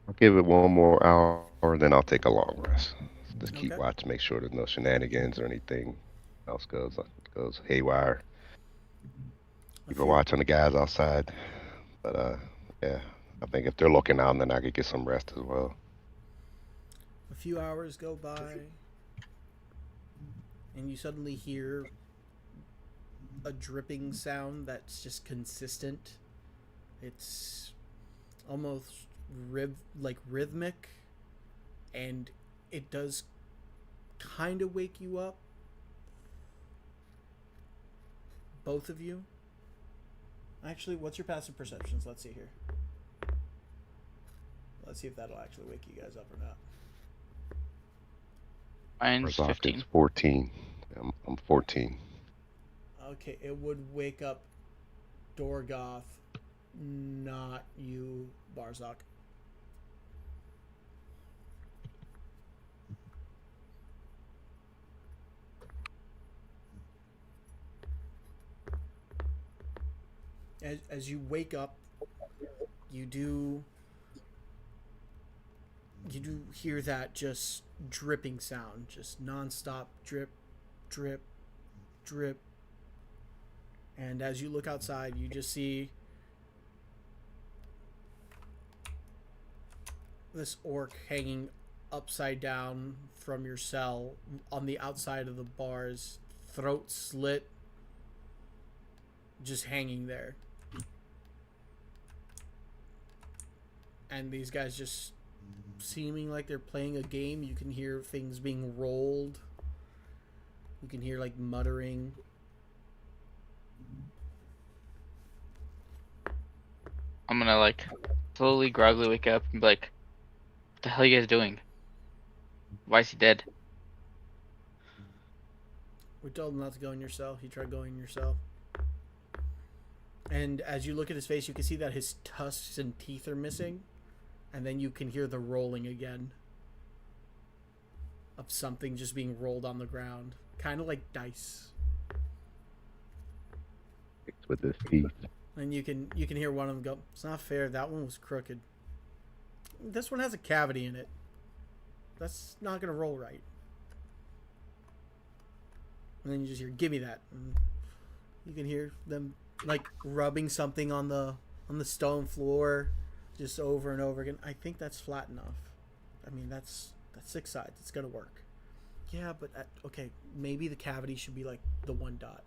I'll give it one more hour, then I'll take a long rest. Just keep Okay. watch, make sure there's no shenanigans or anything else goes haywire. Keep a watch on the guys outside. But yeah, I think if they're looking out, then I could get some rest as well. A few hours go by, and you suddenly hear a dripping sound that's just consistent. It's almost rhythmic, and it does kind of wake you up, both of you. Actually, what's your passive perceptions? Let's see here. Let's see if that'll actually wake you guys up or not. Mine's Barzak 15. is 14. I'm 14. Okay, it would wake up Dorgoth, not you, Barzak. As you wake up, you do hear that just dripping sound, just nonstop drip, drip, drip. And as you look outside, you just see this orc hanging upside down from your cell on the outside of the bars, throat slit, just hanging there. And these guys just seeming like they're playing a game. You can hear things being rolled. You can hear like muttering. I'm gonna like slowly, groggily wake up and be like, "What the hell are you guys doing? Why is he dead?" We told him not to go in your cell. He tried going in your cell. And as you look at his face, you can see that his tusks and teeth are missing. And then you can hear the rolling again of something just being rolled on the ground. Kind of like dice. It's with his teeth. And you can hear one of them go, "It's not fair. That one was crooked. This one has a cavity in it. That's not going to roll right." And then you just hear, "Give me that." And you can hear them like rubbing something on the stone floor just over and over again. "I think that's flat enough. I mean, that's 6 sides. It's going to work." "Yeah, but okay, maybe the cavity should be like the one dot."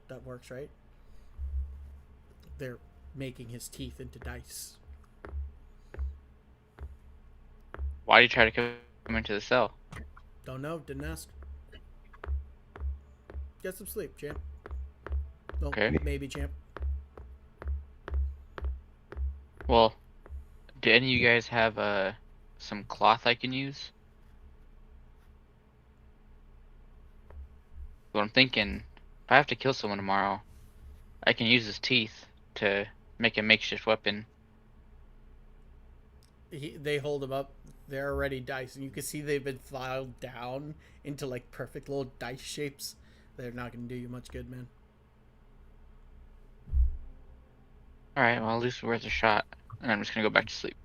"That works, right?" They're making his teeth into dice. Why did you try to come into the cell? Don't know. Didn't ask. Get some sleep, champ. No, Okay. maybe, champ. Well, do any of you guys have some cloth I can use? What I'm thinking, if I have to kill someone tomorrow, I can use his teeth to make a makeshift weapon. They hold them up. They're already dice, and you can see they've been filed down into like perfect little dice shapes. They're not going to do you much good, man. Alright, well, at least worth a shot. And I'm just gonna go back to sleep.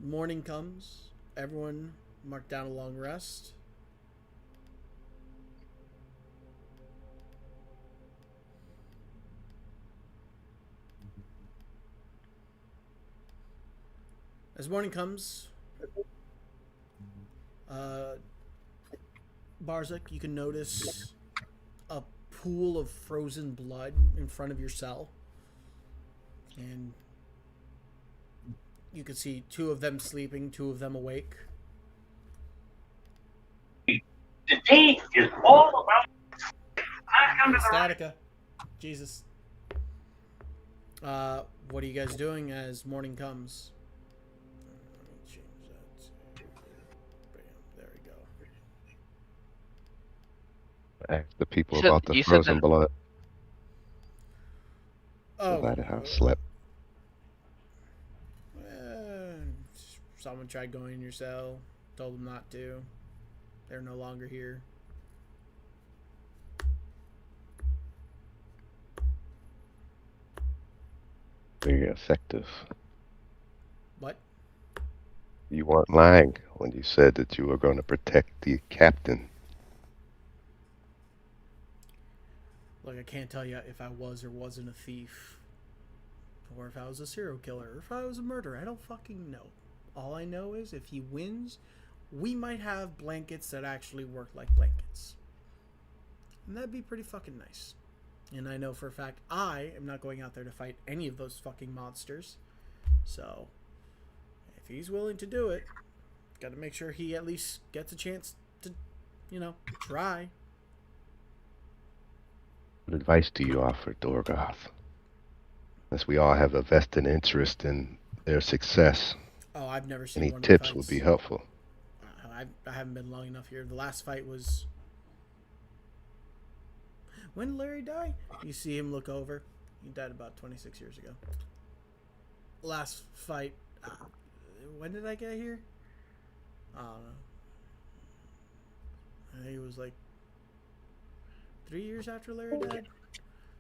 Morning comes. Everyone mark down a long rest. As morning comes, Barzak, you can notice a pool of frozen blood in front of your cell. And you can see 2 of them sleeping, 2 of them awake. Today is all about Statica. Jesus. What are you guys doing as morning comes? Let me change that. Bam. There we go. Ask the people You said- about the you said frozen that- blood. Oh. Glad how slept. Someone tried going in your cell. Told them not to. They're no longer here. Very effective. What? You weren't lying when you said that you were going to protect the captain. Look, I can't tell you if I was or wasn't a thief. Or if I was a serial killer. Or if I was a murderer. I don't fucking know. All I know is if he wins, we might have blankets that actually work like blankets. And that'd be pretty fucking nice. And I know for a fact I am not going out there to fight any of those fucking monsters. So, if he's willing to do it, got to make sure he at least gets a chance to, try. What advice do you offer, Dorgoth? Since we all have a vested interest in their success, Oh, I've never seen any one of the tips fights. would be helpful. I haven't been long enough here. The last fight was... When did Larry die? You see him look over. He died about 26 years ago. Last fight... when did I get here? I don't know. I think it was like 3 years after Larry died.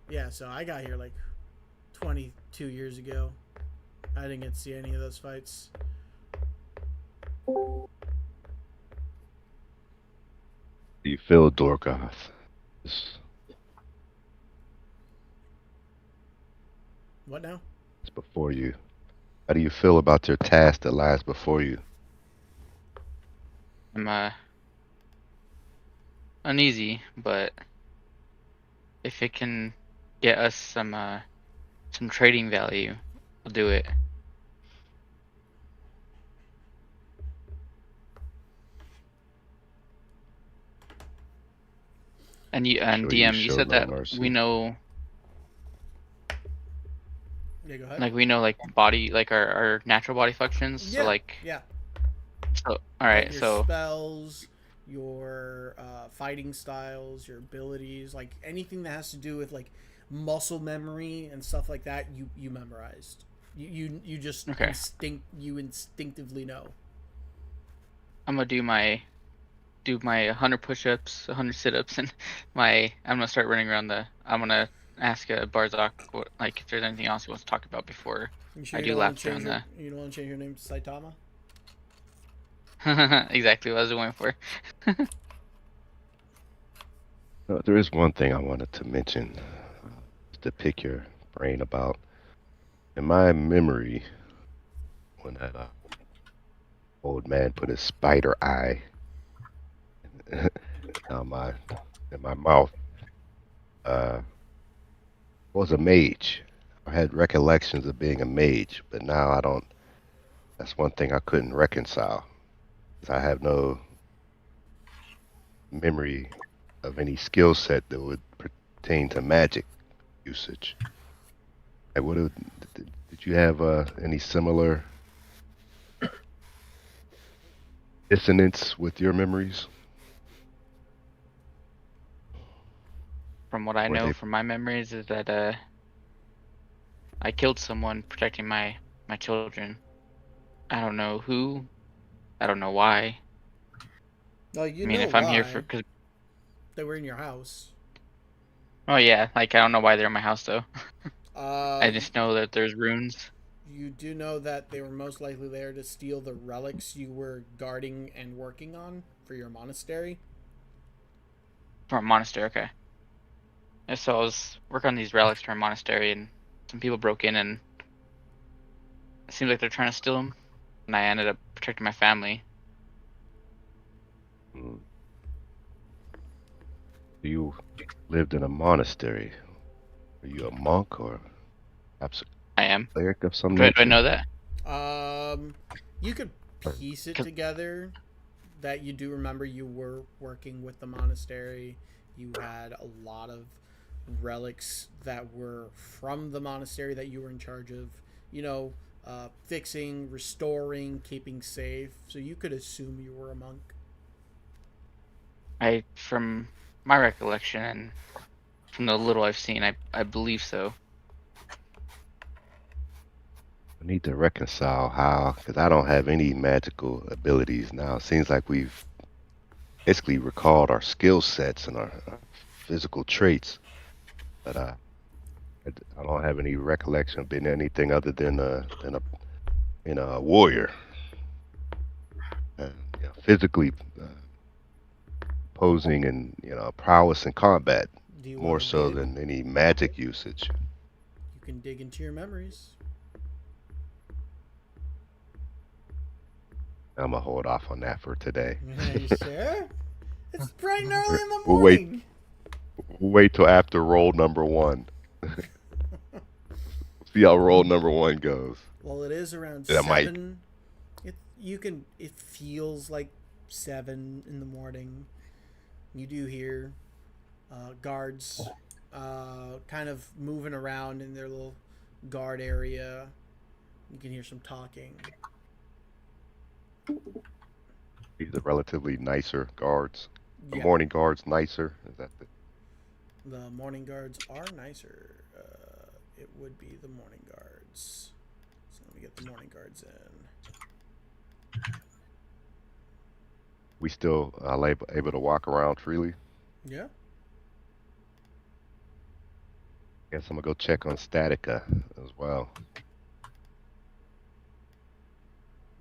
Yeah, so I got here like 22 years ago. I didn't get to see any of those fights. Do you feel, Dorgoth? What now? It's before you. How do you feel about your task that lies before you? I'm uneasy, but if it can get us some trading value, I'll do it. And Sure, you DM, you show said no that mercy. we know, Yeah, go ahead. like we know, like body, like our natural body functions. Yeah, So like, yeah. so all right, Like your so spells, your fighting styles, your abilities, like anything that has to do with like muscle memory and stuff like that, you memorized. You just Okay. instinctively know. I'm gonna do my 100 push-ups, 100 sit-ups, and I'm gonna start running around I'm gonna ask Barzak what, like, if there's anything else he wants to talk about before You sure I you do don't want laps to change around you don't want to change your name to Saitama? exactly what I was going for. There is one thing I wanted to mention, just to pick your brain about. In my memory, when that old man put his spider eye in my mouth, was a mage. I had recollections of being a mage, but now I don't. That's one thing I couldn't reconcile. I have no memory of any skill set that would pertain to magic usage. Like, did you have any similar dissonance with your memories? From what I Were know they from my memories is that I killed someone protecting my children. I don't know who. I don't know why. No, you I mean, know if I'm here why. for, cause, They were in your house. oh yeah, like I don't know why they're in my house though. I Uh, just know that there's runes. you do know that they were most likely there to steal the relics you were guarding and working on for your monastery. From a monastery, okay. Yeah, so I was working on these relics for a monastery, and some people broke in, and it seems like they're trying to steal them. And I ended up protecting my family. You lived in a monastery? Were you a monk or perhaps I am. a cleric of some Do I nature? know that? You could piece it together that you do remember you were working with the monastery. You had a lot of relics that were from the monastery that you were in charge of, fixing, restoring, keeping safe. So you could assume you were a monk. From my recollection and from the little I've seen, I believe so. I need to reconcile how, because I don't have any magical abilities now. It seems like we've basically recalled our skill sets and our physical traits, but I don't have any recollection of being anything other than a warrior. Physically posing and prowess in combat Do you more want so to dig? than any magic usage. You can dig into your memories. I'm gonna hold off on that for today. Are you sure? It's bright and early in the We'll wait. morning. We'll wait till after roll number 1. See how roll number 1 goes. Well, it is around That might- 7. you can. It feels like 7 in the morning. You do hear guards kind of moving around in their little guard area. You can hear some talking. These are relatively nicer guards. The Yeah, morning guards nicer. Is that the morning guards are nicer. It would be the morning guards. So let me get the morning guards in. we still able to walk around freely? Yeah. Guess I'm gonna go check on Statica as well.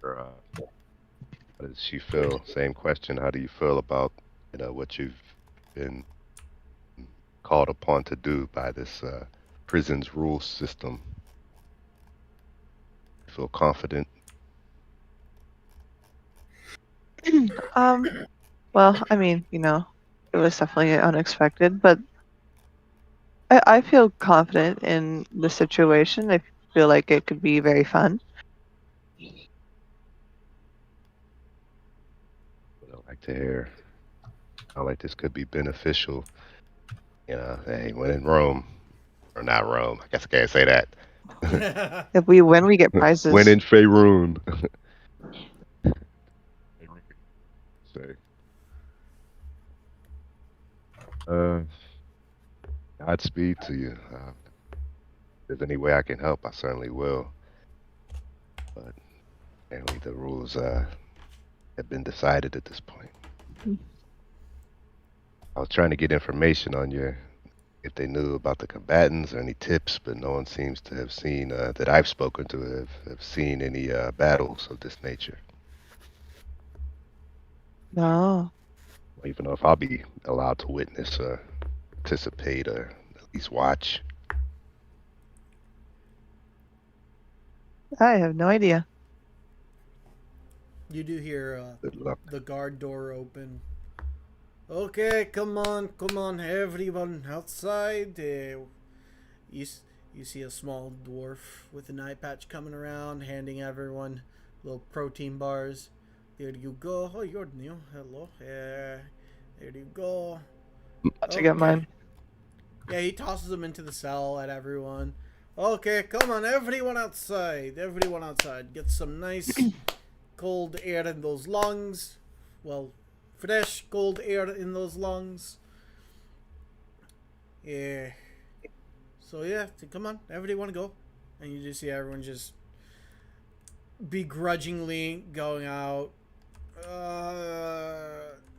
Or, how does she feel? Same question. How do you feel about what you've been called upon to do by this prison's rule system? Feel confident? Well, I mean, it was definitely unexpected, but I feel confident in the situation. I feel like it could be very fun. What I like to hear. I like this could be beneficial. Hey, when in Rome, or not Rome. I guess I can't say that. If we win, we get When prizes. in Faerun. Say. Godspeed to you. If there's any way I can help, I certainly will. But apparently the rules have been decided at this point. I was trying to get information on if they knew about the combatants or any tips, but no one seems to have seen that I've spoken to have seen any battles of this nature. No. Don't even know if I'll be allowed to witness or participate or at least watch. I have no idea. You do hear Good luck. the guard door open. Okay, come on, everyone outside. You see a small dwarf with an eye patch coming around, handing everyone little protein bars. There you go. Oh, you're new. Hello. There you go. About to get mine. Yeah, he tosses them into the cell at everyone. Okay, come on, everyone outside. Everyone outside. Get some nice cold air in those lungs. Well, fresh cold air in those lungs. Yeah. So yeah, come on, everyone go. And you just see everyone just begrudgingly going out.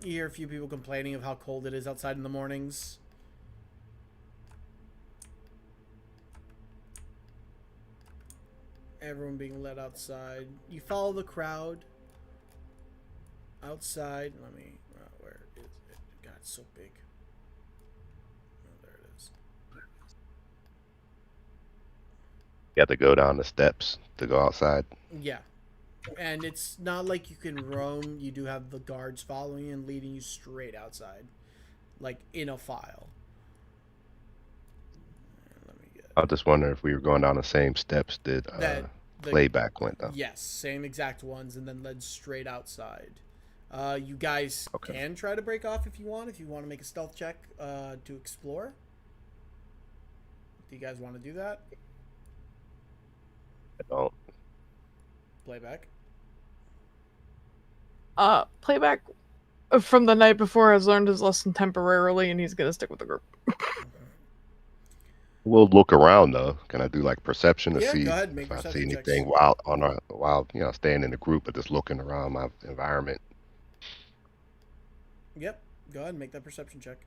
You hear a few people complaining of how cold it is outside in the mornings. Everyone being led outside. You follow the crowd outside. Let me. Where is it? God, it's so big. Oh, there it is. You have to go down the steps to go outside. Yeah. And it's not like you can roam. You do have the guards following you and leading you straight outside. Like in a file. Let me get I was just wondering if we were going down the same steps that Playback went down. Yes, same exact ones, and then led straight outside. You guys can try to break off if you want. If you want to make a stealth check to explore. Do you guys want to do that? I don't. Playback. Playback from the night before has learned his lesson temporarily, and he's gonna stick with the group. We'll look around though. Can I do like perception to see go ahead, make if I see perception anything checks. while staying in the group, but just looking around my environment? Yep. Go ahead and make that perception check.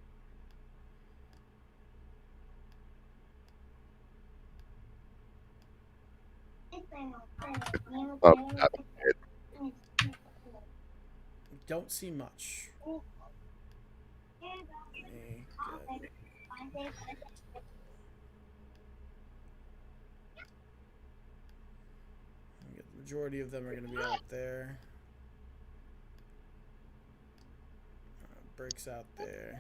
Don't see much. The majority of them are going to be out there. Breaks out there.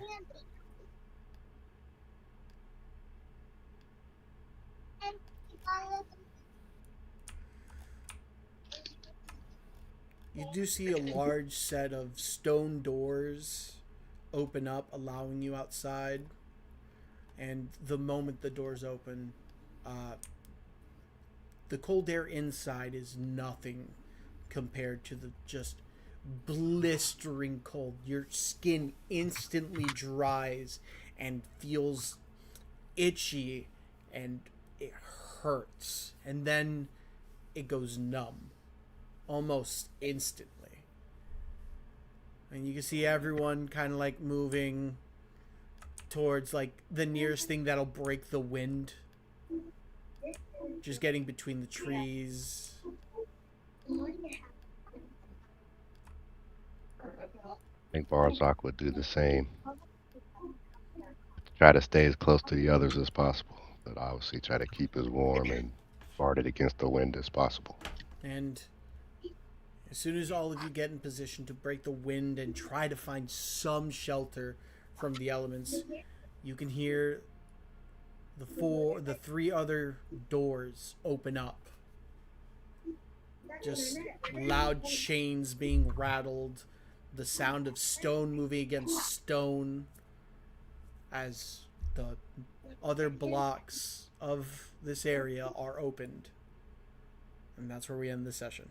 You do see a large set of stone doors open up, allowing you outside. And the moment the doors open, the cold air inside is nothing compared to the just blistering cold. Your skin instantly dries and feels itchy, and it hurts. And then it goes numb almost instantly. And you can see everyone kind of like moving towards like the nearest thing that'll break the wind. Just getting between the trees. I think Barzak would do the same. Try to stay as close to the others as possible, but obviously try to keep as warm and guarded against the wind as possible. And as soon as all of you get in position to break the wind and try to find some shelter from the elements, you can hear the three other doors open up. Just loud chains being rattled, the sound of stone moving against stone as the other blocks of this area are opened. And that's where we end the session.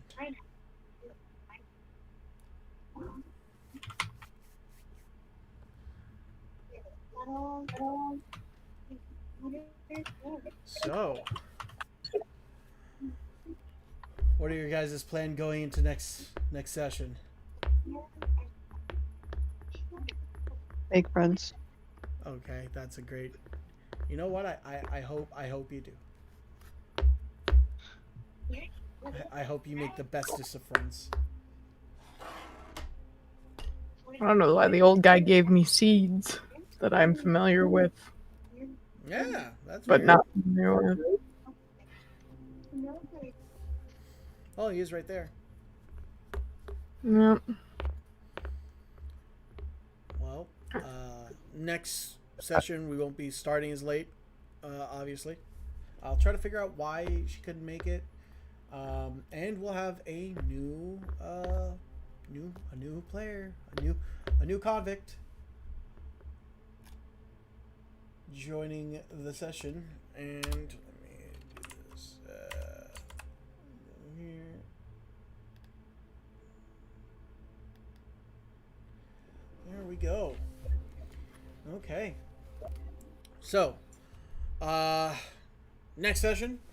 So, what are your guys' plan going into next session? Make friends. Okay, that's a great. You know what? I hope you do. I hope you make the bestest of friends. I don't know why the old guy gave me seeds that I'm familiar with, Yeah, that's but weird. not familiar with. Oh, he is right there. Yep. Well, next session we won't be starting as late, obviously. I'll try to figure out why she couldn't make it, and we'll have a new player, a new convict joining the session. And let me do this here. There we go. Okay. So, next session,